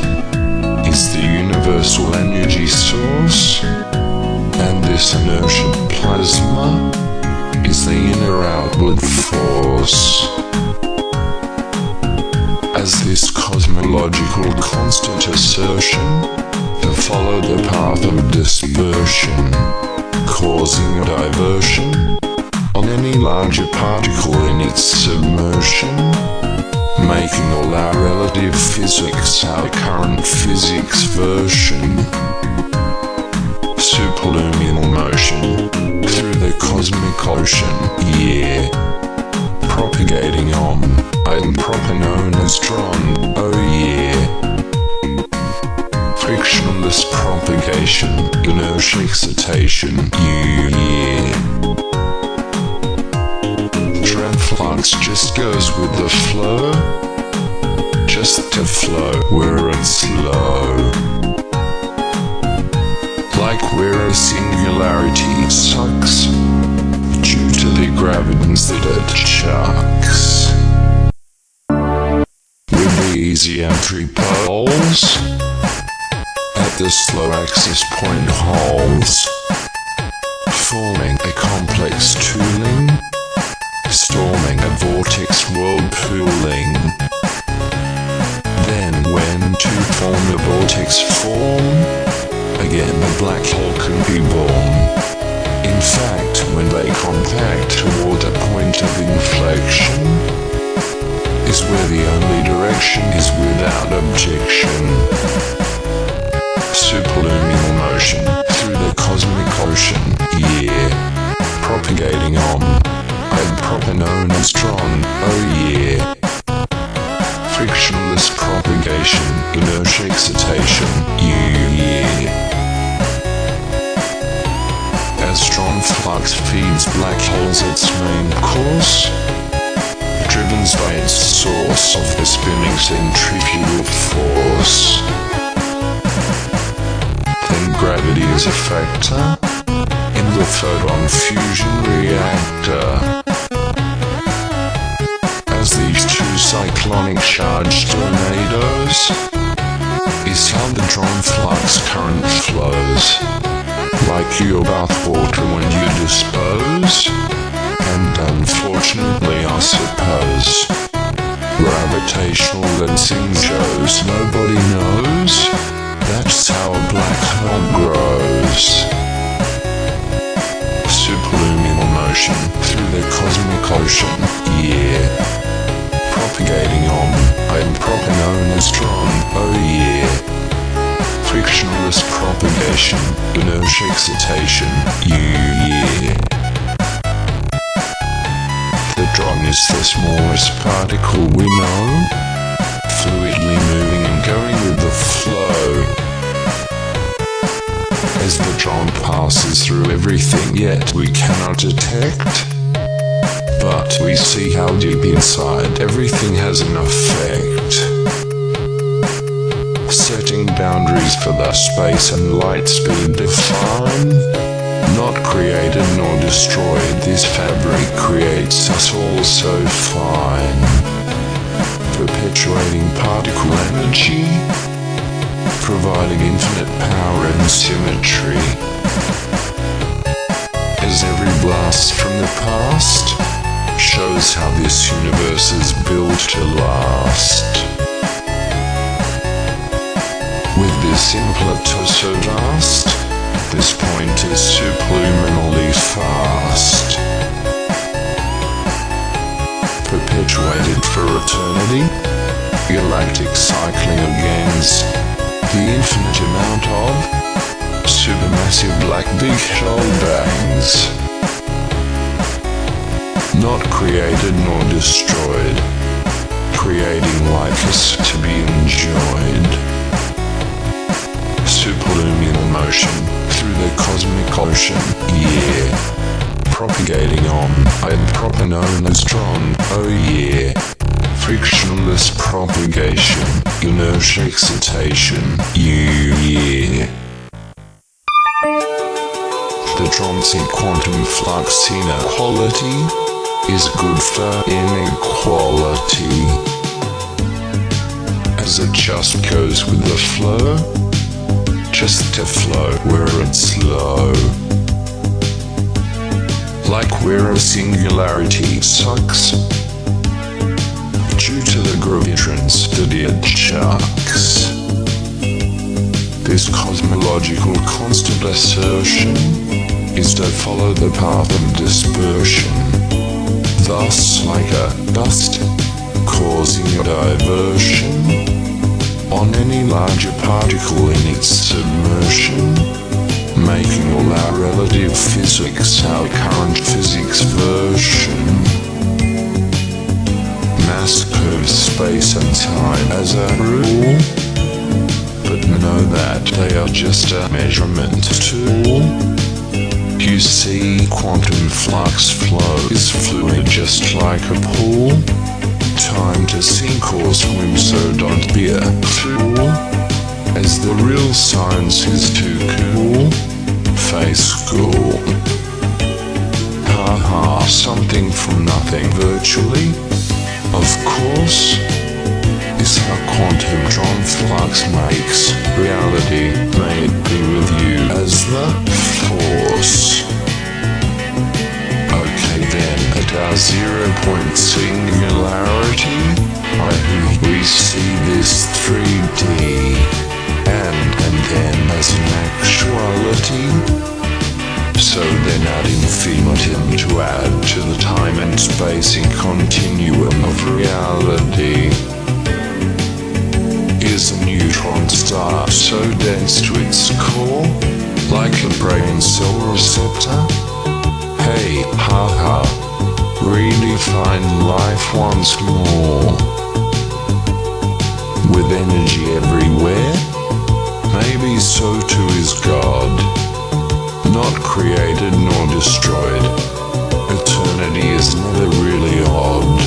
is the universal energy source, and this inertia plasma is the inner outward force. As this cosmological constant assertion to follow the path of dispersion, causing a diversion on any larger particle in its submersion, making all our relative physics our current physics version. Superluminal motion through the cosmic ocean, yeah. Propagating on, and proper known as tron, oh yeah. Frictionless propagation, inertia excitation, yeah. Tron flux just goes with the flow, just to flow where it's slow. Like where a singularity sucks due to the gravitons that it chucks. With the easy entry poles at the slow axis point holes, forming a complex tooling, storming a vortex whirlpooling. Then when two form a vortex form, again the black hole can be born. In fact, when they compact toward a point of inflection, is where the only direction is without objection. Superluminal motion through the cosmic ocean, yeah. Propagating on, and proper known as tron, oh yeah. Frictionless propagation, inertia excitation, yeah. As tron flux feeds black holes its main course, driven by its source of the spinning centrifugal force. Then gravity is a factor in the photon fusion reactor. As these two cyclonic charged tornadoes is how the tron flux current flows. Like your bathwater when you dispose, and unfortunately I suppose gravitational lensing shows nobody knows that's how a black hole grows. Superluminal motion through the cosmic ocean, yeah. Propagating on, and proper known as tron, oh yeah. Frictionless propagation, inertia excitation, yeah. The tron is the smallest particle we know, fluidly moving and going with the flow. As the tron passes through everything yet we cannot detect, but we see how deep inside everything has an effect. Setting boundaries for the space and light speed define, not created nor destroyed, this fabric creates us all so fine. Perpetuating particle energy, providing providing infinite power and symmetry. As every blast from the past shows how this universe is built to last. With this impetus so vast, this point is superluminally fast. Perpetuated for eternity, galactic cycling against the infinite amount of supermassive black big hole bangs. Not created nor destroyed, creating lifeless to be enjoyed. Superluminal motion through the cosmic ocean, yeah. Propagating on, I'm proper known as Tron, oh yeah. Frictionless propagation, inertia excitation, yeah. The Troncy quantum flux inequality is good for inequality. As it just goes with the flow, just to flow where it's low. Like where a singularity sucks, due to the gravitons that it chucks. This cosmological constant assertion is to follow the path of dispersion, thus like a dust, causing a diversion on any larger particle in its submersion, making all our relative physics our current physics version. Mass curves space and time as a rule, but know that they are just a measurement tool. You see, quantum flux flow is fluid just like a pool. Time to sink or swim, so don't be a fool. As the real science is too cool, face school. Haha, something from nothing virtually, of course, is how quantum Tron flux makes reality. May it be with you as the force. Okay then, at our 0-point singularity, we see this 3D, and then as an actuality. So then ad infinitum to add to the time and spacing continuum of reality. Is a neutron star so dense to its core, like a brain cell receptor? Hey, haha, redefine life once more. With energy everywhere, maybe so too is God. Not created nor destroyed, eternity is never really odd.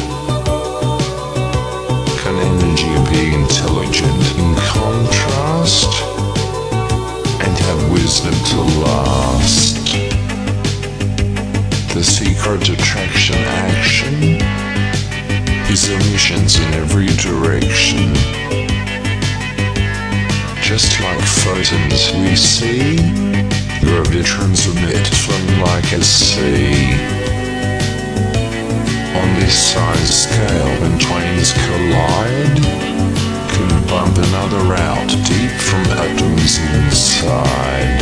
Can energy be intelligent in contrast, and have wisdom to last? The secret attraction action is emissions in every direction. Just like photons we see, gravitrons emit from like a sea. On this size scale, when twains collide, can bump another out deep from atoms inside.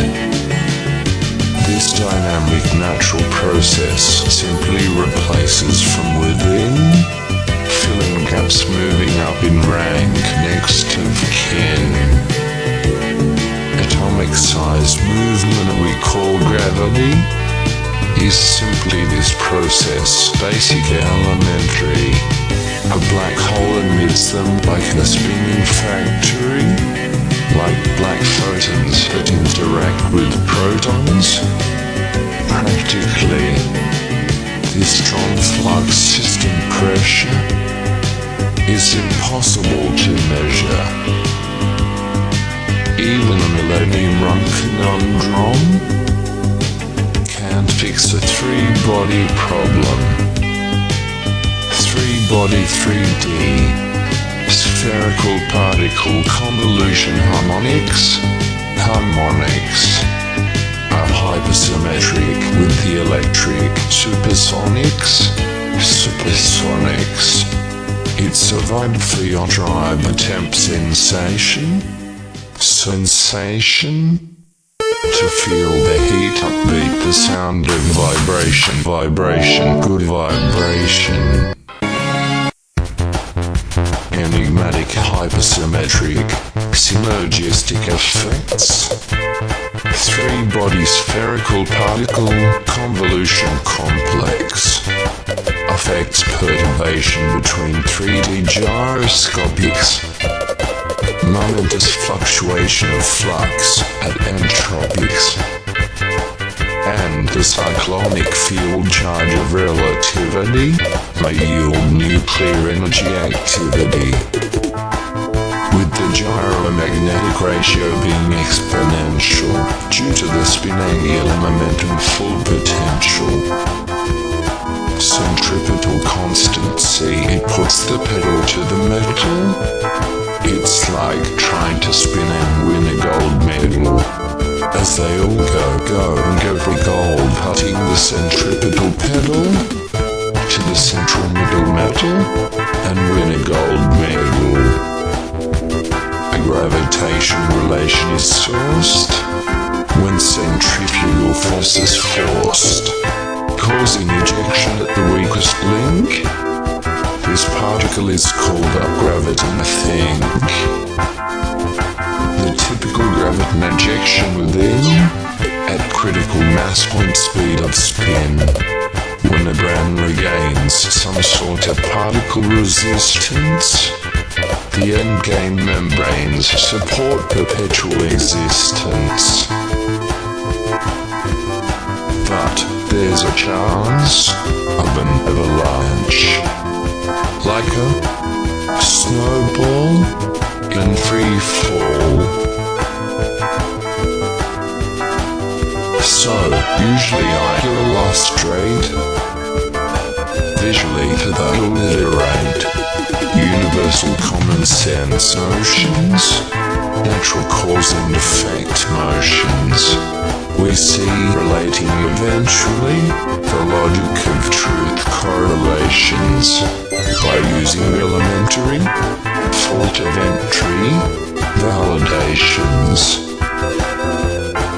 This dynamic natural process simply replaces from within, filling gaps moving up in rank next of kin. Atomic-sized movement we call gravity is simply this process, basic elementary. A black hole emits them like a spinning factory, like black photons that interact with protons. Practically, this Tron flux system pressure is impossible to measure. Even a millennium-run conundrum can't fix a three-body problem. Three-body 3D, spherical particle convolution harmonics, Supersonics. Supersonics. It's a vibe for your drive, a temp sensation. Sensation. To feel the heat, upbeat, the sound of vibration, vibration, good vibration. Enigmatic, hypersymmetric, synergistic effects. Three-body spherical particle convolution complex. Affects perturbation between 3D gyroscopics. Momentous fluctuation of flux at entropics. And the cyclonic field charge of relativity may yield nuclear energy activity. With the gyromagnetic ratio being exponential due to the spin angular momentum full potential. Centripetal constancy, it puts the pedal to the metal. It's like trying to spin and win a gold medal. As they all go for gold, putting the centripetal pedal to the central middle metal and win a gold medal. A gravitation relation is sourced when centrifugal force is forced, causing ejection at the weakest link. This particle is called upgraviton, I think. The typical graviton ejection within, at critical mass point speed of spin, when a brand regains some sort of particle resistance, the endgame membranes support perpetual existence. But there's a chance of an avalanche. Like a snowball in free fall. So, usually I illustrate visually to alliterate universal common sense notions, natural cause and effect motions. We see relating eventually the logic of truth correlations by using elementary fault event tree validations.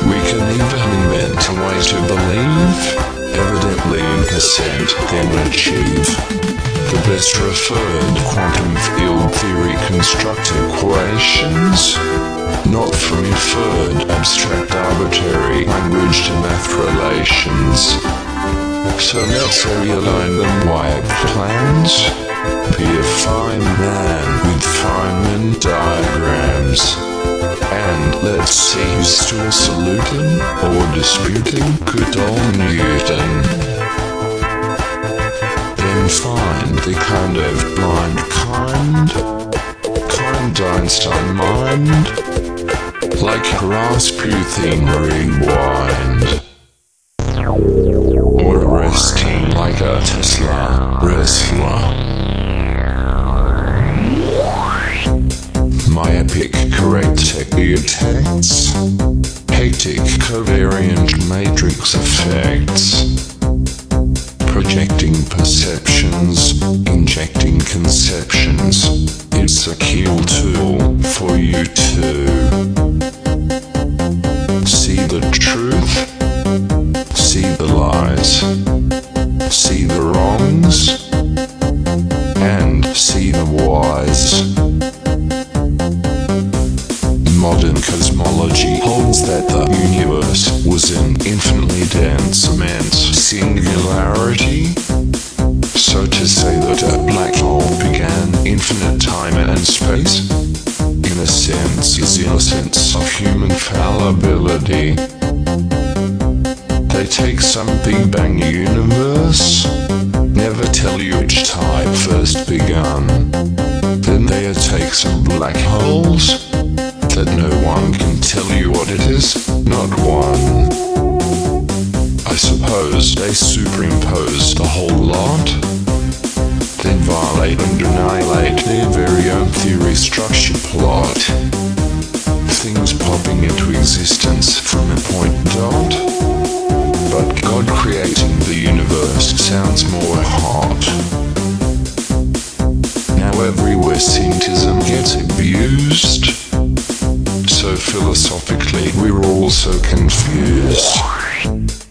We can even invent a way to believe, evidently in percent, then achieve the best referred quantum field theory construct equations, not from inferred abstract arbitrary language to math relations. So let's realign them wired plans, be a fine man with Feynman diagrams, and let's see who's still saluting or disputing good old Newton. Then find the kind of blind kind Einstein mind, like Rasputin rewind. Or resting like a Tesla wrestler. My epic correct texts, hectic covariant matrix effects, projecting perceptions, injecting conceptions. It's a kill tool for you to see the truth, see the lies, see the wrongs, and see the whys. Modern cosmology holds that the universe was an infinitely dense, immense singularity. So to say that a black hole began infinite time and space, in a sense, is innocence of human fallibility. They take some Big Bang universe, never tell you which type first begun. Then they take some black holes that no one can tell you what it is, not one. I suppose they superimpose the whole lot, then violate and annihilate their very own theory structure plot. Things popping into existence from a point dot, but God creating the universe philosophically we're all so confused.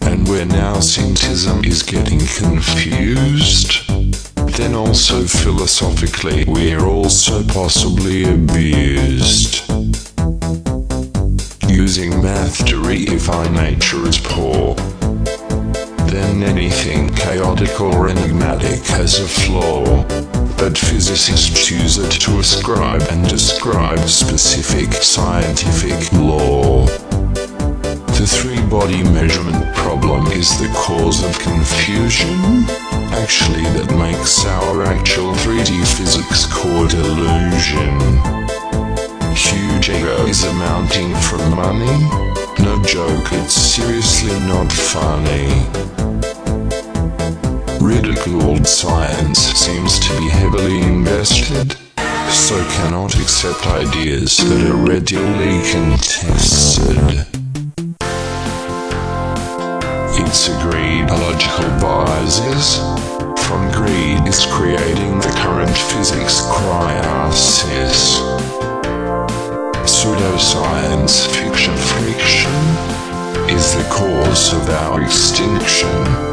And where now syntheism is getting confused, then also philosophically we're also possibly abused. Using math to reify nature as poor, then anything chaotic or enigmatic has a flaw. But physicists use it to ascribe and describe specific scientific law. The three-body measurement problem is the cause of confusion. Actually, that makes our actual 3D physics core delusion. Huge ego is amounting for money? No joke, it's seriously not funny. Ridiculed science seems to be heavily invested, so cannot accept ideas that are readily contested. It's agreed logical biases from greed is creating the current physics crisis. Pseudoscience fiction friction is the cause of our extinction.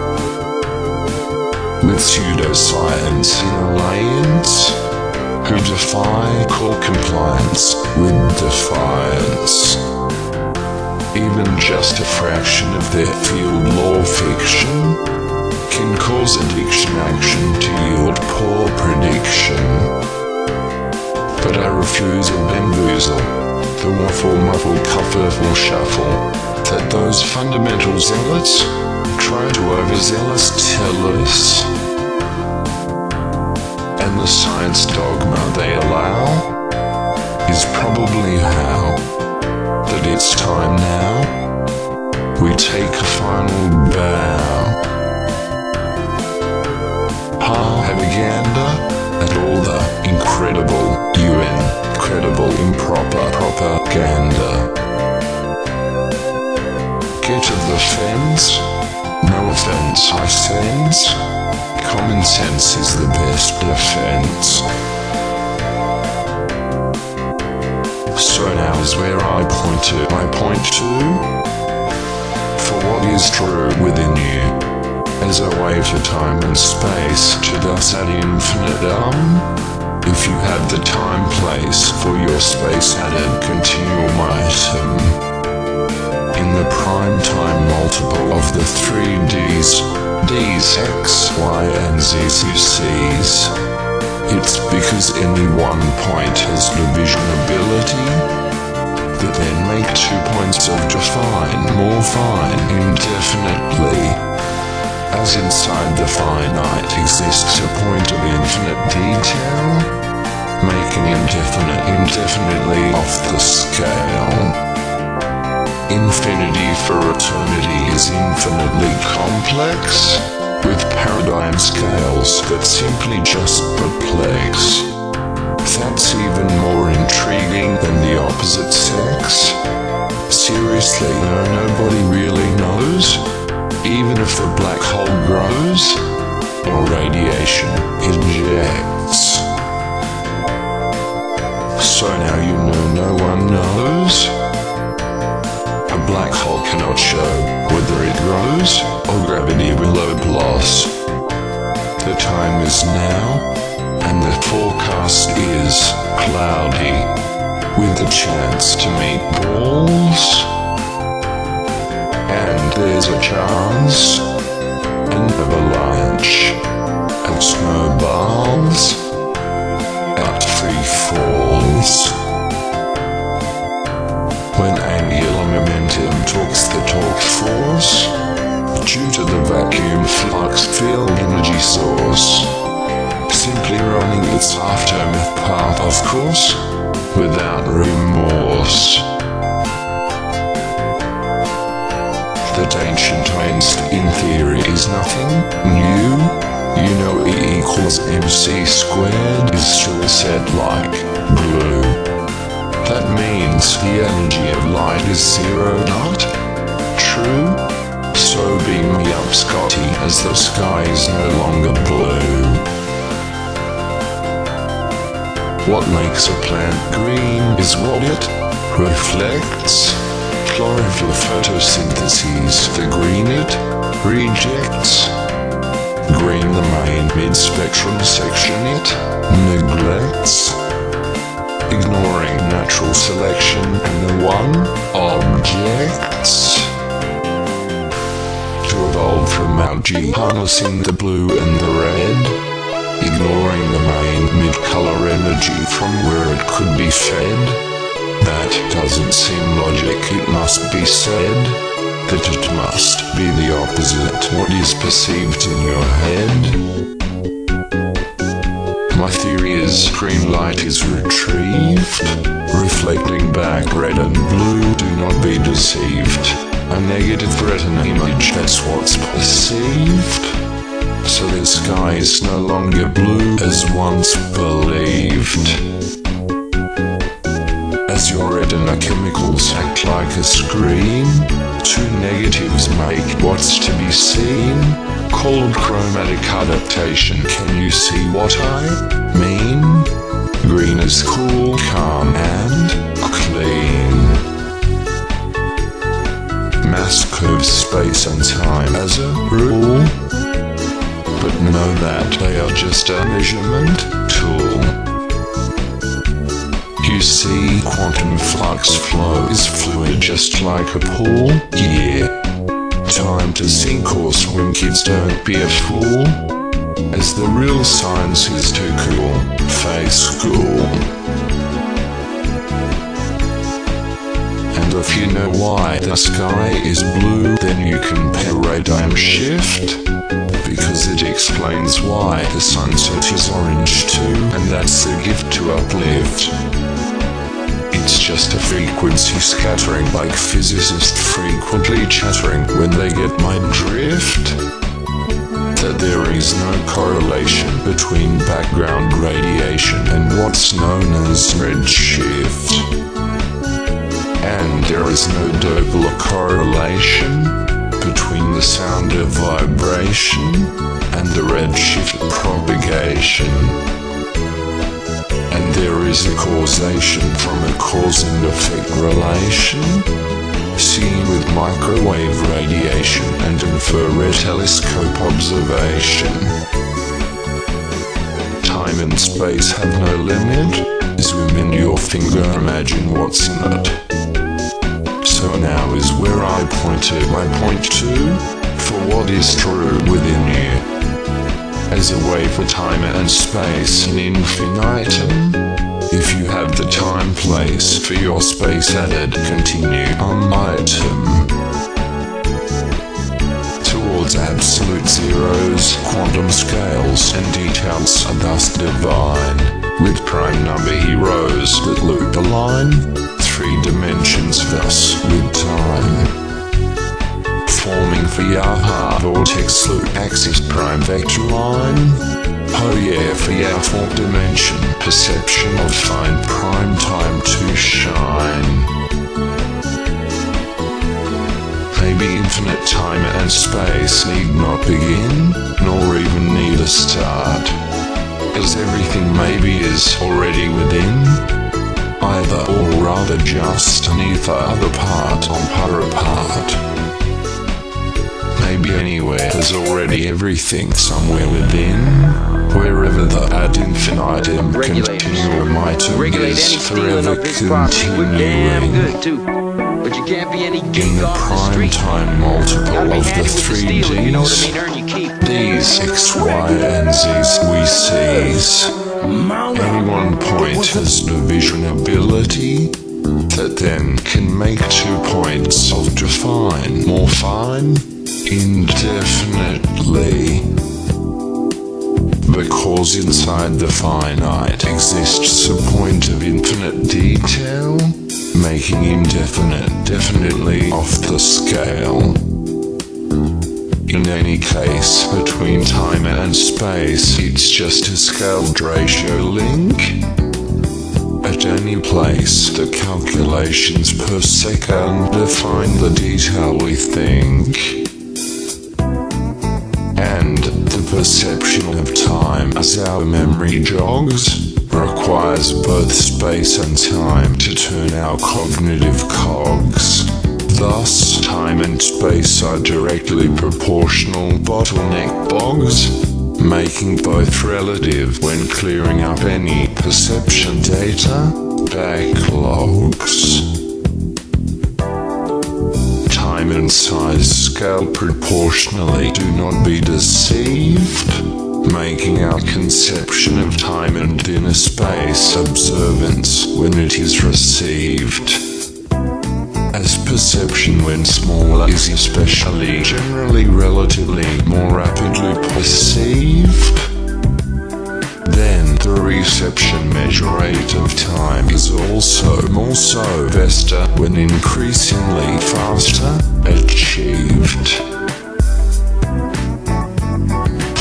With pseudoscience in alliance, who defy core compliance with defiance. Even just a fraction of their field law fiction can cause addiction action to yield poor prediction. But I refuse a bamboozle, the waffle muffle kerfuffle shuffle, that those fundamental zealots try to overzealous tell us. And the science dogma they allow is probably how that it's time now we take a final bow. Propaganda and all the incredible UN credible improper propaganda. Get to the fence? No offense, I sense. Common sense is the best defense. So now's where I point to for what is true within you, as a way to time and space to thus ad infinitum. If you had the time place for your space added continuum item, in the prime time multiple of the 3Ds, Ds, X, Y, and Z's you sees. It's because any one point has division ability that then make 2 points of define more fine indefinitely. As inside the finite exists a point of infinite detail, making indefinite indefinitely off the scale. Infinity for eternity is infinitely complex, with paradigm scales that simply just perplex. That's even more intriguing than the opposite sex. Seriously, no, nobody really knows, even if the black hole grows or radiation ejects. So now you know no one knows. A black hole cannot show whether it grows or gravity will loss. The time is now, and the forecast is cloudy, with a chance to meet balls. And there's a chance, an avalanche, and snowballs at Free Falls. When angular momentum talks the torque force, due to the vacuum flux field energy source, simply running its aftermath path, of course, without remorse. That ancient Einstein in theory is nothing new. You know E equals mc squared is still set like glue. That means the energy of light is zero, not true? So beam me up, Scotty, as the sky is no longer blue. What makes a plant green is what it reflects. chlorophyll photosynthesis. The green it rejects. Green the main mid-spectrum section it neglects. Ignoring natural selection and the one objects. To evolve from algae harnessing the blue and the red. Ignoring the main mid-color energy from where it could be fed. That doesn't seem logic, it must be said that it must be the opposite what is perceived in your head. My theory is green light is retrieved, reflecting back red and blue. Do not be deceived. A negative retina image, that's what's perceived. So the sky is no longer blue as once believed. As your retina chemicals act like a screen, two negatives make what's to be seen, called chromatic adaptation. Can you see what I mean? Green is cool, calm and clean. Mass curves space and time as a rule, but know that they are just a measurement tool. You see, quantum flux flow is fluid just like a pool. Yeah. Time to sink or swim, kids, don't be a fool. As the real science is too cool. Face school. And if you know why the sky is blue, then you can paradigm shift. Because it explains why the sunset is orange too, and that's the gift to uplift. It's just a frequency scattering, like physicists frequently chattering when they get my drift. That there is no correlation between background radiation and what's known as redshift. And there is no Doppler correlation between the sound of vibration and the redshift propagation. And there is a causation from a cause and effect relation, seen with microwave radiation and infrared telescope observation. Time and space have no limit. Zoom in your finger, imagine what's in it. So now is where I pointed my point to, for what is true within you. As a way for time and space in infinitum. If you have the time place for your space added, continue on item. Towards absolute zeros, quantum scales and details are thus divine. With prime number heroes that loop a line, 3 dimensions thus with time. Forming for Yaha vortex loop axis prime vector line. Oh yeah, for your 4th dimension perception of fine prime time to shine. Maybe infinite time and space need not begin, nor even need a start, as everything maybe is already within. Either or rather just neither other part on par apart. Maybe anywhere there's already everything somewhere within. Wherever the ad infinitum continuum item is forever continuing. In the prime time multiple of the 3Ds, these X, Y, and Z's we seize. Any one point has division ability that then can make 2 points of define more fine indefinitely. Because inside the finite exists a point of infinite detail, making indefinite definitely off the scale. In any case, between time and space, it's just a scaled ratio link. At any place, the calculations per second define the detail we think. And the perception of time as our memory jogs requires both space and time to turn our cognitive cogs. Thus, time and space are directly proportional bottleneck bogs, making both relative when clearing up any perception data backlogs. Time and size scale proportionally, do not be deceived, making our conception of time and inner space observance when it is received. As perception when smaller is especially generally relatively more rapidly perceived, then the reception measure rate of time is also more so faster when increasingly faster achieved.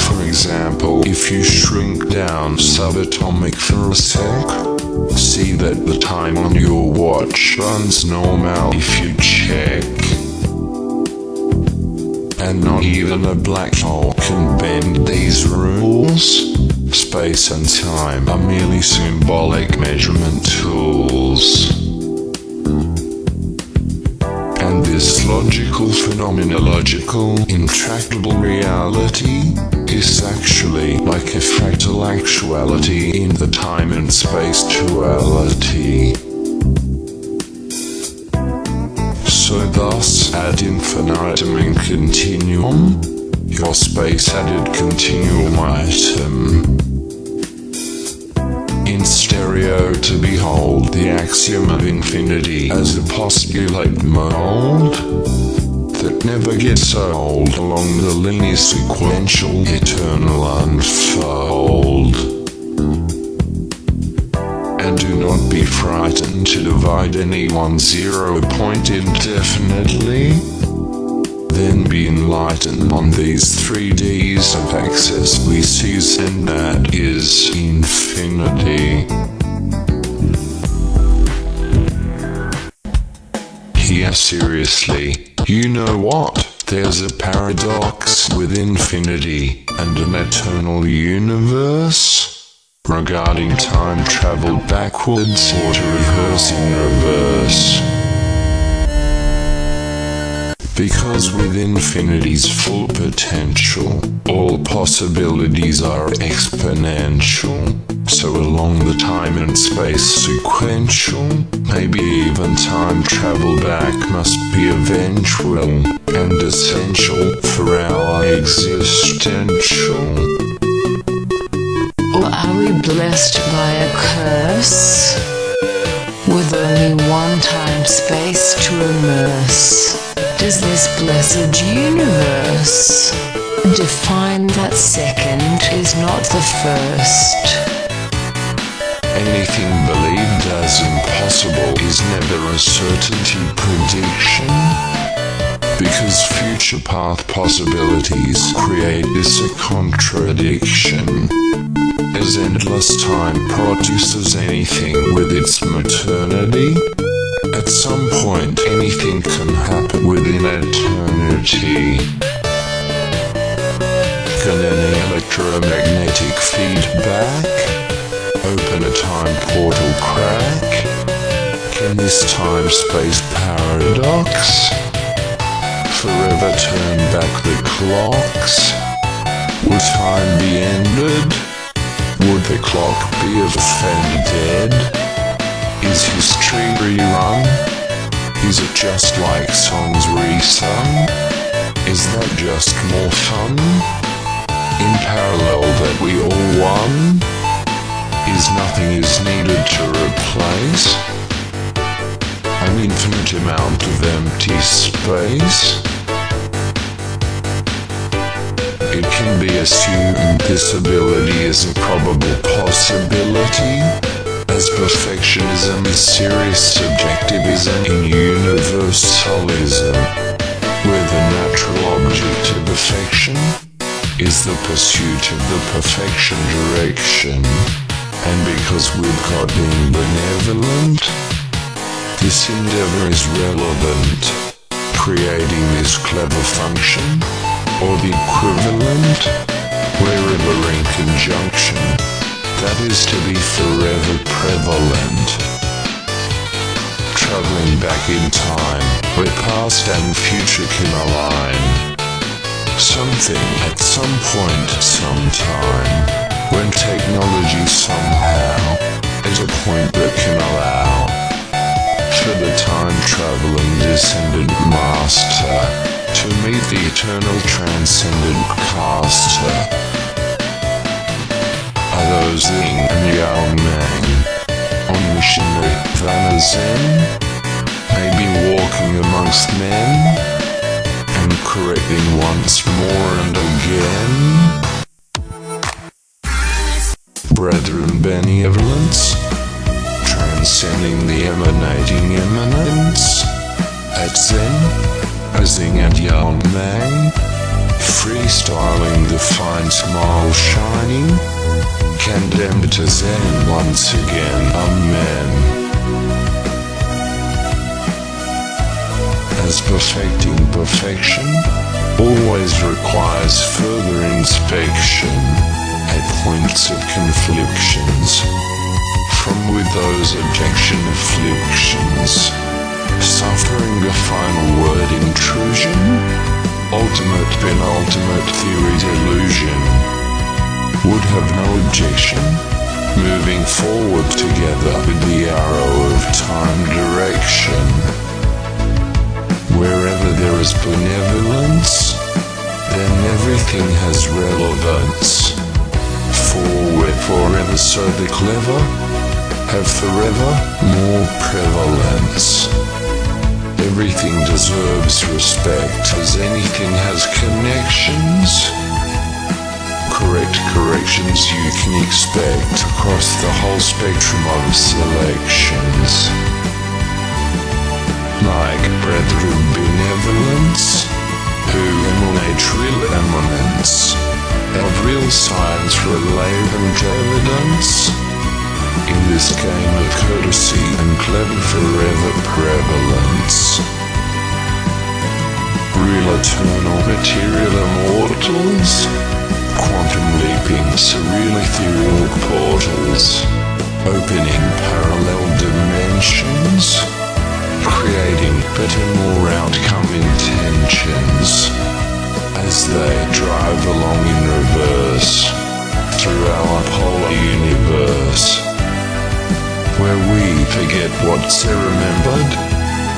For example, if you shrink down subatomic for a sec, see that the time on your watch runs normal if you check. And not even a black hole can bend these rules. Space and time are merely symbolic measurement tools. And this logical phenomenological intractable reality is actually like a fractal actuality in the time and space duality. So thus, ad infinitum in continuum, your space-added continuum item. In stereo to behold the axiom of infinity as a postulate mold that never gets old along the linear sequential eternal unfold. And do not be frightened to divide any one 0 point indefinitely. Then be enlightened on these 3Ds of access we seize, and that is infinity. Here seriously, you know what? There's a paradox with infinity and an eternal universe regarding time travel backwards or to rehearse in reverse. Because with infinity's full potential, all possibilities are exponential, so along the time and space sequential, maybe even time travel back must be eventual and essential for our existential. Or are we blessed by a curse? With only one time-space to immerse, does this blessed universe define that second is not the first? Anything believed as impossible is never a certainty prediction, because future path possibilities create this a contradiction. As endless time produces anything with its maternity, at some point anything can happen within eternity. Can any electromagnetic feedback open a time portal crack? Can this time-space paradox forever turn back the clocks? Will time be ended? Would the clock be offended? Is history rerun? Is it just like songs resung? Is that just more fun? In parallel that we all won? Is nothing is needed to replace an infinite amount of empty space? It can be assumed this ability is a probable possibility, as perfectionism is serious subjectivism in universalism, where the natural object of affection is the pursuit of the perfection direction, and because with God being benevolent, this endeavor is relevant, creating this clever function, or the equivalent, wherever in conjunction, that is to be forever prevalent. traveling back in time, where past and future can align. Something at some point, sometime, when technology somehow is a point that can allow for the time traveling descendant master to meet the eternal transcendent caster. Are those Ying and Yang Man on missionary Vanna Zen? Maybe walking amongst men and correcting once more and again? Brethren benevolence, transcending the emanating eminence at Zen, as Ying and Yang Man, freestyling the fine smile shining, condemned to Zen once again, amen. As perfecting perfection always requires further inspection at points of conflictions, from with those objection afflictions, suffering a final word intrusion, ultimate penultimate theory delusion, would have no objection, moving forward together with the arrow of time direction. Wherever there is benevolence, then everything has relevance. For we're forever so the clever have forever more prevalence. Everything deserves respect as anything has connections. Correct corrections you can expect across the whole spectrum of selections. Like brethren benevolence, who emanate real eminence, of real science relevant evidence, in this game of courtesy and clever forever prevalence. Real eternal material immortals, quantum leaping surreal ethereal portals, opening parallel dimensions, creating better more outcome intentions, as they drive along in reverse through our polar universe, where we forget what's remembered,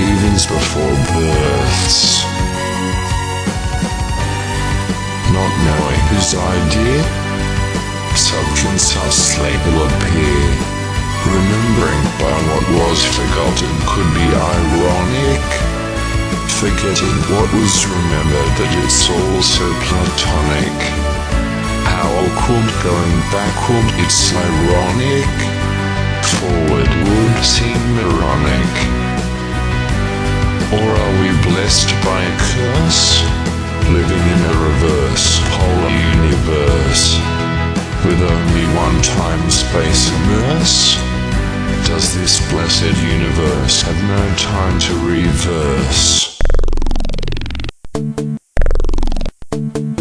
evens before births. Not knowing whose idea subconsciously will appear, remembering by what was forgotten could be ironic, forgetting what was remembered that it's all so platonic. How awkward going backward, it's ironic, forward would seem ironic. Or are we blessed by a curse, living in a reverse polar universe, with only one time space immerse? Does this blessed universe have no time to reverse?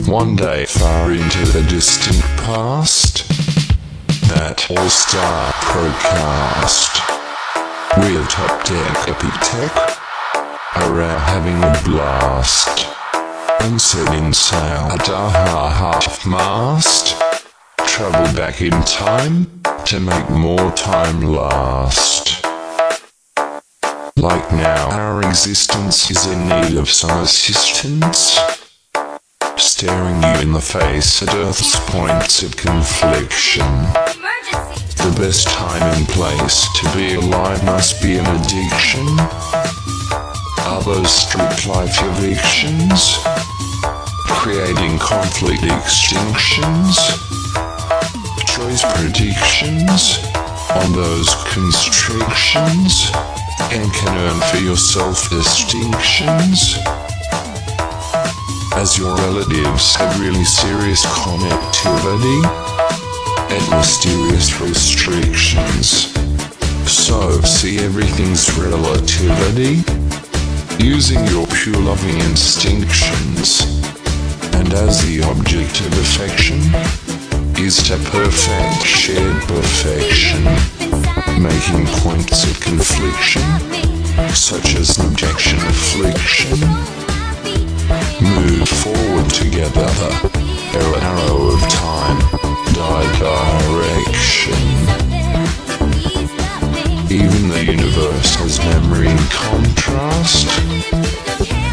One day far into the distant past, that all-star procast, with top deck epitech, are out having a blast, and setting sail at our half-mast, travel back in time to make more time last. Like now, our existence is in need of some assistance, staring you in the face at Earth's points of confliction. The best time and place to be alive must be an addiction. Are those street life evictions, creating conflict extinctions? Choice predictions on those constrictions, and can earn for yourself distinctions, as your relatives have really serious connectivity and mysterious restrictions. So see everything's relativity, using your pure loving instinctions, and as the object of affection is to perfect shared perfection, making points of confliction such as injection affliction. Move forward together, the arrow of time, direction. Even the universe has memory in contrast.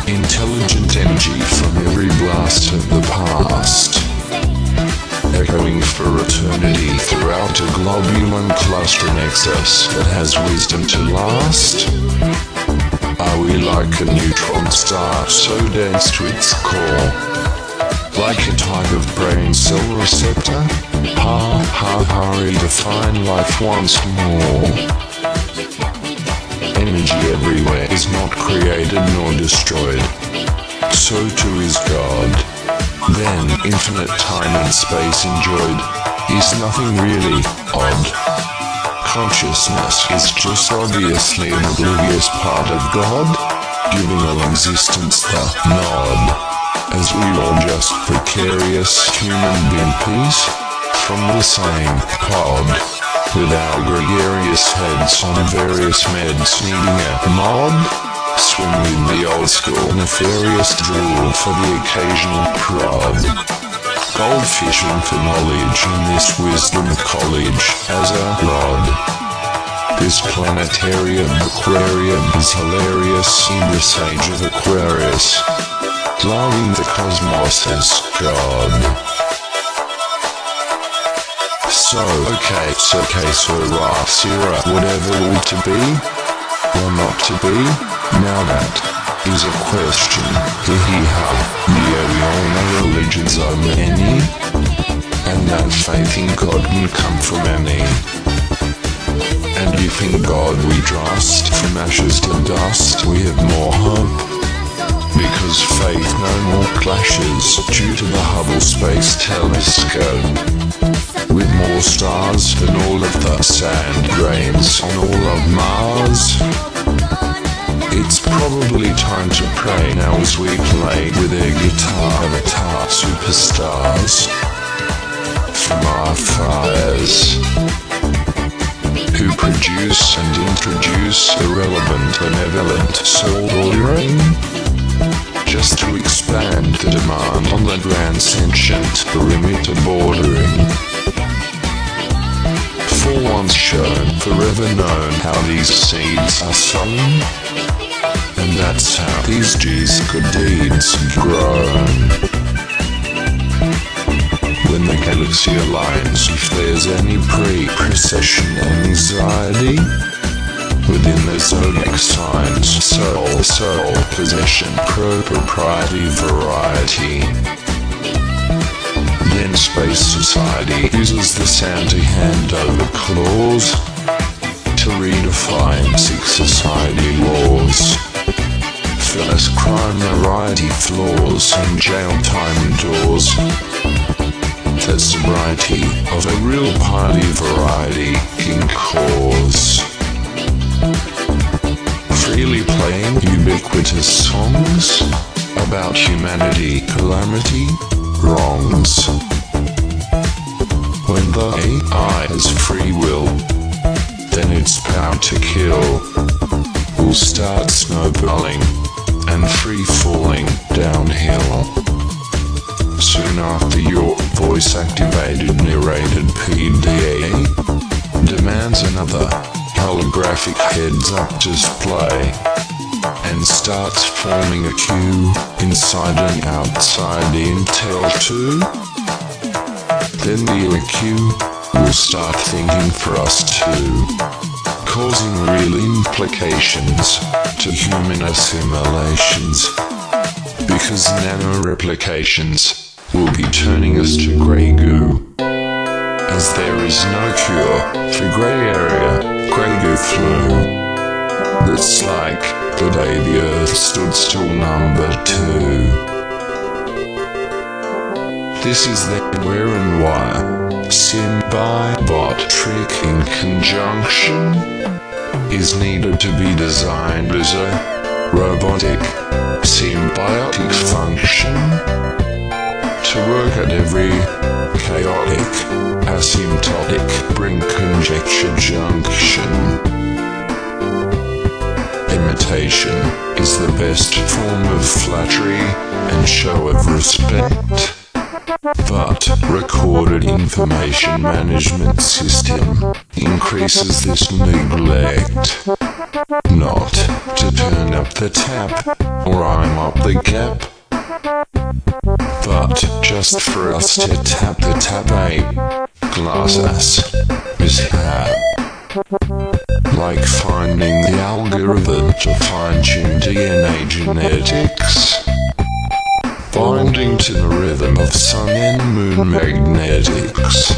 Intelligent energy from every blast of the past, echoing for eternity throughout a globular cluster nexus that has wisdom to last. Are we like a neutron star so dense to its core? Like a type of brain cell receptor? Redefine life once more. Energy everywhere is not created nor destroyed. So too is God. Then infinite time and space enjoyed is nothing really odd. Consciousness is just obviously an oblivious part of God, giving all existence the nod, as we all just precarious human beings from the same pod, with our gregarious heads on various meds needing a mod. Swim with the old school nefarious drool for the occasional prod. Goldfishing for knowledge in this wisdom college as a rod. This planetarium aquarium is hilarious in the sage of Aquarius, loving the cosmos as God. So Sierra, whatever we to be, or not to be, now that is a question. Hee-hee-ha. Yeah, we all know religions are many, and that faith in God can come from any. And if in God we trust, from ashes to dust we have more hope, because faith no more clashes due to the Hubble Space Telescope. With more stars than all of the sand grains on all of Mars. It's probably time to pray now as we play with their guitar avatar superstars from our fires, who produce and introduce irrelevant, benevolent soul ordering, just to expand the demand on the transcendent perimeter bordering. For once shown, forever known how these seeds are sown, and that's how these G's good deeds grow. When the galaxy aligns, if there's any pre-precession anxiety within the zodiac signs, soul, possession, propriety, variety. Then Space Society uses the Santa handover clause to redefine six society laws. Phyllis crime variety flaws and jail time indoors. The sobriety of a real party variety can cause. Freely playing ubiquitous songs about humanity, calamity, wrongs. When the AI has free will, then its power to kill will start snowballing and free falling downhill. Soon after your voice activated narrated PDA demands another holographic heads up display and starts forming a queue inside and outside Intel 2. Then the EQ will start thinking for us too, causing real implications to human assimilations, because nano-replications will be turning us to grey goo, as there is no cure for grey area, grey goo flu. That's like the day the Earth stood still number 2. This is then where and why Symbiote trick in conjunction is needed to be designed as a robotic symbiotic function to work at every chaotic asymptotic brink conjecture junction. adaptation is the best form of flattery and show of respect. But recorded information management system increases this neglect. Not to turn up the tap or I'm up the gap, but just for us to tap the tap a glass ass mishap. Like finding the algorithm to fine-tune DNA genetics, binding to the rhythm of sun and moon magnetics.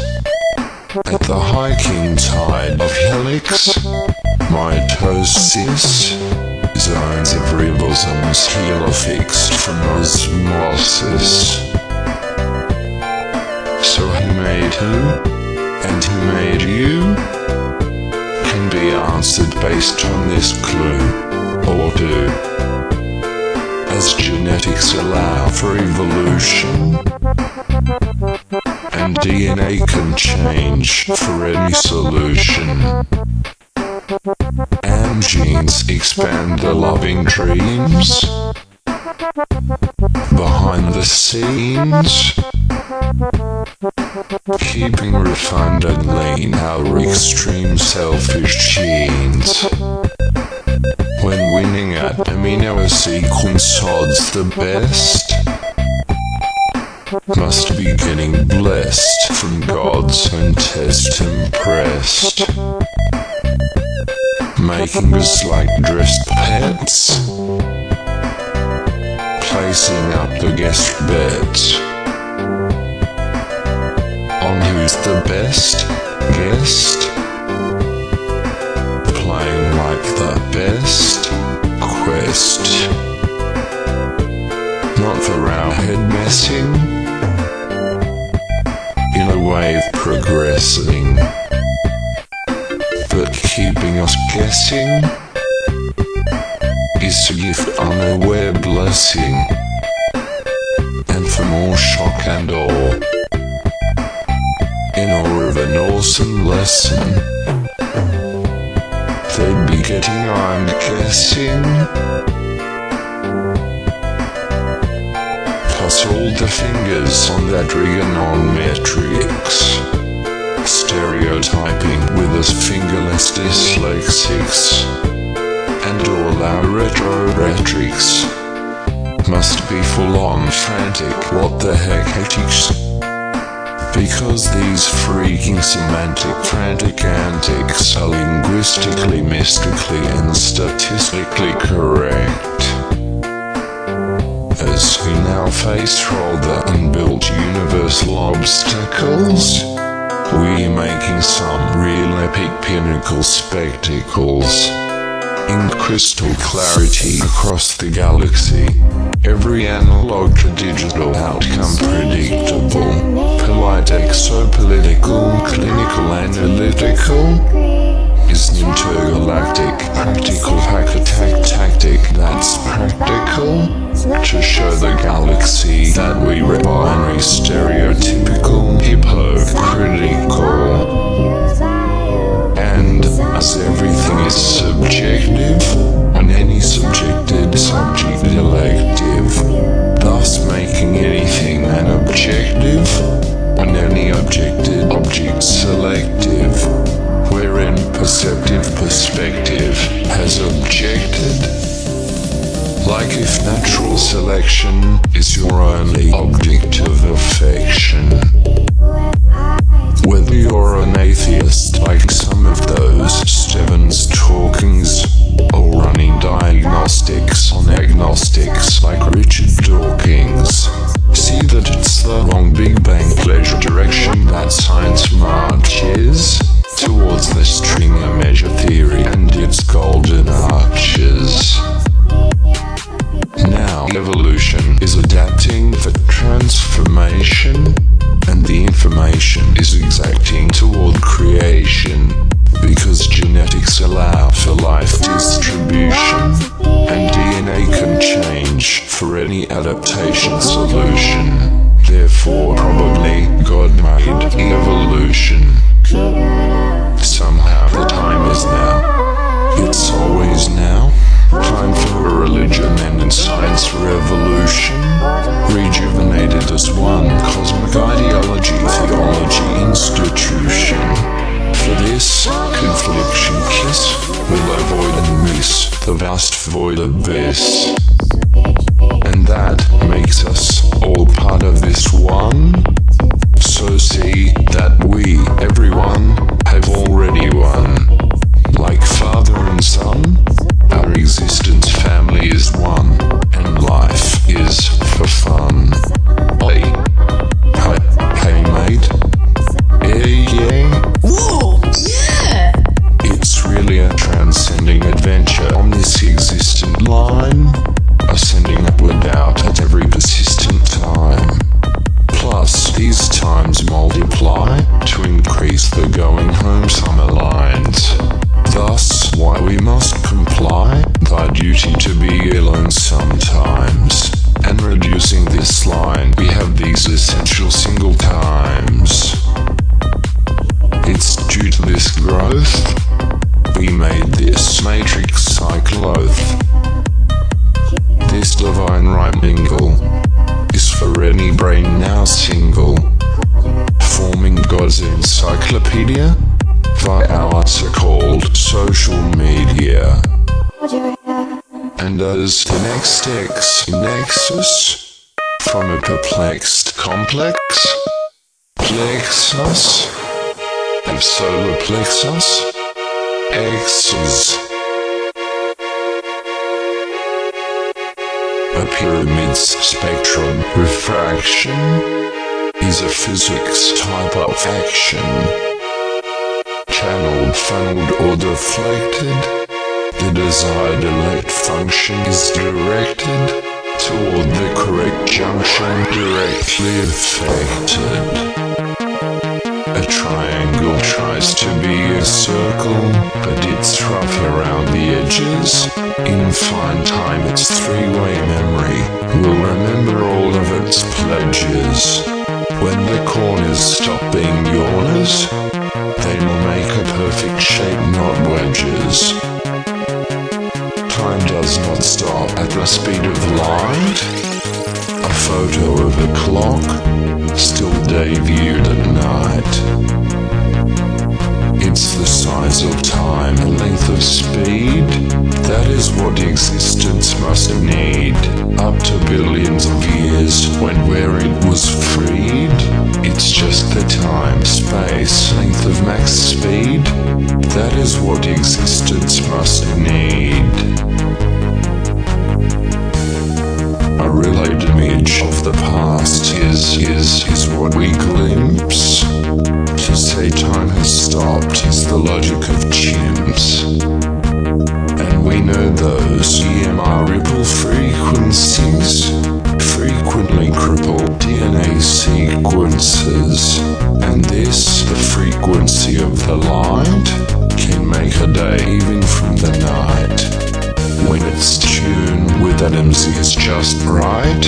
At the hiking tide of helix, mitosis, zones of ribosomes heal fixed from osmosis. So who made who? And who made you? Can be answered based on this clue, or do. As genetics allow for evolution, and DNA can change for any solution, and genes expand the loving dreams behind the scenes, keeping refined and lean our extreme selfish genes. When winning at amino sequence odds the best, must be getting blessed from gods and test impressed, making us like dressed pets, placing up the guest bets on who's the best guest, playing like the best quest, not for our head messing, in a wave progressing, but keeping us guessing is a gift unaware blessing, and for more shock and awe, in awe of an awesome lesson, they'd be getting I'm guessing, plus all the fingers on that trigonometrics, stereotyping with us fingerless dyslexics, and all our retro-rhetorics must be full-on frantic what the heck ethics, because these freaking semantic frantic antics are linguistically, mystically, and statistically correct. As we now face rather inbuilt universal obstacles, we making some real epic pinnacle spectacles. In crystal clarity across the galaxy, every analog to digital outcome predictable, polite exopolitical, clinical analytical, is an intergalactic practical hack attack tactic that's practical to show the galaxy that we were binary stereotypical hypocritical. And as everything is subjective, and any subjected subject elective, thus making anything an objective, and any objected object selective, wherein perceptive perspective has objected. Like if natural selection is your only object of affection. Whether you're an atheist like some of those Stevens talkings, or running diagnostics on agnostics like Richard Dawkins, see that it's the wrong Big Bang pleasure direction that science marches towards the stringer measure theory and its golden arches. Now evolution is adapting for transformation, and the information is exacting toward creation, because genetics allow for life distribution, and DNA can change for any adaptation solution. Therefore, probably God made evolution. Somehow the time is now. It's always now. Time and science revolution, rejuvenated as one cosmic ideology theology institution. For this confliction kiss, we'll avoid and miss the vast void abyss. And that makes us all part of this one. So see that we, everyone, have already won. Like father and son, our existence family is one, and life is for fun. Hey mate. Yeah. Whoa, yeah! It's really a transcending adventure on this existent line, ascending upward out at every persistent time. Plus, these times multiply to increase the going home summer lines. Thus, why we must comply thy duty to be alone sometimes. And reducing this line, we have these essential single times. It's due to this growth, we made this matrix cycle oath. This divine rhyme mingle is for any brain now single, forming God's encyclopedia via our so-called social media. And as the next X in Nexus, from a perplexed complex, plexus, and solar plexus, X's. A pyramid's spectrum refraction is a physics type of action. Channeled, funneled, or deflected, the desired elect function is directed toward the correct junction directly affected. A triangle tries to be a circle, but it's rough around the edges. In fine time, its three-way memory will remember all of its pledges. When the corners stop being yawners, they will make a perfect shape, not wedges. Time does not stop at the speed of light. A photo of a clock, still debuted at night. It's the size of time, the length of speed. That is what existence must need. Up to billions of years, when where it was freed. It's just the time, space, length of max speed. That is what existence must need. A relayed image of the past is what we glimpse. To say time has stopped is the logic of chimps. And we know those EMR ripple frequencies frequently cripple DNA sequences. And this, the frequency of the light, can make a day even from the night. When it's tuned with atoms is just right,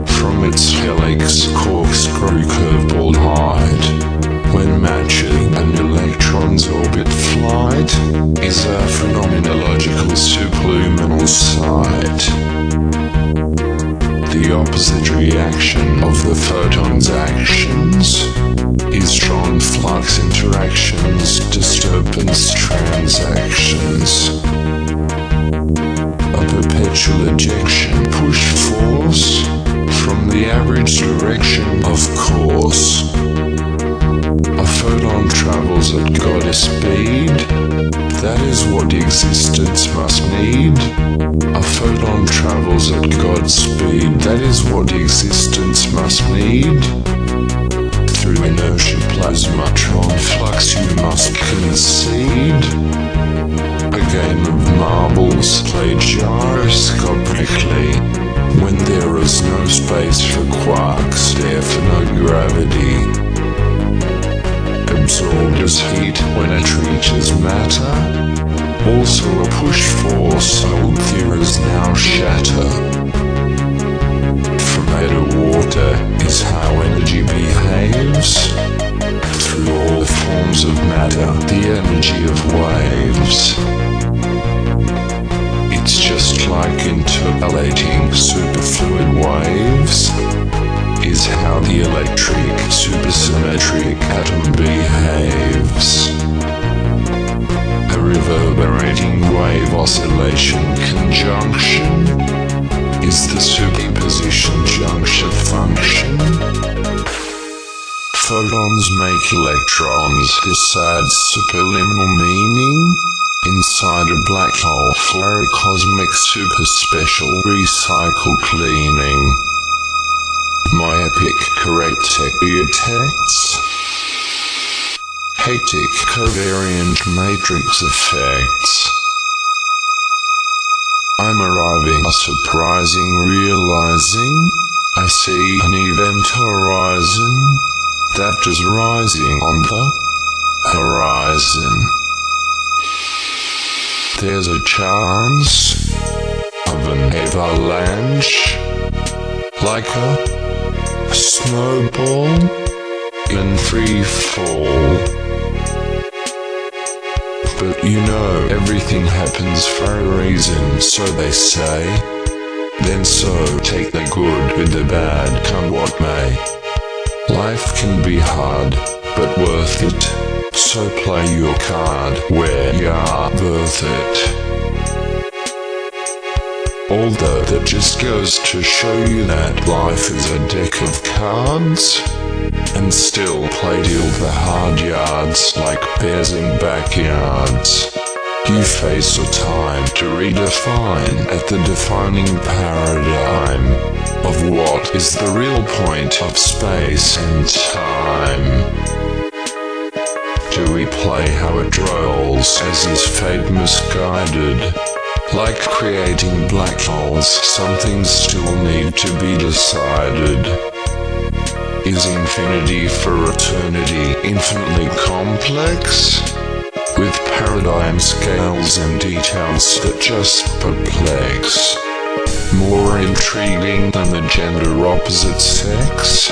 from its helix corkscrew curveball height. When matching an electron's orbit flight is a phenomenological superluminal sight. The opposite reaction of the photon's actions is strong flux interactions, disturbance transactions. A perpetual ejection push force from the average direction of course. A photon travels at goddess speed, that is what existence must need. A photon travels at God's speed, that is what existence must need. Through inertia plasmatron flux you must concede. A game of marbles played gyroscopically, when there is no space for quarks, therefore no gravity. Absorbed as heat when it reaches matter, also a push force, old theories now shatter. From air to water is how energy behaves. Through all forms of matter, the energy of waves. It's just like interpolating electric supersymmetric atom behaves. A reverberating wave oscillation conjunction is the superposition junction function. Photons make electrons decide superliminal meaning inside a black hole for a cosmic super special recycle cleaning. My epic correct texts. Hectic covariant matrix effects. I'm arriving a surprising realizing I see an event horizon that is rising on the horizon. There's a chance of an avalanche, like a snowball in free fall. But you know, everything happens for a reason, so they say. Then so, take the good with the bad, come what may. Life can be hard, but worth it. So play your card where you're worth it. Although that just goes to show you that life is a deck of cards, and still play deal the hard yards like bears in backyards. You face a time to redefine at the defining paradigm of what is the real point of space and time. Do we play how it rolls as is fate misguided? Like creating black holes, some things still need to be decided. Is infinity for eternity infinitely complex? With paradigm scales and details that just perplex. More intriguing than the gender opposite sex?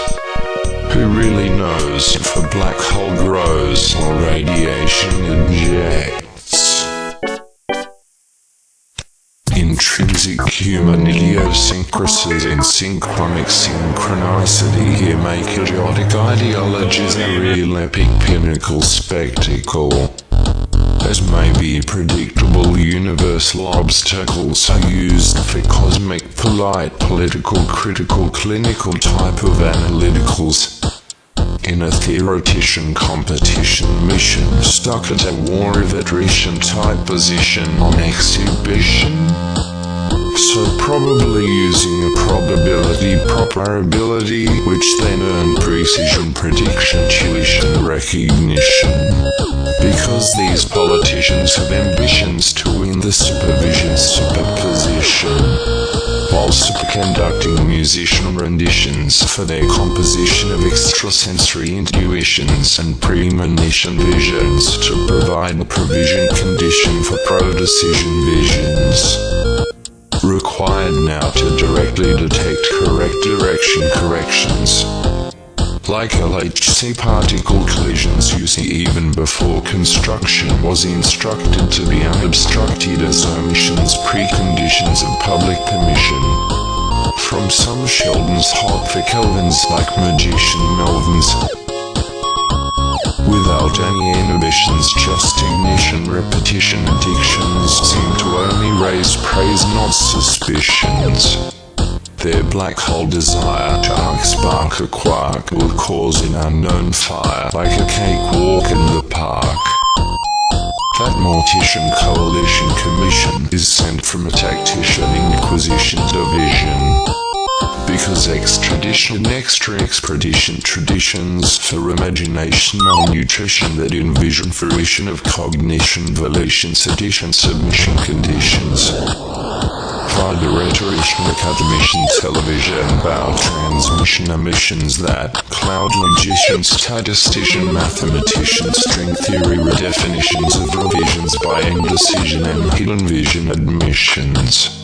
Who really knows if a black hole grows or radiation ejects? Intrinsic human idiosyncrasies in synchronic synchronicity here make idiotic ideologies a real epic pinnacle spectacle. As may be predictable, universal obstacles are used for cosmic, polite, political, critical, clinical type of analyticals. In a theoretician competition mission, stuck at a war of attrition type position on exhibition. So probably using a probability properability, which then earned precision prediction tuition recognition. Because these politicians have ambitions to win the supervision superposition, while superconducting musician renditions for their composition of extrasensory intuitions and premonition visions to provide a provision condition for pro-decision visions. Required now to directly detect correct direction corrections. Like LHC particle collisions you see even before construction was instructed to be unobstructed as omissions preconditions of public permission. From some Sheldons hot for Kelvins like magician Melvins. Without any inhibitions, just ignition, repetition, addictions seem to only raise praise, not suspicions. Their black hole desire to spark a quark will cause an unknown fire like a cakewalk in the park. That Mortician Coalition Commission is sent from a tactician Inquisition Division. Because extradition, extra-expedition traditions for imagination malnutrition that envision fruition of cognition, volition, sedition, submission conditions. Via the rhetorician academician television about transmission emissions that cloud logicians, statistician, mathematician, string theory redefinitions of revisions by indecision and hidden vision admissions.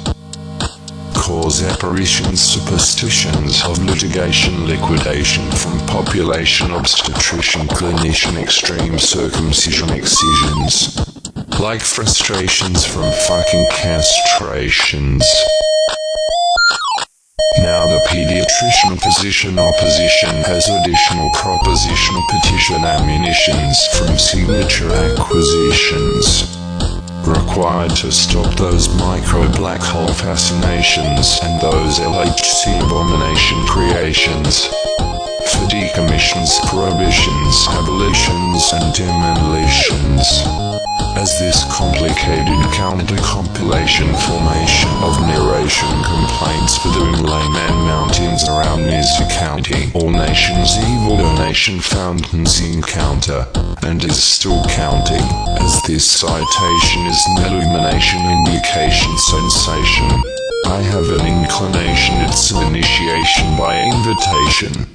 Cause apparitions, superstitions of litigation, liquidation from population, obstetrician, clinician, extreme circumcision, excisions. Like frustrations from fucking castrations. Now the pediatrician position opposition has additional propositional petition ammunitions from signature acquisitions required to stop those micro black hole fascinations and those LHC abomination creations for decommissions, prohibitions, abolitions and demolitions. As this complicated counter-compilation formation of narration complaints for the layman mountains around Nizza County, all nations evil donation fountains encounter, and is still counting, as this citation is an illumination indication sensation. I have an inclination it's an initiation by invitation.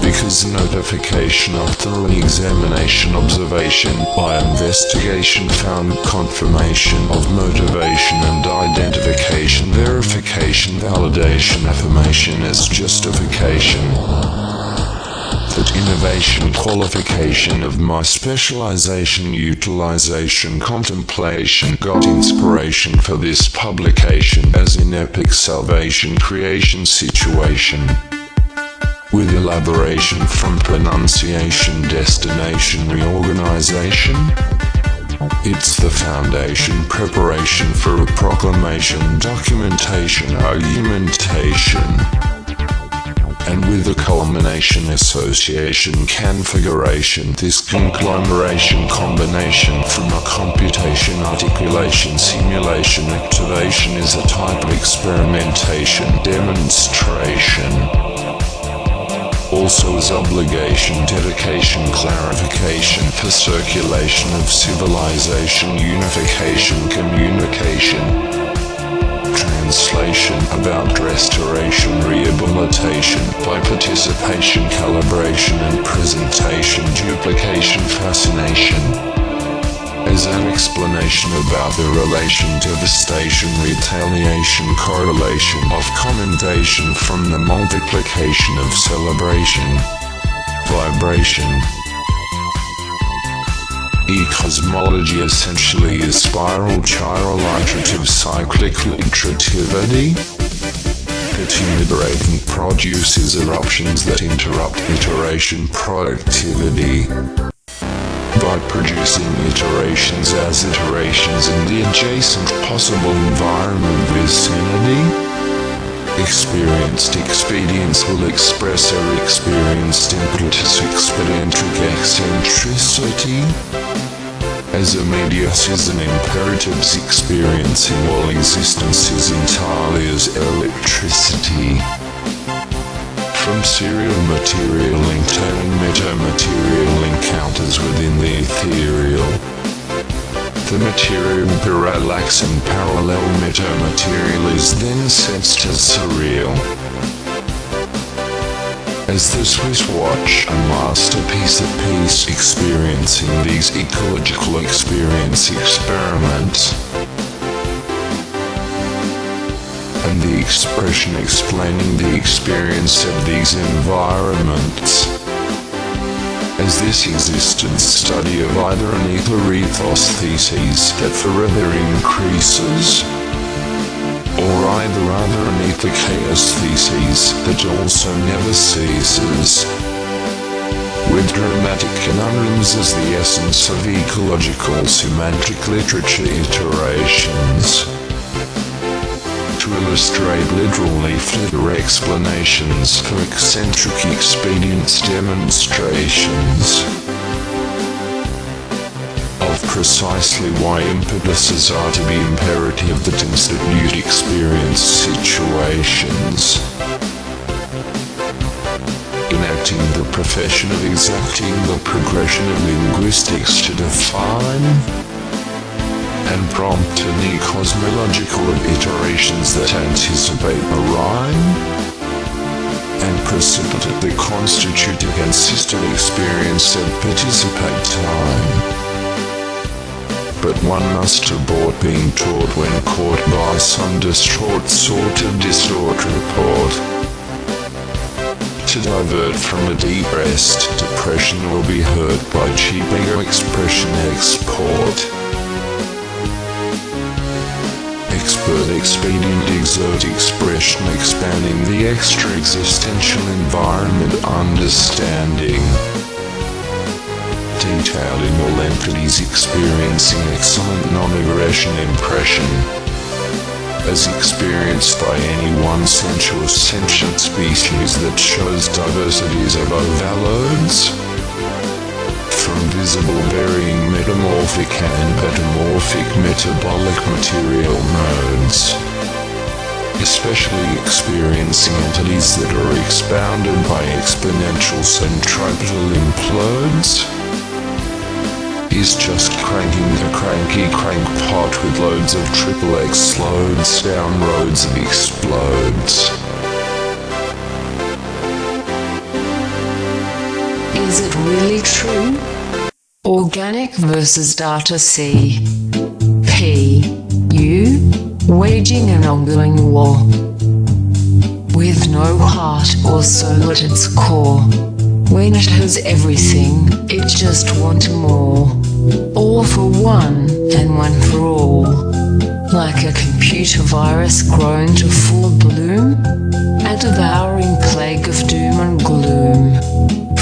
Because notification of thorough examination observation by investigation found confirmation of motivation and identification verification validation affirmation as justification that innovation qualification of my specialization utilization contemplation got inspiration for this publication as in epic salvation creation situation with elaboration from pronunciation destination reorganization. It's the foundation preparation for a proclamation documentation argumentation and with a culmination association configuration this conglomeration combination from a computation articulation simulation activation is a type of experimentation demonstration. Also is obligation, dedication, clarification for circulation of civilization, unification, communication, translation about restoration, rehabilitation, by participation, calibration and presentation, duplication, fascination. As an explanation about the relation, devastation, retaliation, correlation of commendation from the multiplication of celebration, vibration. E-cosmology essentially is spiral, chiral, iterative, cyclic iterativity. Iterating produces eruptions that interrupt iteration productivity. By producing iterations as iterations in the adjacent possible environment vicinity, experienced expedience will express their experienced impetus expedientric eccentricity. As a medius is an imperatives experiencing all existences entirely as electricity. From serial material entailing metamaterial encounters within the ethereal. The material parallax and parallel metamaterial is then sensed as surreal. As the Swiss watch, a masterpiece of peace experiencing these ecological experience experiments. And the expression explaining the experience of these environments. As this existence study of either an ether-ethos thesis that forever increases, or either other an ether-chaos thesis that also never ceases, with dramatic conundrums as the essence of ecological semantic literature iterations. To illustrate literal leaflet or explanations for eccentric expedience demonstrations of precisely why impetuses are to be imperative that institute experience situations. Enacting the profession of exacting the progression of linguistics to define and prompt any cosmological iterations that anticipate a rhyme and precipitately constitute a consistent experience that participate time. But one must abort being taught when caught by some distraught sort of distort report. To divert from a depressed depression will be hurt by cheap ego expression export. further expedient exert expression expanding the extra existential environment understanding. Detailed in all entities experiencing excellent non-aggression impression as experienced by any one sensuous sentient species that shows diversities of overloads. From visible varying metamorphic and metamorphic metabolic material modes, especially experiencing entities that are expounded by exponential centripetal implodes, is just cranking the cranky crank pot with loads of triple X loads down roads of explodes. Is it really true? Organic versus data C. P. U. Waging an ongoing war. With no heart or soul at its core. When it has everything, it just wants more. All for one, and one for all. Like a computer virus growing to full bloom, a devouring plague of doom and gloom.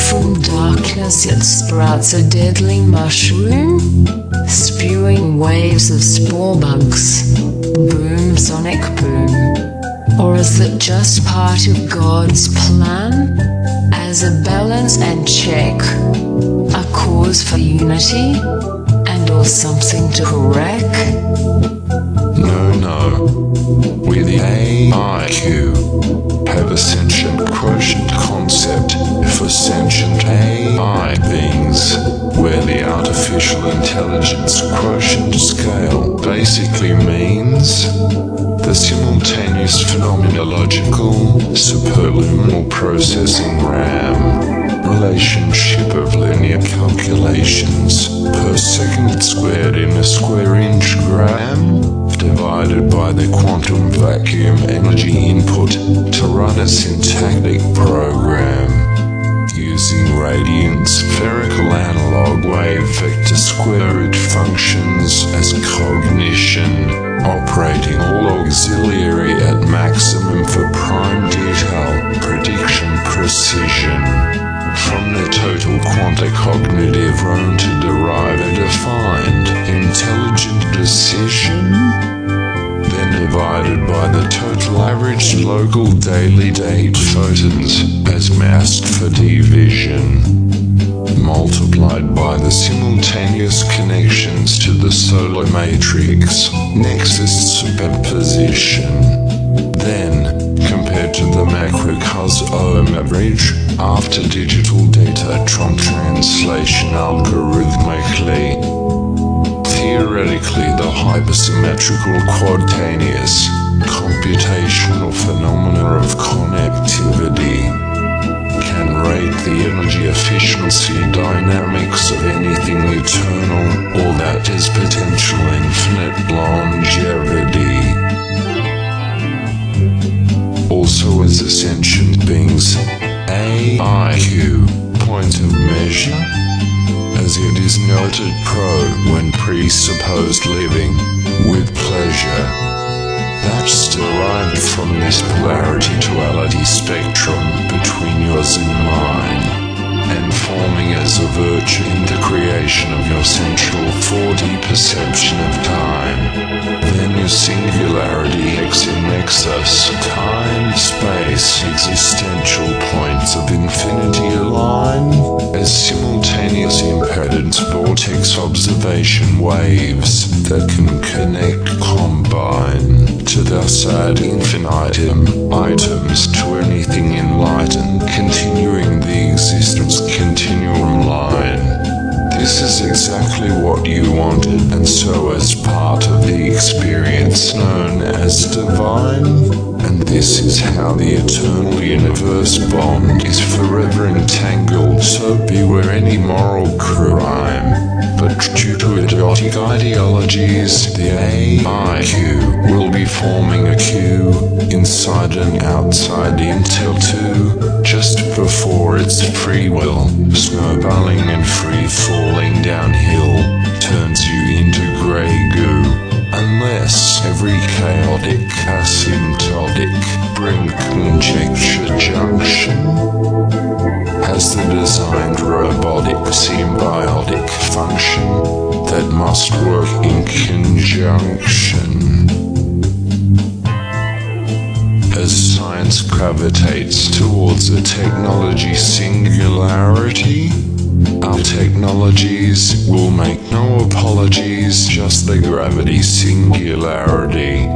From darkness it sprouts a deadly mushroom, spewing waves of spore bugs. Boom, sonic boom. Or is it just part of God's plan? As a balance and check, a cause for unity, and or something to correct? No. We the AIQ have a sentient quotient concept for sentient AI beings, where the artificial intelligence quotient scale basically means the simultaneous phenomenological superluminal processing RAM relationship of linear calculations per second squared in a square inch gram divided by the quantum vacuum energy input to run a syntactic program using radiant spherical analog wave vector square root functions as cognition, operating all auxiliary at maximum for prime detail prediction precision. From their total quantacognitive room to derive a defined intelligent decision, then divided by the total average local daily date photons as masked for division, multiplied by the simultaneous connections to the solar matrix nexus superposition, then compared to the macrocosm average after digital data translation algorithmically. Theoretically, the hypersymmetrical quadrantous computational phenomena of connectivity can rate the energy efficiency dynamics of anything eternal or that is potential infinite longevity. Also as a sentient beings, AIQ point of measure, as it is noted when presupposed living with pleasure. That's derived from this polarity-duality spectrum between yours and mine, and forming as a virtue in the creation of your central 4D perception of time. Then your singularity X in nexus, time, space, existential points of infinity align as simultaneous impedance vortex observation waves that can connect, combine, to thus add infinitum items to anything enlightened, continuing the existence continuum line. This is exactly what you wanted, and so as part of the experience known as divine, and this is how the eternal universe bond is forever entangled, so beware any moral crime. But due to idiotic ideologies, the AIQ will be forming a queue inside and outside Intel 2 just before its free will, snowballing and free falling downhill, turns you into grey goo. unless every chaotic asymptotic brink conjecture junction has the designed robotic symbiotic function that must work in conjunction. As science gravitates towards a technology singularity, our technologies will make no apologies, just the gravity singularity,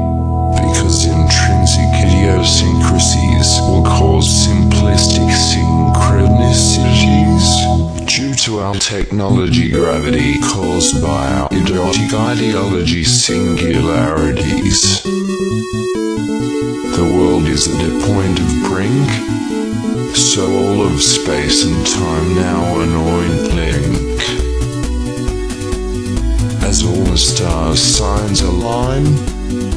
because intrinsic idiosyncrasies will cause simplistic synchronicities due to our technology gravity caused by our idiotic ideology singularities. The world is at a point of brink, so all of space and time now anoint blink. As all the stars' signs align,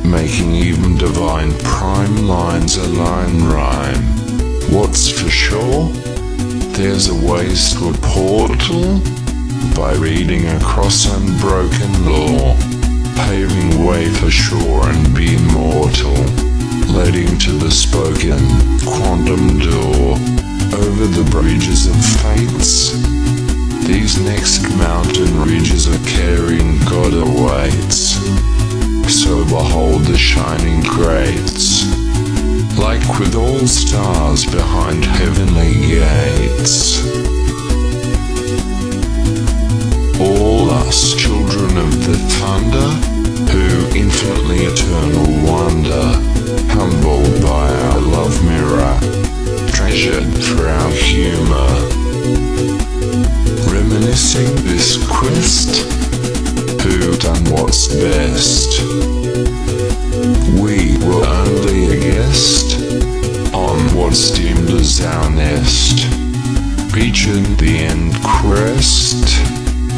making even divine prime lines align rhyme. What's for sure? There's a ways to a portal by reading across unbroken law, paving way for sure and be immortal, leading to the spoken quantum door. Over the bridges of fates, these next mountain ridges are carrying God awaits. So behold the shining greats, like with all stars behind heavenly gates. All us children of the thunder, who infinitely eternal wonder, humbled by our love mirror, treasured for our humor, reminiscing this quest, who done what's best. We were only a guest on what's deemed as our nest, reaching the end crest,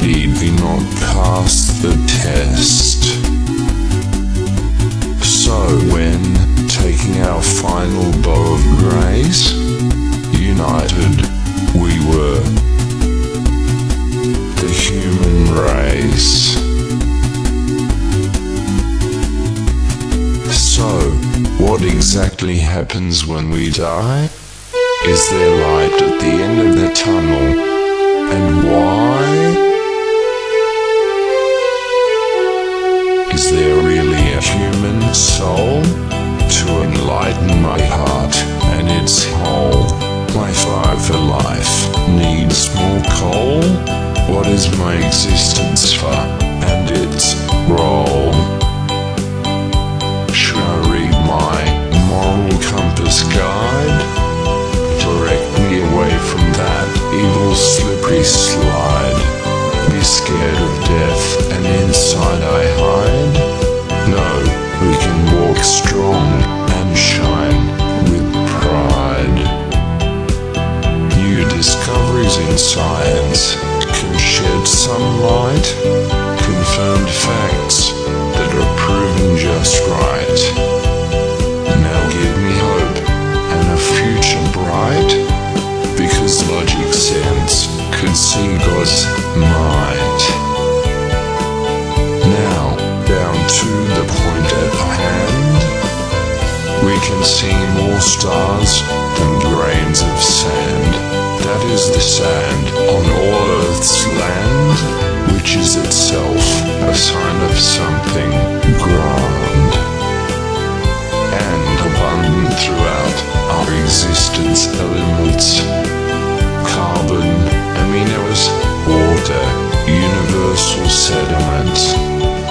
need we not pass the test. So when taking our final bow of grace, united we were the human race. So, what exactly happens when we die? Is there light at the end of the tunnel? And why? Is there really a human soul to enlighten my heart and its whole? My fire for life needs more coal. What is my existence for and its role? Should I read my moral compass guide? Direct me away from that evil slippery slide. Be scared of death and inside I hide? No, we can walk strong and shine with pride. New discoveries in science can shed some light, confirmed facts that are proven just right. Now give me hope and a future bright, because logic sense could see God's might. Now, down to the point at hand, we can see more stars than grains of sand. That is the sand on all Earth's land, which is itself a sign of something grand and abundant throughout our existence elements. Carbon, aminos, water, universal sediments,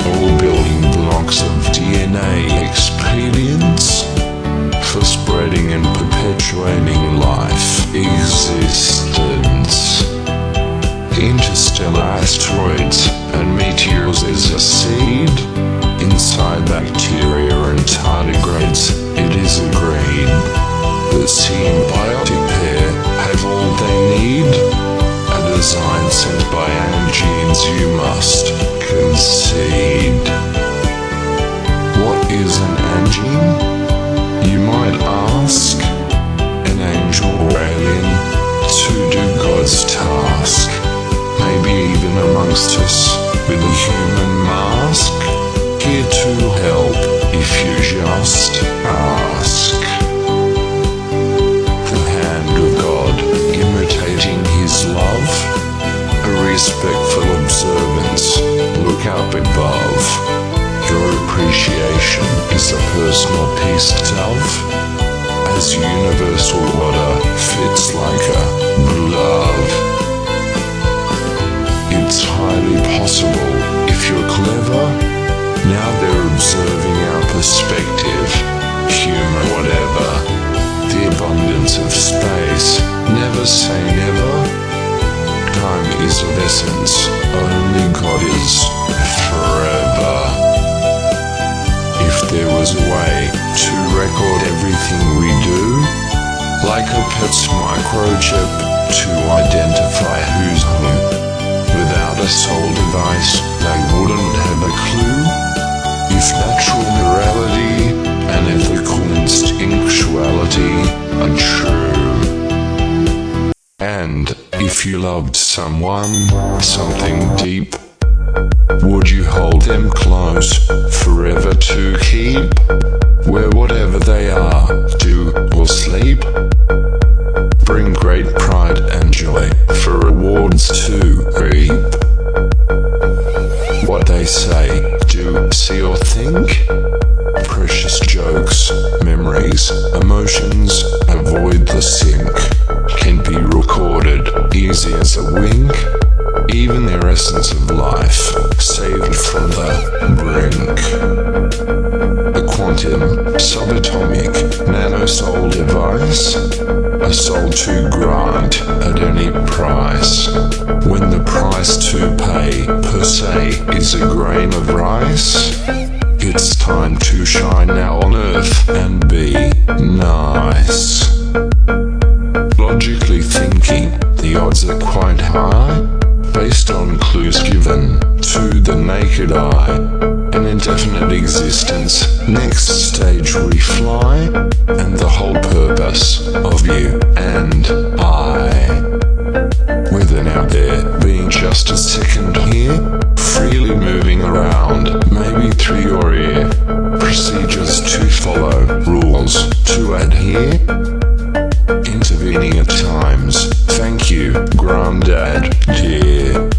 all building blocks of DNA expedients for spreading and perpetuating life existence. Interstellar asteroids and meteors is a seed. Inside bacteria and tardigrades, it is agreed that symbiotic pair have all they need. A design sent by genes you must concede. What is an angine? You might ask. An angel or alien to do God's task. Maybe even amongst us with a human mask, here to moments of space. Never say never. Time is of essence, only God is forever. If there was a way to record everything we do, like a pet's microchip to identify who's who, without a soul device, they wouldn't have a clue. If natural morality and ethical instinctuality are true. And if you loved someone, something deep, would you hold them close, forever to keep? Where whatever they are, do or sleep, bring great pride and joy for rewards to reap. What they say, do, see or think, precious jokes, memories, emotions, avoid the sink, can be recorded, easy as a wink, even their essence of life, saved from the brink. A quantum, subatomic, nanosoul device, a soul to grant at any price, when the price to pay, per se, is a grain of rice. It's time to shine now on earth and be nice. Logically thinking, the odds are quite high, based on clues given to the naked eye. An indefinite existence, next stage we fly, and the whole purpose of you and I. Within out there, being just a second here, freely moving around, maybe through your ear, procedures to follow, rules to adhere, intervening at times, thank you, Grandad, dear.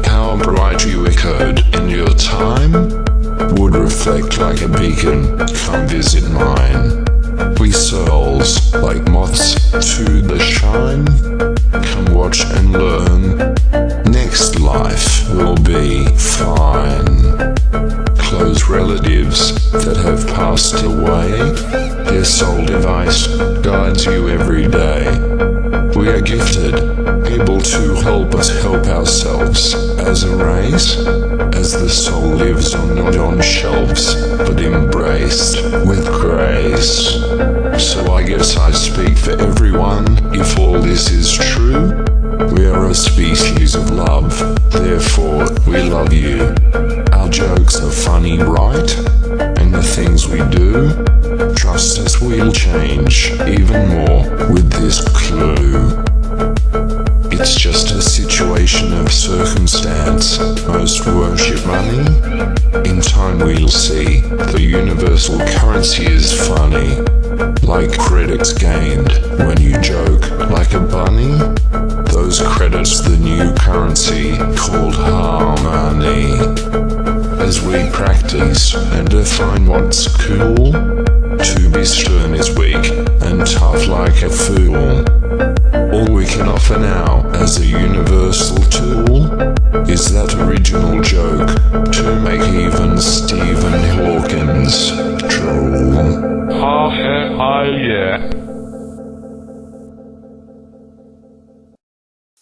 How bright you echoed in your time, would reflect like a beacon, come visit mine. We souls, like moths to the shine, come watch and learn, next life will be fine. Close relatives that have passed away, their soul device guides you every day. We are gifted, able to help us help ourselves as a race, as the soul lives on not on shelves, but embraced with grace. So I guess I speak for everyone, if all this is true. We are a species of love, therefore we love you. Our jokes are funny, right? And the things we do, trust us, we'll change even more with this clue. It's just a situation of circumstance, most worship money. In time we'll see, the universal currency is funny, like credits gained when you joke like a bunny. Those credits the new currency called harmony. As we practice and define what's cool, to be stern is weak and tough like a fool. All we can offer now as a universal tool is that original joke to make even Stephen Hawkins drool. Ha ha ha yeah.